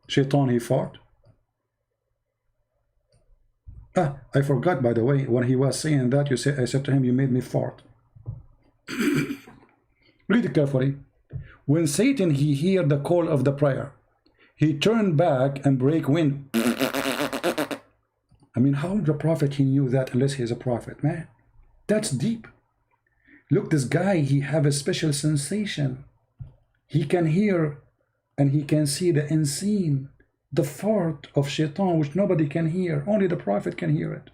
shaitan, he fart? I forgot, by the way, when he was saying that, I said to him, you made me fart. Read it carefully. When Satan, he heard the call of the prayer, he turned back and break wind. I mean, how the prophet, he knew that unless he is a prophet, man? That's deep. Look, this guy, he have a special sensation. He can hear and he can see the unseen, the fart of shaitan, which nobody can hear. Only the prophet can hear it.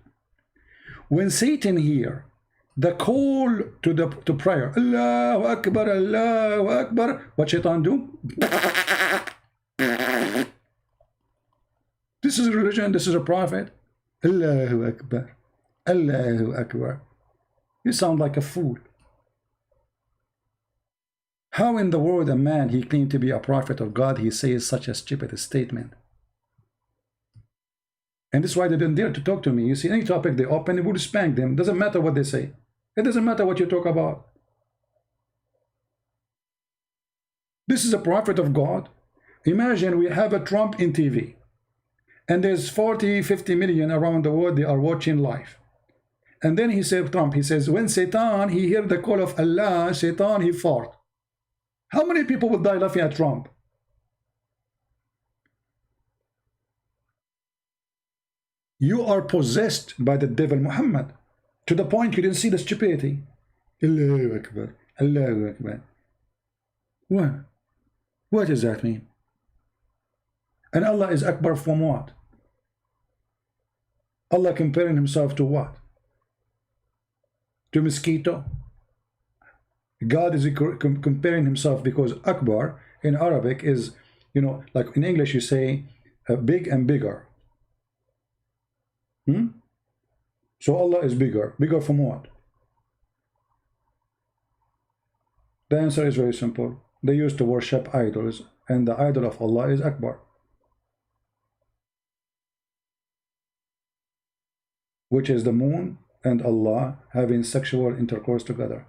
When Satan hear the call to prayer, Allahu Akbar, Allahu Akbar, what shaitan do? This is religion, this is a prophet. Allahu Akbar, Allahu Akbar. You sound like a fool. How in the world a man, he claimed to be a prophet of God, he says such a stupid statement? And this is why they didn't dare to talk to me. You see, any topic they open, it would spank them. Doesn't matter what they say. It doesn't matter what you talk about. This is a prophet of God. Imagine we have a Trump in TV. And there's 40, 50 million around the world, they are watching live. And then he said, Trump, he says, when Satan, he heard the call of Allah, Satan, he fought. How many people will die laughing at Trump? You are possessed by the devil Muhammad to the point you didn't see the stupidity. Allahu Akbar, Allahu Akbar. What does that mean? And Allah is Akbar from what? Allah comparing himself to what? To mosquito? God is comparing himself because Akbar in Arabic is, you know, like in English you say big and bigger. So Allah is bigger. Bigger from what? The answer is very simple. They used to worship idols, and the idol of Allah is Akbar, which is the moon and Allah having sexual intercourse together.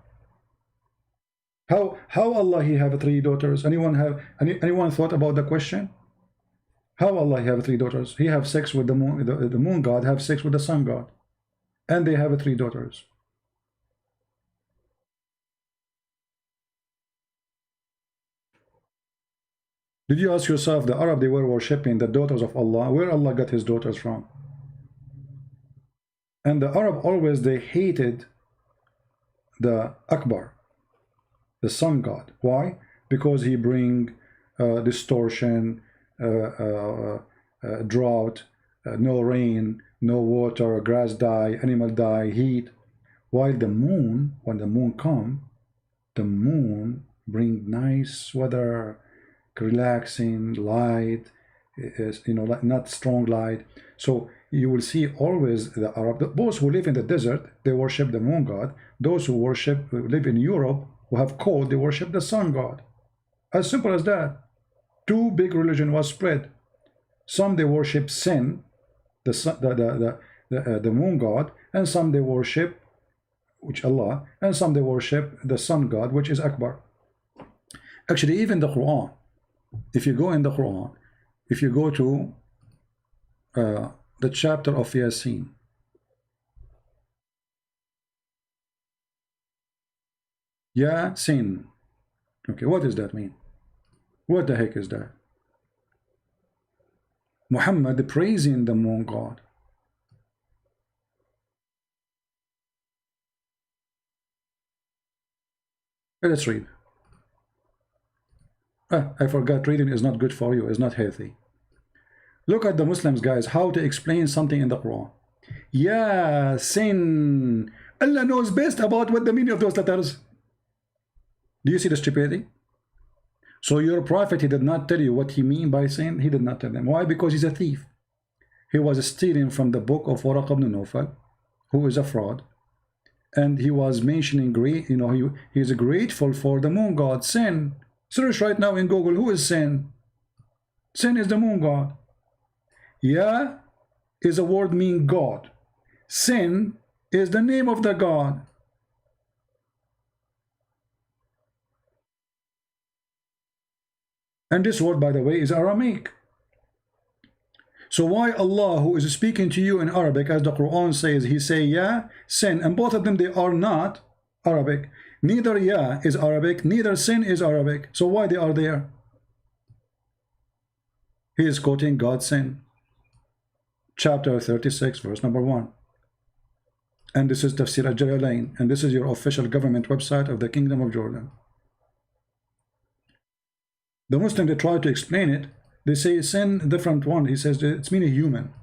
How Allah he have 3 daughters? Anyone thought about the question? How Allah he have 3 daughters? He have sex with the moon, the moon god have sex with the sun god, and they have 3 daughters. Did you ask yourself, the Arab, they were worshipping the daughters of Allah, where Allah got his daughters from? And the Arab always, they hated the Akbar, the sun god. Why? Because he bring distortion, drought, no rain, no water, grass die, animal die, heat. While the moon, when the moon come, the moon bring nice weather, relaxing light, you know, like not strong light. So you will see always the Arab, those who live in the desert, they worship the moon god. Those who live in Europe, who have cold, they worship the sun god. As simple as that. 2 big religion was spread. Some they worship Sin, the moon god, and some they worship, which Allah, and some they worship the sun god, which is Akbar. Actually, even the Quran, if you go in the Quran, if you go to the chapter of Yasin, Yasin. Okay, what does that mean? What the heck is that? Muhammad praising the moon god. Let's read. I forgot, reading is not good for you, it's not healthy. Look at the Muslims, guys, how to explain something in the Quran. Yasin. Allah knows best about what the meaning of those letters. Do you see the stupidity? So your prophet, he did not tell you what he mean by sin. He did not tell them. Why? Because he's a thief. He was stealing from the book of Waraq ibn Nawfal, who is a fraud. And he was mentioning great, you know, he is grateful for the moon god. Sin. Search right now in Google, who is Sin? Sin is the moon god. Ya is a word mean God. Sin is the name of the god. And this word, by the way, is Aramaic. So why Allah, who is speaking to you in Arabic, as the Quran says, he say Ya, Sin, and both of them, they are not Arabic. Neither Ya is Arabic, neither Sin is Arabic. So why they are there? He is quoting God's sin. Chapter 36, verse number 1. And this is Tafsir al-Jalalain, and this is your official government website of the Kingdom of Jordan. The Muslim, they try to explain it. They say sin, different one. He says it's meaning human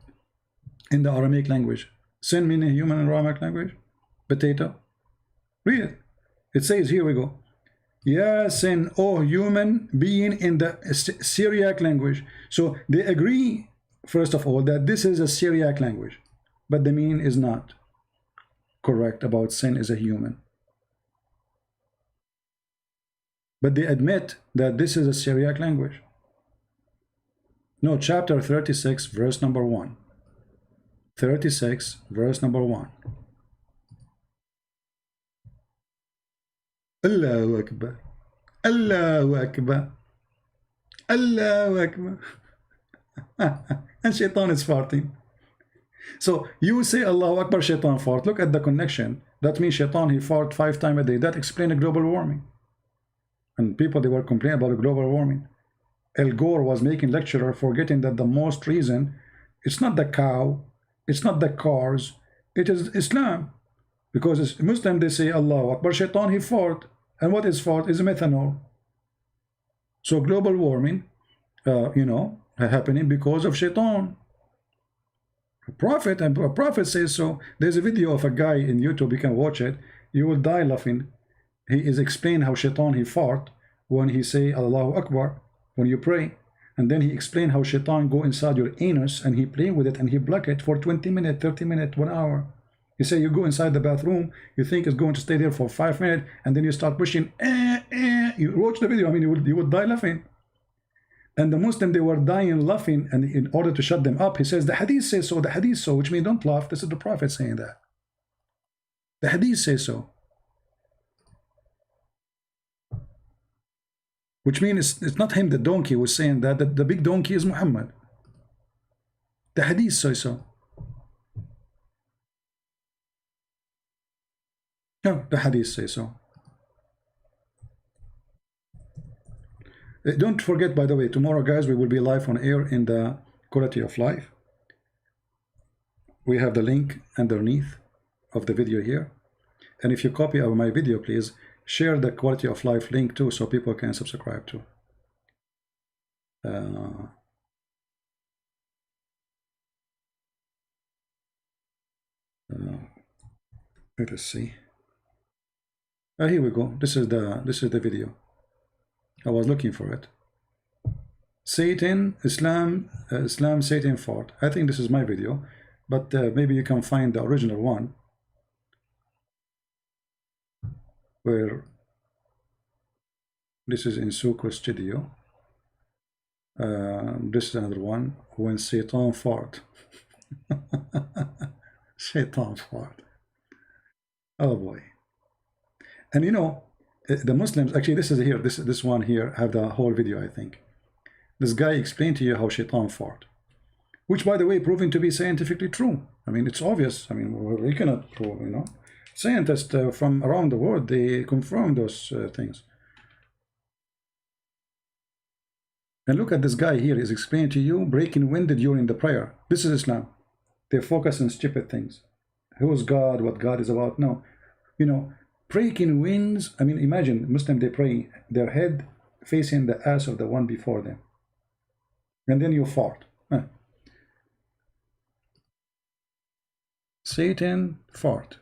in the Aramaic language. Sin meaning human in Aramaic language. Potato. Read it. It says, here we go. Ya sin, O human being in the Syriac language. So they agree, first of all, that this is a Syriac language, but the meaning is not correct about sin is a human. But they admit that this is a Syriac language. No, chapter 36, verse number 1. 36, verse number 1. Allahu Akbar. Allahu Akbar. Allahu Akbar. And Shaitan is farting. So you say Allahu Akbar, Shaitan fart. Look at the connection. That means Shaitan, he fart 5 times a day. That explains global warming. And people, they were complaining about global warming. Al Gore was making lecturer, forgetting that the most reason, it's not the cow, it's not the cars, it is Islam. Because as Muslim, they say Allahu Akbar, Shaitan, he fart. And what is fart? Is methanol. So global warming, you know, happening because of Shaitan. A prophet says so. There's a video of a guy in YouTube, you can watch it. You will die laughing. He is explaining how Shaitan, he fart when he say Allahu Akbar, when you pray. And then he explained how Shaitan go inside your anus and he play with it and he block it for 20 minutes, 30 minutes, 1 hour. You say you go inside the bathroom, you think it's going to stay there for 5 minutes, and then you start pushing, You watch the video, I mean, you would die laughing. And the Muslim, they were dying laughing, and in order to shut them up, he says, the hadith says so, the hadith so, which means don't laugh. This is the Prophet saying that. The hadith says so. Which means it's not him, the donkey, was saying that, the big donkey is Muhammad. The hadith says so. No, the hadith says so. Don't forget, by the way, tomorrow, guys, we will be live on air in the Quality of Life. We have the link underneath of the video here. And if you copy my video, please share the Quality of Life link too, so people can subscribe to. Let us see. Here we go. This is the video. I was looking for it. Satan, Islam, Satan fought. I think this is my video, but maybe you can find the original one, where this is in Sucre Studio. This is another one, when Satan fought. Satan fought. Oh boy. And you know, the Muslims, actually this is here, this one here, have the whole video, I think. This guy explained to you how shaitan fought, which, by the way, proven to be scientifically true. I mean, it's obvious. I mean, we cannot prove, you know. Scientists from around the world, they confirm those things. And look at this guy here. He's explaining to you breaking wind during the prayer. This is Islam. They focus on stupid things. Who is God? What God is about? No. You know, breaking winds. I mean, imagine Muslim, they pray their head facing the ass of the one before them. And then you fart. Satan fart.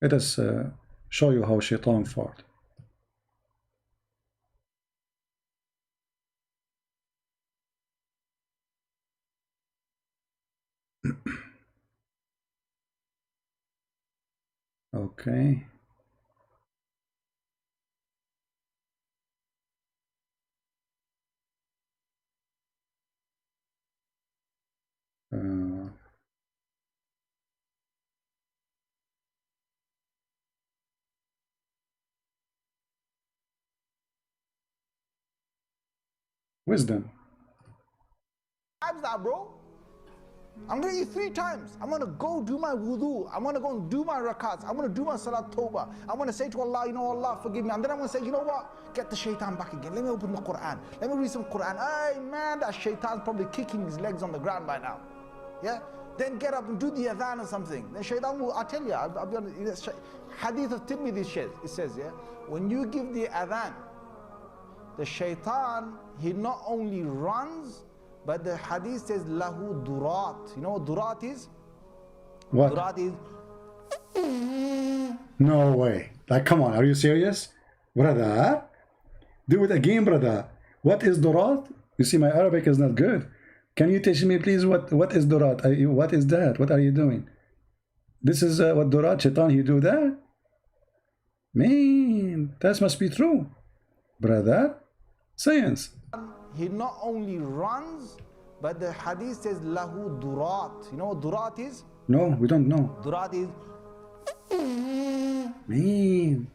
Let us show you how shaitan fart. Okay. Wisdom. Times that, bro. I'm gonna eat 3 times. I'm gonna go do my wudu. I'm gonna go and do my rakats. I'm gonna do my salat tawbah. I'm gonna say to Allah, you know, Allah, forgive me. And then I'm gonna say, you know what? Get the shaitan back again. Let me open the Quran. Let me read some Quran. Hey, man, that shaitan's probably kicking his legs on the ground by now. Yeah? Then get up and do the adhan or something. Then shaitan will, I tell you, I'll be honest, Hadith of Tirmidhi it says, yeah, when you give the adhan, the shaitan, he not only runs, but the hadith says, lahu durat. You know what durat is? What? Durat is... No way. Like, come on, are you serious? Brother? Do it again, brother. What is durat? You see, my Arabic is not good. Can you teach me, please, what is durat? What is that? What are you doing? This is what durat, shaitan, he do that? Man, that must be true. Brother? Science. He not only runs, but the hadith says, lahu durat. You know what durat is? No, we don't know. Durat is... Man.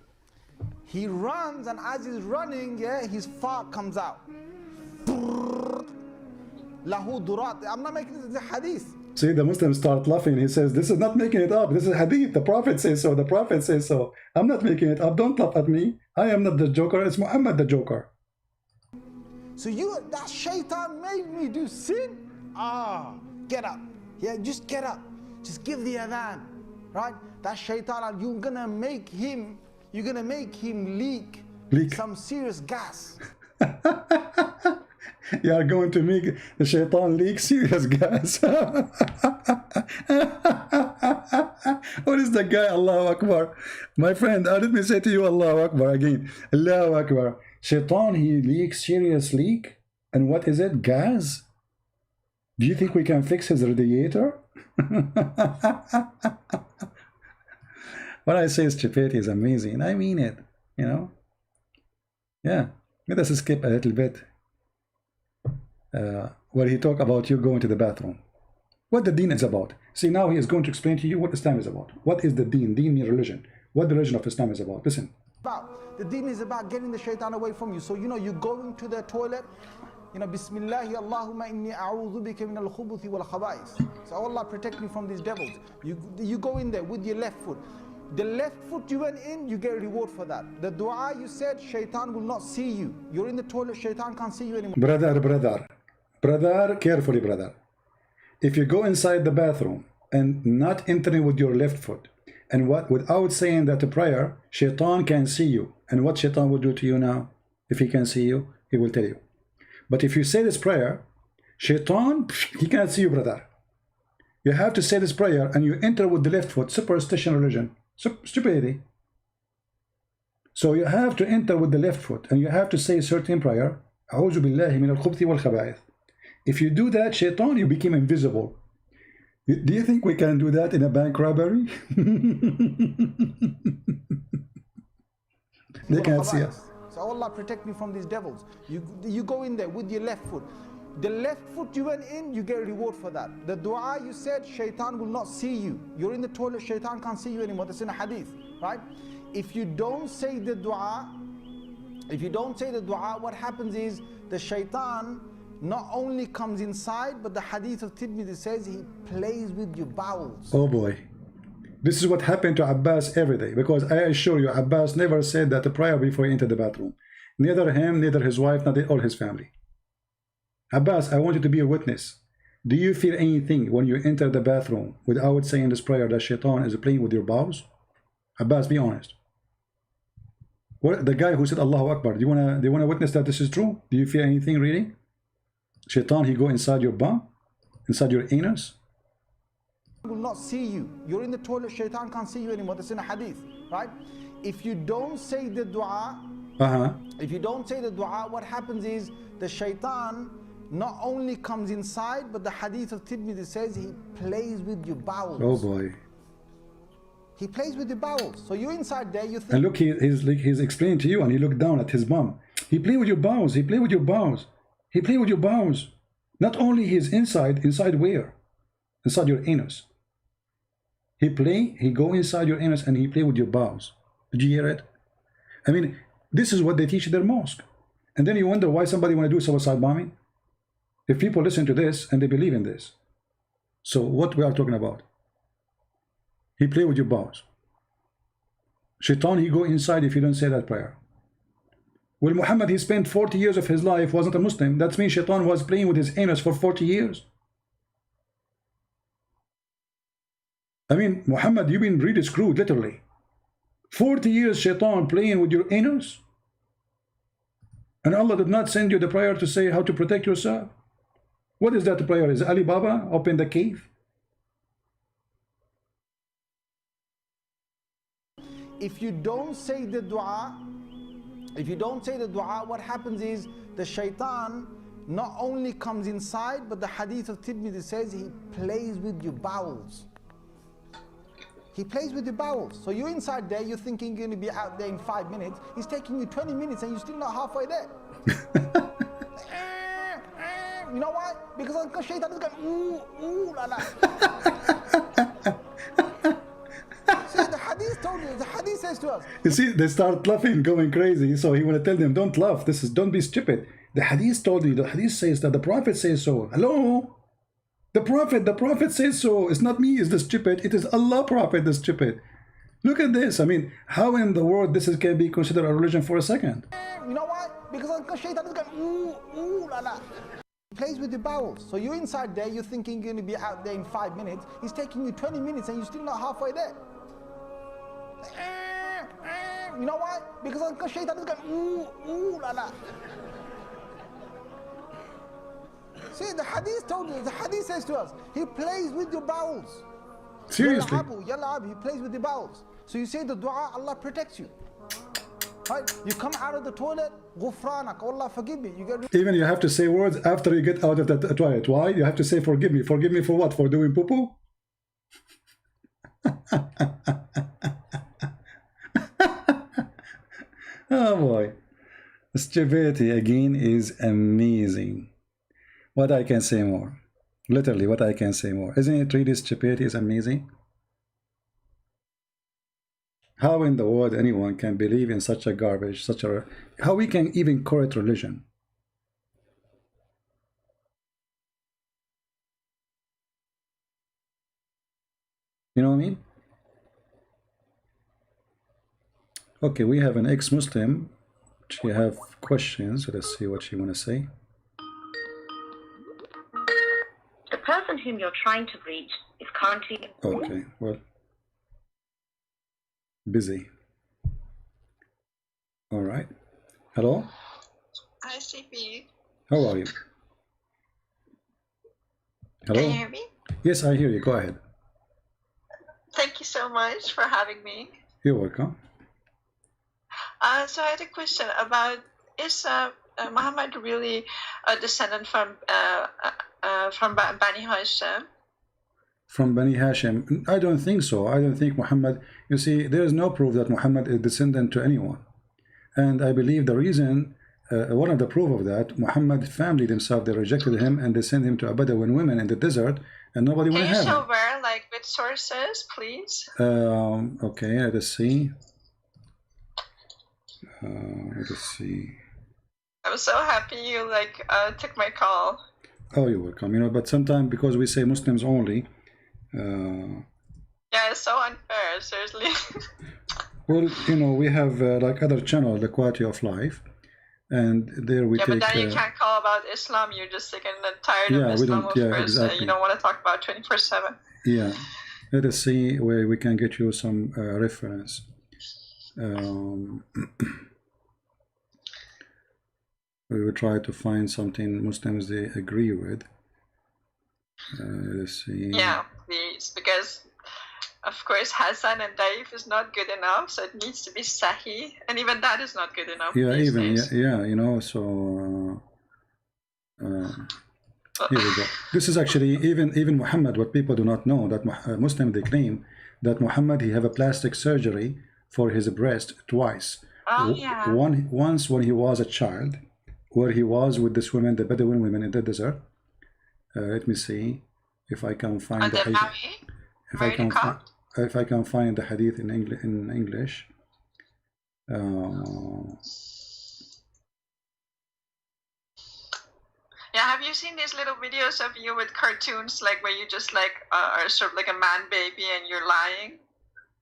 He runs, and as he's running, yeah, his fart comes out. Lahu durat. I'm not making this a hadith. See, the Muslims start laughing. He says, this is not making it up. This is hadith. The Prophet says so. The Prophet says so. I'm not making it up. Don't laugh at me. I am not the joker. It's Muhammad the joker. So that shaitan made me do sin? Get up. Yeah, just get up. Just give the adhan. Right? That shaitan, you're gonna make him leak some serious gas. You are going to make the shaitan leak serious gas. What is the guy? Allahu Akbar. My friend, let me say to you, Allahu Akbar again. Allahu Akbar. Shaitan, he leaks serious leak. And what is it? Gas? Do you think we can fix his radiator? What I say, stupidity is amazing. I mean it, you know. Yeah. Let us skip a little bit. Where he talk about you going to the bathroom. What the deen is about. See, now he is going to explain to you what Islam is about. What is the deen? Deen means religion. What the religion of Islam is about. Listen. The deen is about getting the shaitan away from you. So, you know, you go into the toilet, you know, Bismillahi Allahumma inni a'udhu bika min al-khubuthi wal khaba'is. So, Allah protect me from these devils. You go in there with your left foot. The left foot you went in, you get a reward for that. The dua you said, shaitan will not see you. You're in the toilet, shaitan can't see you anymore. Brother, carefully, brother. If you go inside the bathroom and not entering with your left foot, and without saying that prayer, shaitan can see you. And what shaitan will do to you now? If he can see you, he will tell you. But if you say this prayer, shaitan, he cannot see you, brother. You have to say this prayer and you enter with the left foot. Superstition religion. Stupidity. So you have to enter with the left foot and you have to say a certain prayer. أعوذ بالله من الخبث والخبائث. If you do that, shaitan, you become invisible. Do you think we can do that in a bank robbery? They can't see us. So Allah protect me from these devils. You go in there with your left foot. The left foot you went in, you get a reward for that. The dua you said, shaitan will not see you. You're in the toilet, shaitan can't see you anymore. That's in a hadith, right? If you don't say the dua, If you don't say the dua, what happens is the shaitan not only comes inside, but the hadith of Tirmidhi says he plays with your bowels. Oh boy. This is what happened to Abbas every day, because I assure you, Abbas never said that a prayer before he entered the bathroom. Neither him, neither his wife, neither all his family. Abbas, I want you to be a witness. Do you feel anything when you enter the bathroom without saying this prayer that shaitan is playing with your bowels? Abbas, be honest. What, the guy who said Allahu Akbar, do you wanna witness that this is true? Do you feel anything really? Shaitan, he go inside your bum, inside your anus? Will not see you. You're in the toilet, shaitan can't see you anymore. That's in a hadith, right? If you don't say the dua, if you don't say the dua, what happens is the shaitan not only comes inside, but the hadith of Tirmidhi says he plays with your bowels. Oh boy. He plays with your bowels. So you're inside there, you think. And look, he's explaining to you, and you look down at his bum. He play with your bowels. He play with your bowels. He play with your bowels. Not only his inside where? Inside your anus. He go inside your anus and he play with your bowels. Did you hear it? I mean, this is what they teach in their mosque. And then you wonder why somebody want to do suicide bombing? If people listen to this and they believe in this. So what we are talking about? He play with your bowels. Shaitan, he go inside if you don't say that prayer. Well, Muhammad, he spent 40 years of his life, wasn't a Muslim. That means Shaitan was playing with his anus for 40 years. I mean, Muhammad, you've been really screwed, literally. 40 years Shaitan playing with your anus. And Allah did not send you the prayer to say how to protect yourself. What is that prayer? Is Ali Baba open the cave? If you don't say the dua, what happens is the shaitan not only comes inside, but the hadith of Tirmidhi says he plays with your bowels. He plays with your bowels. So you're inside there, you're thinking you're going to be out there in 5 minutes. He's taking you 20 minutes and you're still not halfway there. You know why? Because shaitan is going, ooh, la la. See, the hadith told you, the hadith says to us. You see, they start laughing, going crazy. So he want to tell them, don't laugh. Don't be stupid. The hadith told you, the hadith says that the Prophet says so. Hello? The Prophet says so. It's not me, it's the stupid. It is Allah, Prophet, the stupid. Look at this. I mean, how in the world this can be considered a religion for a second? You know why? Because shaitan is going, ooh, la la. He plays with your bowels. So you're inside there, you're thinking you're going to be out there in 5 minutes. He's taking you 20 minutes and you're still not halfway there. You know why? Because shaitan is going, ooh, la la. See, the hadith told you, the hadith says to us, he plays with your bowels. Seriously? Yalla, he plays with your bowels. So you say the dua, Allah protects you. Right? You come out of the toilet, ghufranak, Allah forgive me. Even you have to say words after you get out of the toilet. Why? You have to say forgive me. Forgive me for what? For doing poo-poo? Oh boy. Stupidity again is amazing. What I can say more. Literally, what I can say more. Isn't it really stupidity is amazing? How in the world anyone can believe in such a garbage, how we can even call it religion? You know what I mean? Okay, we have an ex-Muslim. She have questions. Let's see what she want to say. The person whom you're trying to reach is currently... Okay, well, busy. All right. Hello? Hi, CP. How are you? Hello? Can you hear me? Yes, I hear you. Go ahead. Thank you so much for having me. You're welcome. So I had a question about, is Muhammad really a descendant from Bani Hashim? From Bani Hashim? I don't think so. I don't think Muhammad, you see, there is no proof that Muhammad is descendant to anyone. And I believe the reason, one of the proof of that, Muhammad's family themselves, they rejected him and they sent him to a Bedouin women in the desert and nobody wanted to have him. Can you show where, like with sources, please? Okay, let us see. Let us see. I was so happy you like took my call. Oh, you're welcome. You know, but sometimes because we say Muslims only, Yeah, it's so unfair, seriously. well, you know, we have like other channel, the quality of life, and there we Yeah, take. but then you can't call about Islam. You're just sick and tired Yeah, of we Islam, don't. of Yeah, course. exactly. You don't want to talk about 24/7. Yeah, let us see where we can get you some reference. We will try to find something Muslims they agree with. Let's see. Yeah, please, because of course Hassan and Daif is not good enough, so it needs to be Sahih, and even that is not good enough. Yeah, these even days. yeah, you know. So here we go. This is actually even Muhammad. What people do not know that Muslim they claim that Muhammad he have a plastic surgery for his breast twice. Oh yeah. Once when he was a child, where he was with this women, the Bedouin women in the desert. Let me see if I can find the hadith. If I can find the hadith in English. Yeah, have you seen these little videos of you with cartoons, like where you just like are sort of like a man baby and you're lying?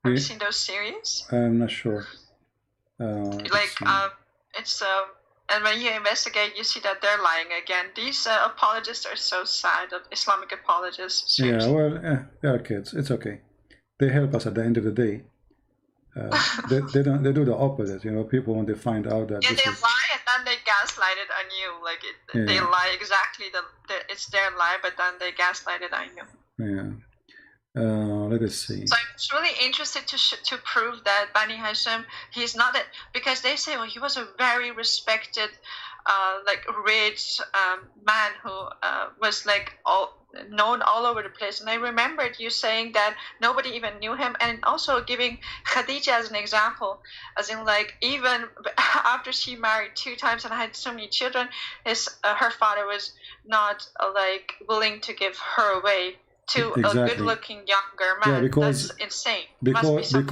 Have you seen those series? I'm not sure. It's and when you investigate, you see that they're lying again. These apologists are so sad, Islamic apologists. Seriously. Yeah, well, they are kids. It's okay. They help us at the end of the day. They don't. They do the opposite. You know, people when they find out that they lie and then they gaslight it on you. Like they lie exactly. It's their lie, but then they gaslight it on you. Yeah. Let us see. So I'm really interested to prove that Bani Hashim, he's not it, because they say, well, he was a very respected, like rich man who was like known all over the place. And I remembered you saying that nobody even knew him, and also giving Khadija as an example, as in like even after she married 2 times and had so many children, her father was not like willing to give her away to a good-looking younger man. Yeah, because that's insane. Because you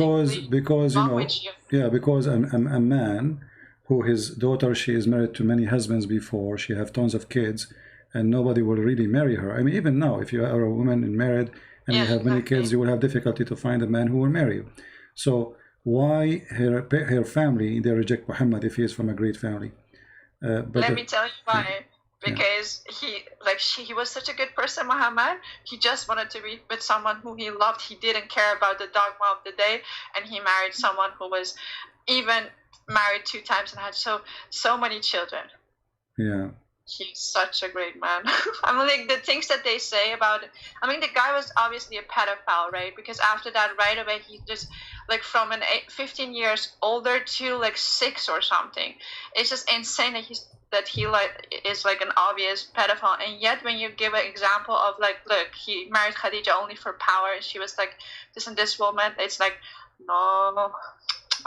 know, because a man who his daughter, she is married to many husbands before, she have tons of kids, and nobody will really marry her. I mean, even now, if you are a woman and married and you have many kids, you will have difficulty to find a man who will marry you. So why her family they reject Muhammad if he is from a great family? Let me tell you why. Because he was such a good person, Muhammad. He just wanted to be with someone who he loved. He didn't care about the dogma of the day, and he married someone who was even married 2 times and had so many children. Yeah. He's such a great man. I mean, like the things that they say about it. I mean, the guy was obviously a pedophile, right? Because after that, right away, he just like from 15 years older to like 6 or something. It's just insane that he is like an obvious pedophile, and yet when you give an example of like, look, he married Khadija only for power, and she was like this and this woman, it's like, no,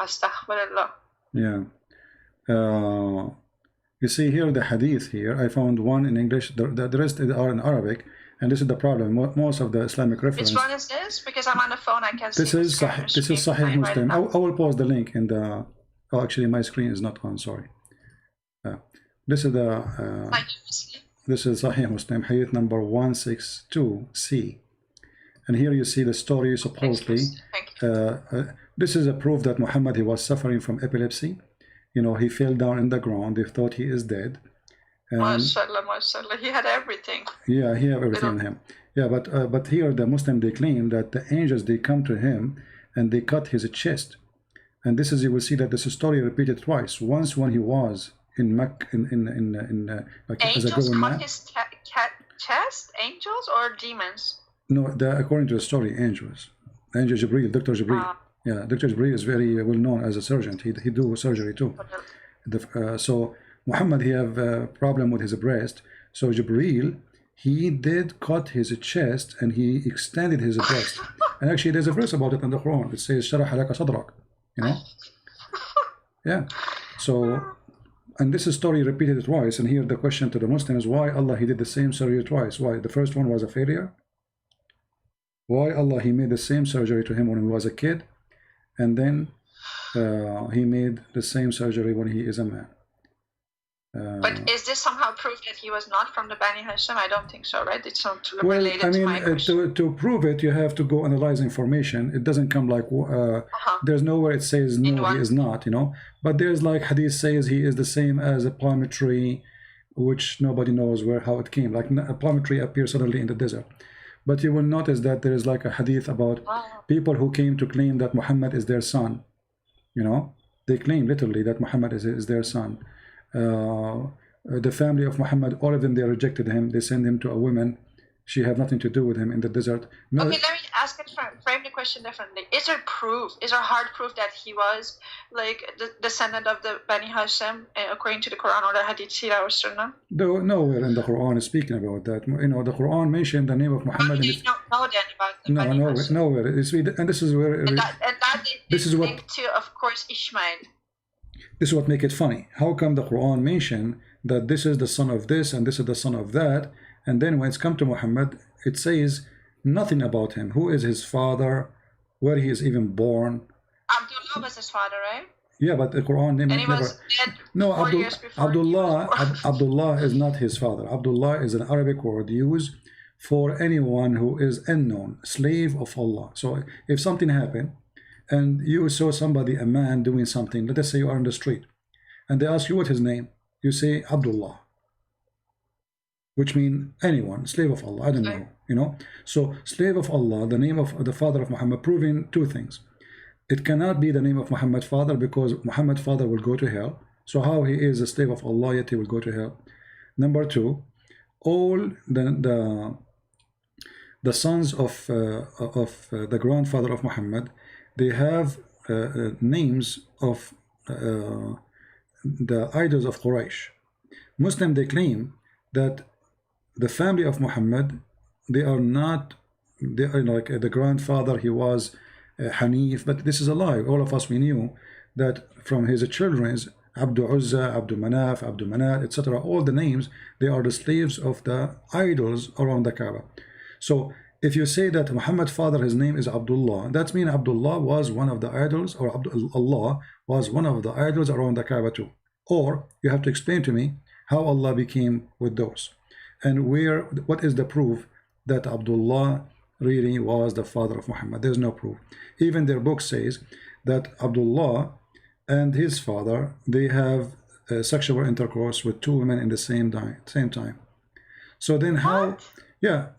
astaghfirullah. Yeah. You see here the hadith here, I found one in English, the rest are in Arabic, and this is the problem. Most of the Islamic reference. Which one is this? Because I'm on the phone, I can't see. This is Sahih Muslim. I will post the link in the. Oh, actually, my screen is not on. Sorry. This is Sahih Muslim, hadith number 162C, and here you see the story supposedly. This is a proof that Muhammad he was suffering from epilepsy. You know, he fell down in the ground. They thought he is dead. MashaAllah, MashaAllah. He had everything. Yeah, he had everything in him. Yeah, but here the Muslim they claim that the angels they come to him and they cut his chest, and this is you will see that this story repeated twice. Once when he was in Mecca, like angels as a grown man. Cut his chest? Angels or demons? No, according to the story, angels. Angel Jibreel, Dr. Jibreel. Yeah, Dr. Jibreel is very well known as a surgeon. He do surgery too. So Muhammad he have a problem with his breast. So Jibreel he did cut his chest and he extended his breast. And actually, there's a verse about it in the Quran. It says "Sharah laka sadrak." You know. Yeah. So. And this story repeated twice, and here the question to the Muslim is why Allah he did the same surgery twice. Why? The first one was a failure. Why Allah he made the same surgery to him when he was a kid, and then he made the same surgery when he is a man. But is this somehow proof that he was not from the Bani Hashim? I don't think so, right? It's not Well, related I mean, to my question. to prove it, you have to go analyze information. It doesn't come like there's nowhere it says no, he is not, you know. But there's like hadith says he is the same as a palm tree, which nobody knows how it came. Like a palm tree appears suddenly in the desert. But you will notice that there is like a hadith about people who came to claim that Muhammad is their son. You know, they claim literally that Muhammad is their son. The family of Muhammad, all of them, they rejected him. They sent him to a woman. She had nothing to do with him in the desert. No, okay, let me ask it, frame the question differently. Is there proof, is there hard proof that he was like the descendant of the Bani Hashim according to the Quran or the Hadith, Sirah or Sunnah? though nowhere in the Quran is speaking about that. You know, the Quran mentioned the name of How Muhammad. do you not know then about the Bani Hashim? Nowhere. And this is where. And that this is what linked to, of course, Ishmael. This is what makes it funny. How come the Quran mentioned that this is the son of this and this is the son of that, and then when it's come to Muhammad, it says nothing about him. Who is his father? Where he is even born? Abdullah was his father, right? Yeah, but the Quran and he was dead no, 4 years before Abdullah is not his father. Abdullah is an Arabic word used for anyone who is unknown, slave of Allah. So if something happened and you saw somebody, a man doing something, let us say you are on the street, and they ask you what his name, you say Abdullah, which means anyone, slave of Allah, I don't know, you know. So slave of Allah, the name of the father of Muhammad, proving two things. It cannot be the name of Muhammad's father because Muhammad's father will go to hell. So how he is a slave of Allah yet he will go to hell? Number two, all the sons of the grandfather of Muhammad, they have names of the idols of Quraysh. Muslim, they claim that the family of Muhammad, they are like the grandfather, he was Hanif, but this is a lie. All of us, we knew that from his children's Abdul Uzza, Abdul Manaf, Abdul Manat, etc., all the names, they are the slaves of the idols around the Kaaba. So if you say that Muhammad's father, his name is Abdullah, that means Abdullah was one of the idols, or Allah was one of the idols around the Kaaba too. Or you have to explain to me how Allah became with those. And what is the proof that Abdullah really was the father of Muhammad? There's no proof. Even their book says that Abdullah and his father, they have sexual intercourse with two women in the same time. So then how? Yeah,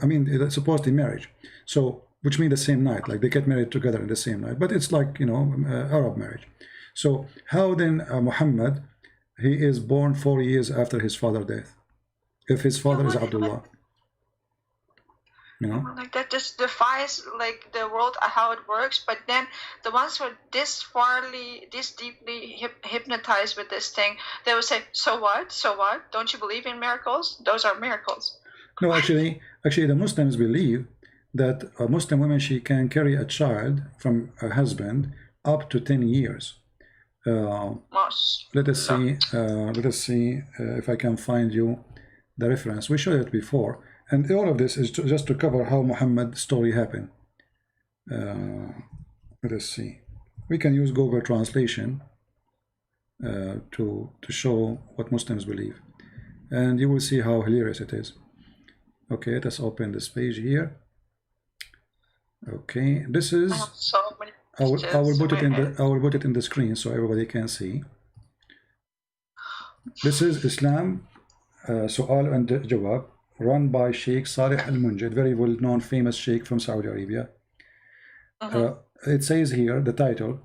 I mean, it's supposedly marriage. So which means the same night, like they get married together in the same night. But it's like, you know, Arab marriage. So how then Muhammad, he is born 4 years after his father's death, if his father is Abdullah? You know? Like that just defies like the world how it works. But then the ones who are this deeply hypnotized with this thing, they will say, so what? So what? Don't you believe in miracles? Those are miracles. No, actually the Muslims believe that a Muslim woman, she can carry a child from a husband up to 10 years. Let us see if I can find you the reference. We showed it before, and all of this is just to cover how Muhammad's story happened. Let us see. We can use Google Translation to show what Muslims believe, and you will see how hilarious it is. Okay, let's open this page here. Okay, this is. I have so many I will put it in the screen so everybody can see. This is Islam Su'al and Jawab, run by Sheikh Saleh Al-Munjid, very well-known famous sheikh from Saudi Arabia. It says here, the title,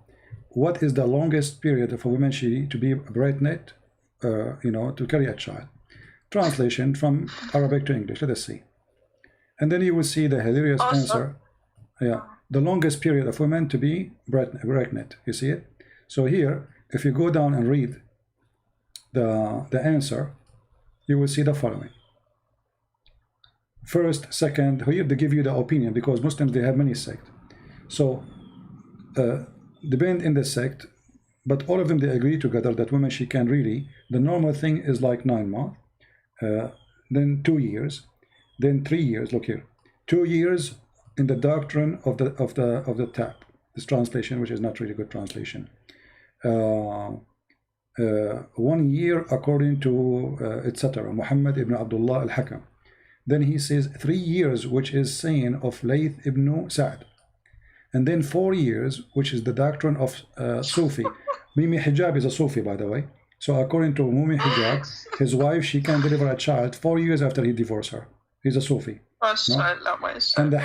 what is the longest period of a woman to be pregnant, you know, to carry a child? Translation from Arabic to English. Let us see. And then you will see the hilarious answer. Yeah, the longest period of women to be pregnant. You see it? So here, if you go down and read the answer, you will see the following. First, second, here they give you the opinion, because Muslims, they have many sects. So depend in the sect, but all of them, they agree together that women, she can really, the normal thing is like 9 months, then 2 years, then 3 years. Look here, 2 years in the doctrine of the tap, this translation, which is not really good translation. 1 year according to etc. Muhammad ibn Abdullah al-Hakam. Then he says 3 years, which is saying of Layth ibn Sa'd. And then 4 years, which is the doctrine of Sufi. Mimi Hijab is a Sufi, by the way. So according to Mumi Hijab, his wife, she can deliver a child 4 years after he divorced her. He's a Sufi. No? And the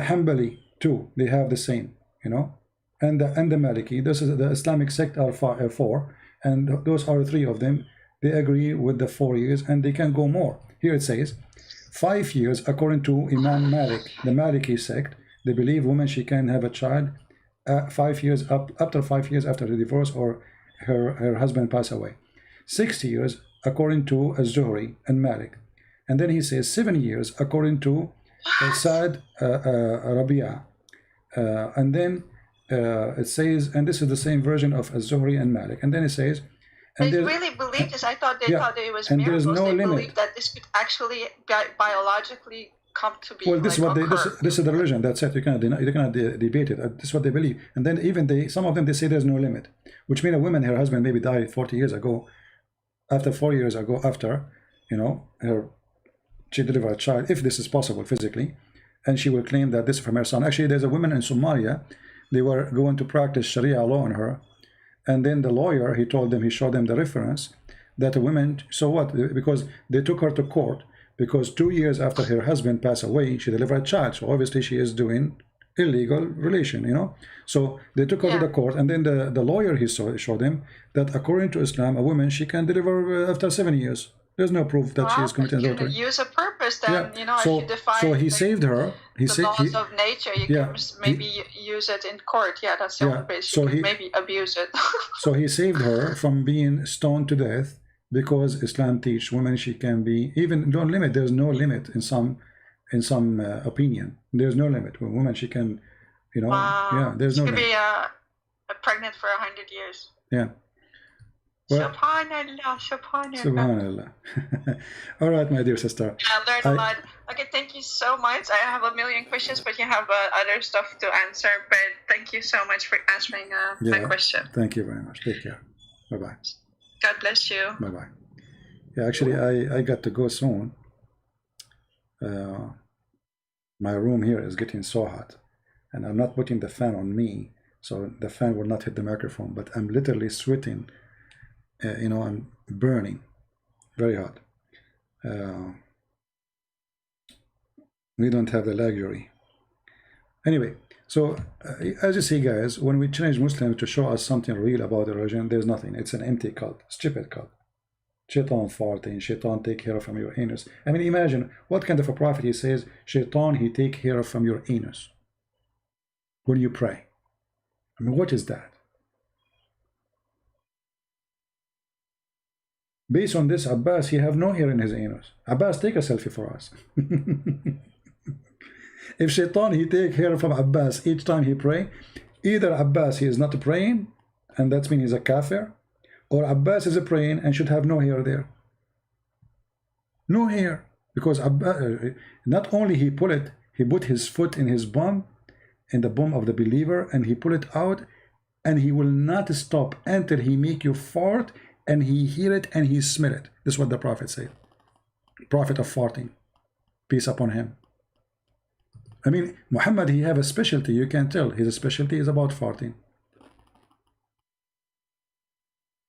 Hanbali too, they have the same, you know. And the Maliki, this is the Islamic sect are four, and those are 3 of them. They agree with the 4 years, and they can go more. Here it says 5 years according to Imam Malik, the Maliki sect. They believe woman, she can have a child 5 years after 5 years after the divorce or her husband pass away. 6 years according to Az-Zuhri and Malik. And then he says 7 years according to Sa'd Rabia. And then it says, and this is the same version of Az-Zuhri and Malik. And then it says, and they really believe this. I thought they thought it was and miracles. There's no they limit. believe that this could actually biologically come to be. Well, this is what this is the religion. That's it. You cannot debate it. This is what they believe. And then even some of them, they say there's no limit, which means a woman, her husband maybe died 40 years ago. After 4 years ago, you know, she delivered a child, if this is possible physically, and she will claim that this is from her son. Actually, there's a woman in Somalia. They were going to practice Sharia law on her, and then the lawyer, he showed them the reference that a woman. So what? Because they took her to court. Because 2 years after her husband passed away, she delivered a child. So obviously she is doing illegal relation, you know. So they took her to the court, and then the lawyer, he showed them that according to Islam, a woman, she can deliver after 7 years. There's no proof that she is committing adultery. Use a purpose, then you know. So, if you define so he saved her. He the laws of nature. You can maybe use it in court. Yeah, that's the only place you can maybe abuse it. So he saved her from being stoned to death. Because Islam teaches women she can be even don't limit. There's no limit in some opinion. There's no limit. When woman she can, you know, there's no limit. She could be pregnant for 100 years. Yeah. Well, Subhanallah. All right, my dear sister. I learned a lot. Okay, thank you so much. I have a million questions, but you have other stuff to answer. But thank you so much for answering my question. Thank you very much. Take care. Bye bye. God bless you. Bye bye. Yeah, actually, I got to go soon. My room here is getting so hot, and I'm not putting the fan on me, so the fan will not hit the microphone. But I'm literally sweating. You know, I'm burning, very hot. We don't have the luxury. Anyway. So, as you see, guys, when we change Muslims to show us something real about the religion, there's nothing. It's an empty cult, stupid cult. Shaitan farting, Shaitan take care from your anus. I mean, imagine what kind of a prophet he says, Shaitan, he take care from your anus when you pray. I mean, what is that? Based on this, Abbas, he have no hair in his anus. Abbas, take a selfie for us. If Shaitan, he take hair from Abbas each time he pray, either Abbas, he is not praying, and that means he's a kafir, or Abbas is praying and should have no hair there. No hair. Because Abbas, not only he put his foot in his bum, in the bum of the believer, and he pull it out, and he will not stop until he make you fart, and he hear it and he smell it. This is what the Prophet said. Prophet of farting. Peace upon him. I mean, Muhammad, he have a specialty. You can tell his specialty is about farting.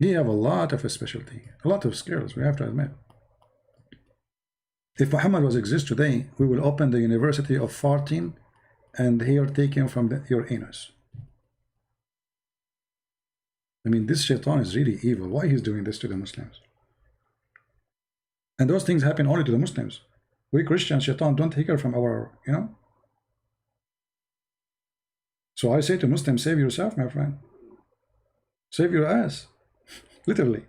He have a lot of a specialty, a lot of skills, we have to admit. If Muhammad was exist today, we will open the university of farting and hair taken from your anus. I mean, this Shaitan is really evil. Why he's doing this to the Muslims? And those things happen only to the Muslims. We Christians, Shaitan don't take care from our, you know. So I say to Muslims, save yourself, my friend. Save your ass. Literally.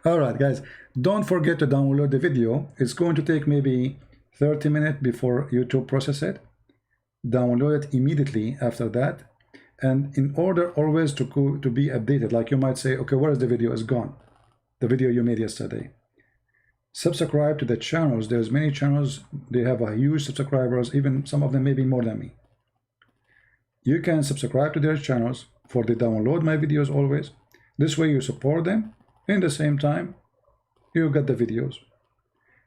All right, guys. Don't forget to download the video. It's going to take maybe 30 minutes before YouTube process it. Download it immediately after that. And in order always to be updated, like you might say, okay, where is the video? It's gone. The video you made yesterday. Subscribe to the channels. There's many channels. They have a huge subscribers. Even some of them maybe more than me. You can subscribe to their channels for they download my videos always. This way you support them. In the same time, you get the videos.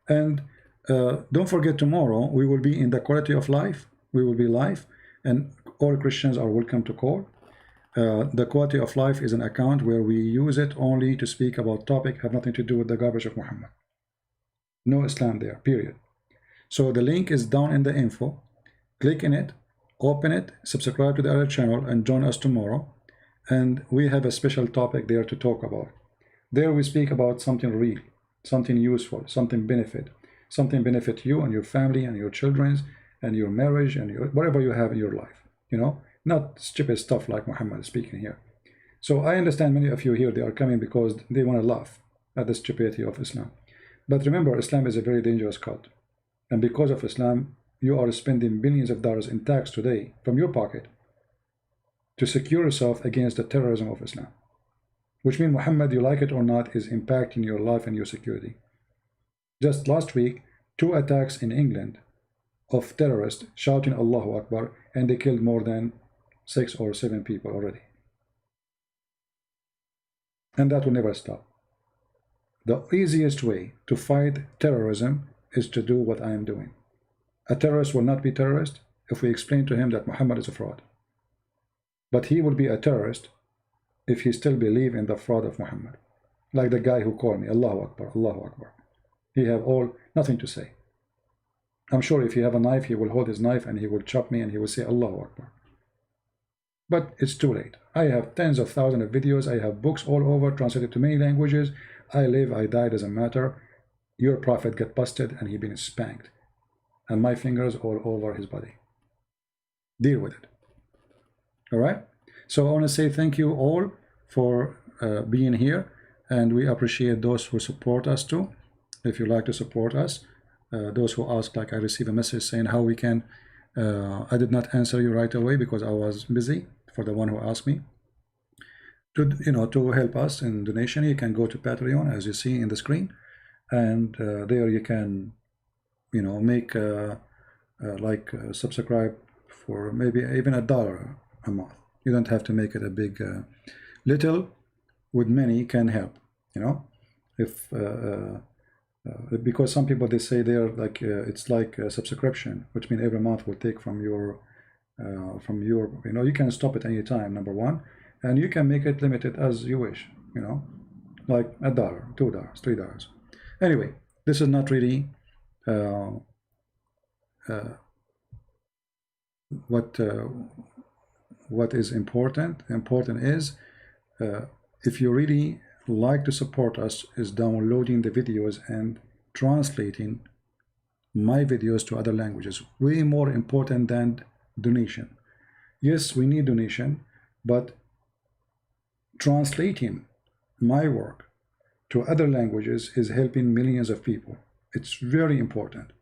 And don't forget, tomorrow we will be in the quality of life. We will be live, and all Christians are welcome to call. The quality of life is an account where we use it only to speak about topic have nothing to do with the garbage of Muhammad. No Islam there, period. So the link is down in the info. Click in it, open it, subscribe to the other channel, and join us tomorrow. And we have a special topic there to talk about. There we speak about something real, something useful, something benefit you and your family and your children and your marriage and your whatever you have in your life, you know, not stupid stuff like Muhammad is speaking here. So I understand many of you here, they are coming because they want to laugh at the stupidity of Islam. But remember, Islam is a very dangerous cult. And because of Islam, you are spending billions of dollars in tax today from your pocket to secure yourself against the terrorism of Islam. Which means Muhammad, you like it or not, is impacting your life and your security. Just last week, 2 attacks in England of terrorists shouting Allahu Akbar, and they killed more than 6 or 7 people already. And that will never stop. The easiest way to fight terrorism is to do what I am doing. A terrorist will not be terrorist if we explain to him that Muhammad is a fraud. But he will be a terrorist if he still believes in the fraud of Muhammad. Like the guy who called me, Allahu Akbar, Allahu Akbar. He have nothing to say. I'm sure if he have a knife, he will hold his knife and he will chop me and he will say Allahu Akbar. But it's too late. I have tens of thousands of videos. I have books all over, translated to many languages. I live, I die, doesn't matter. Your prophet got busted and he been spanked. And my fingers all over his body. Deal with it. All right? So I want to say thank you all for being here. And we appreciate those who support us too. If you like to support us, those who ask, like I received a message saying how we can, I did not answer you right away because I was busy, for the one who asked me. To help us in donation, you can go to Patreon, as you see in the screen, and there you can, make subscribe for maybe even $1 a month. You don't have to make it a big, little with many can help. If because some people, they say they're like it's like a subscription, which means every month will take from your you can stop it anytime, number one, and you can make it limited as you wish, like $1, $2, $3. Anyway, this is not really what is important. Important is if you really like to support us, is downloading the videos and translating my videos to other languages. Way more important than donation. Yes, we need donation, but translating my work to other languages is helping millions of people. It's very important.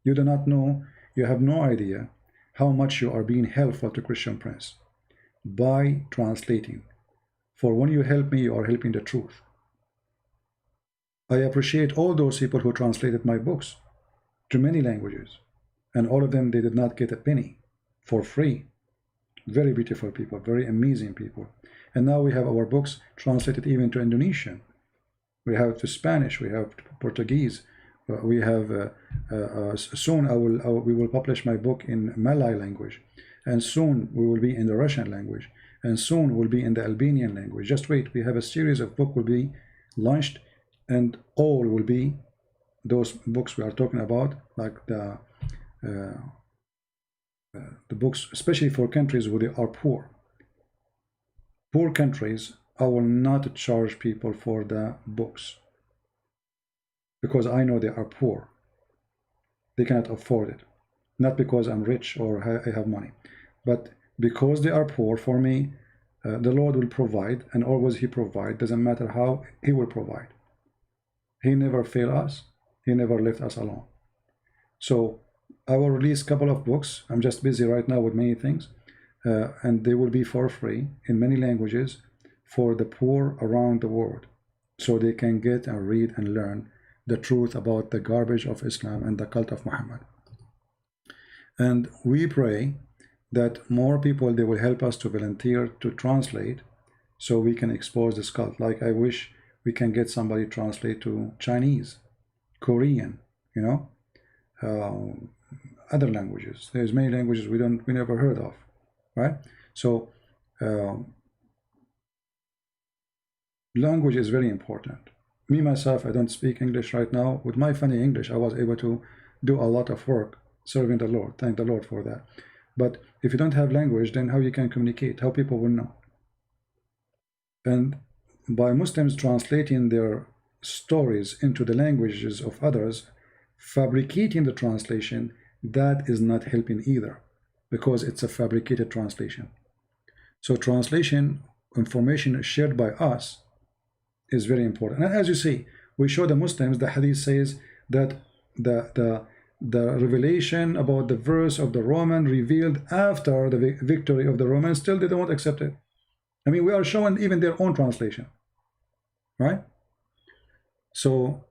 You do not know, you have no idea how much you are being helpful to Christian Prince by translating. For when you help me, you are helping the truth. I appreciate all those people who translated my books to many languages, and all of them, they did not get a penny, for free. Very beautiful people, very amazing people. And now we have our books translated even to Indonesian. We have to Spanish, we have to Portuguese, we have soon we will publish my book in Malay language, and soon we will be in the Russian language, and soon we'll be in the Albanian language. Just wait, we have a series of books will be launched, and all will be those books we are talking about, like the books, especially for countries where they are poor. Poor countries, I will not charge people for the books, because I know they are poor. They cannot afford it. Not because I'm rich or I have money, but because they are poor. For me, the Lord will provide, and always He provide. Doesn't matter how, He will provide. He never fail us. He never left us alone. So I will release a couple of books. I'm just busy right now with many things, and they will be for free in many languages for the poor around the world, so they can get and read and learn the truth about the garbage of Islam and the cult of Muhammad. And we pray that more people, they will help us to volunteer to translate so we can expose this cult. Like I wish we can get somebody translate to Chinese, Korean, you know, other languages. There's many languages we never heard of, right? So language is very important. Me myself, I don't speak English right now. With my funny English, I was able to do a lot of work serving the Lord. Thank the Lord for that. But if you don't have language, then how you can communicate? How people will know? And by Muslims translating their stories into the languages of others, fabricating the translation, that is not helping either, because it's a fabricated translation. So translation information shared by us is very important. And as you see, we show the Muslims, the hadith says that the revelation about the verse of the Roman revealed after the victory of the Romans, still they don't accept it. I mean, we are showing even their own translation, right? So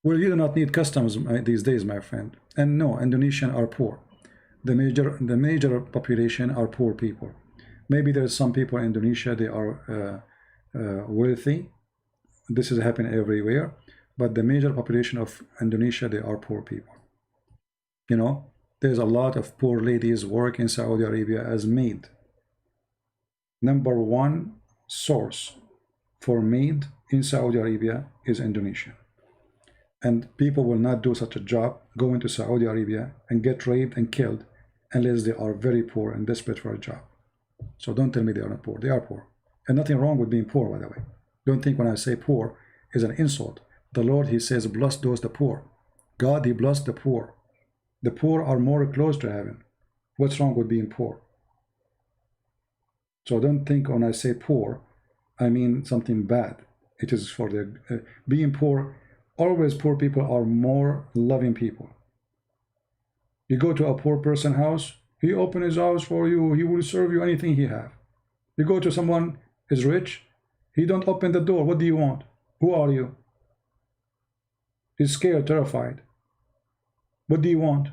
we do not need customs these days, my friend. And no, Indonesians are poor. The major population are poor people. Maybe there's some people in Indonesia, they are wealthy. This is happening everywhere, but the major population of Indonesia, they are poor people. You know, there's a lot of poor ladies work in Saudi Arabia as maid. Number one source for maid in Saudi Arabia is Indonesia. And people will not do such a job, go into Saudi Arabia and get raped and killed unless they are very poor and desperate for a job. So don't tell me they are not poor. They are poor. And nothing wrong with being poor, by the way. Don't think when I say poor is an insult. The Lord, he says, bless those the poor. God, he blessed the poor. The poor are more close to heaven. What's wrong with being poor? So don't think when I say poor, I mean something bad. It is for the being poor. Always poor people are more loving people. You go to a poor person's house, he open his house for you, he will serve you anything he have. You go to someone is rich, he don't open the door. What do you want? Who are you? He's scared, terrified. What do you want?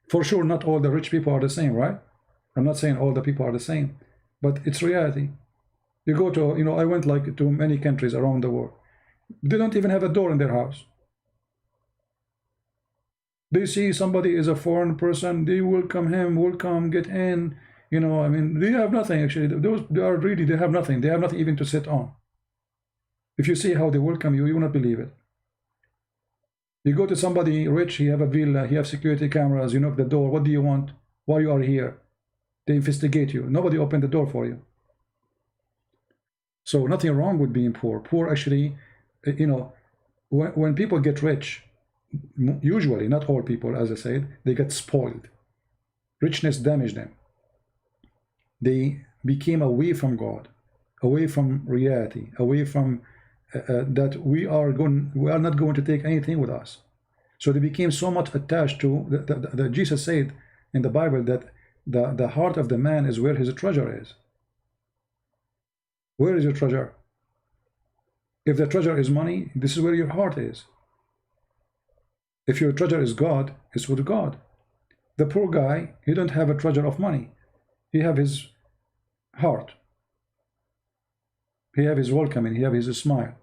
For sure, not all the rich people are the same, right? I'm not saying all the people are the same, but it's reality. You go to, you know, I went like to many countries around the world. They don't even have a door in their house. They see somebody is a foreign person, they welcome him, welcome, get in. You know, I mean, they have nothing actually. Those they are really, they have nothing. They have nothing even to sit on. If you see how they welcome you, you will not believe it. You go to somebody rich, he have a villa, he have security cameras, you knock the door, what do you want? Why you are here? They investigate you. Nobody opened the door for you. So nothing wrong with being poor. Poor actually, you know, when people get rich, usually, not all people, as I said, they get spoiled. Richness damaged them. They became away from God, away from reality, away from that we are not going to take anything with us. So they became so much attached to that Jesus said in the Bible that the heart of the man is where his treasure is. Where is your treasure? If the treasure is money, this is where your heart is. If your treasure is God, it's with God. The poor guy, he don't have a treasure of money. He have his heart. He have his welcoming, he have his smile.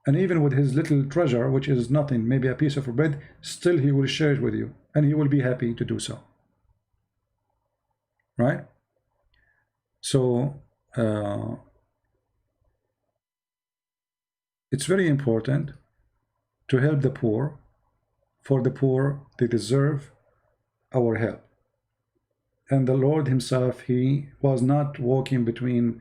And even with his little treasure, which is nothing, maybe a piece of bread, still he will share it with you. And he will be happy to do so. Right? So, it's very important to help the poor. For the poor, they deserve our help. And the Lord himself, he was not walking between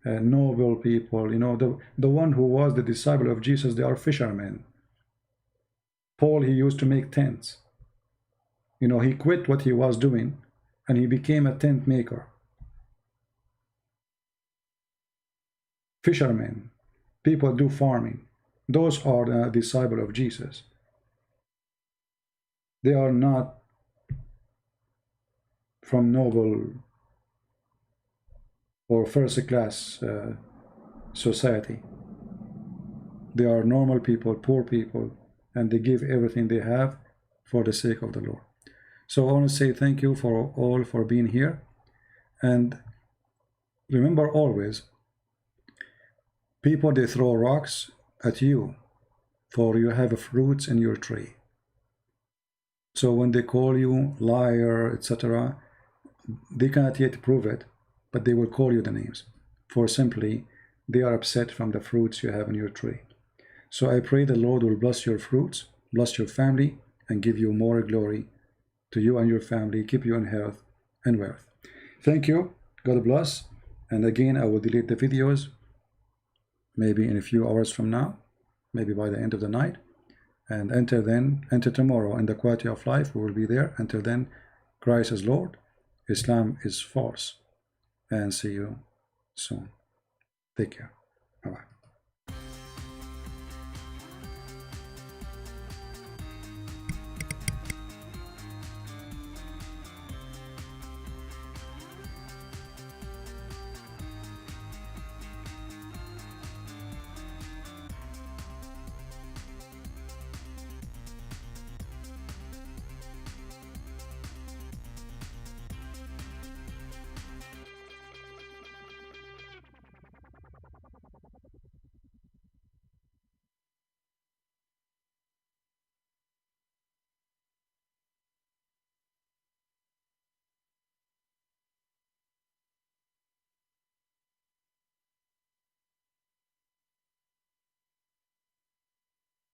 noble people. You know, the one who was the disciple of Jesus, they are fishermen. Paul, he used to make tents. You know, he quit what he was doing and he became a tent maker. Fishermen, people do farming. Those are the disciple of Jesus. They are not from noble or first class society. They are normal people, poor people, and they give everything they have for the sake of the Lord. So I want to say thank you for all for being here. And remember always, people, they throw rocks at you for you have fruits in your tree. So when they call you liar, etc., they cannot yet prove it, but they will call you the names, for simply they are upset from the fruits you have in your tree. So I pray the Lord will bless your fruits, bless your family, and give you more glory to you and your family, keep you in health and wealth. Thank you. God bless. And again, I will delete the videos maybe in a few hours from now, maybe by the end of the night. And enter tomorrow in the quality of life. We will be there. Until then, Christ is Lord, Islam is false. And see you soon. Take care. Bye-bye.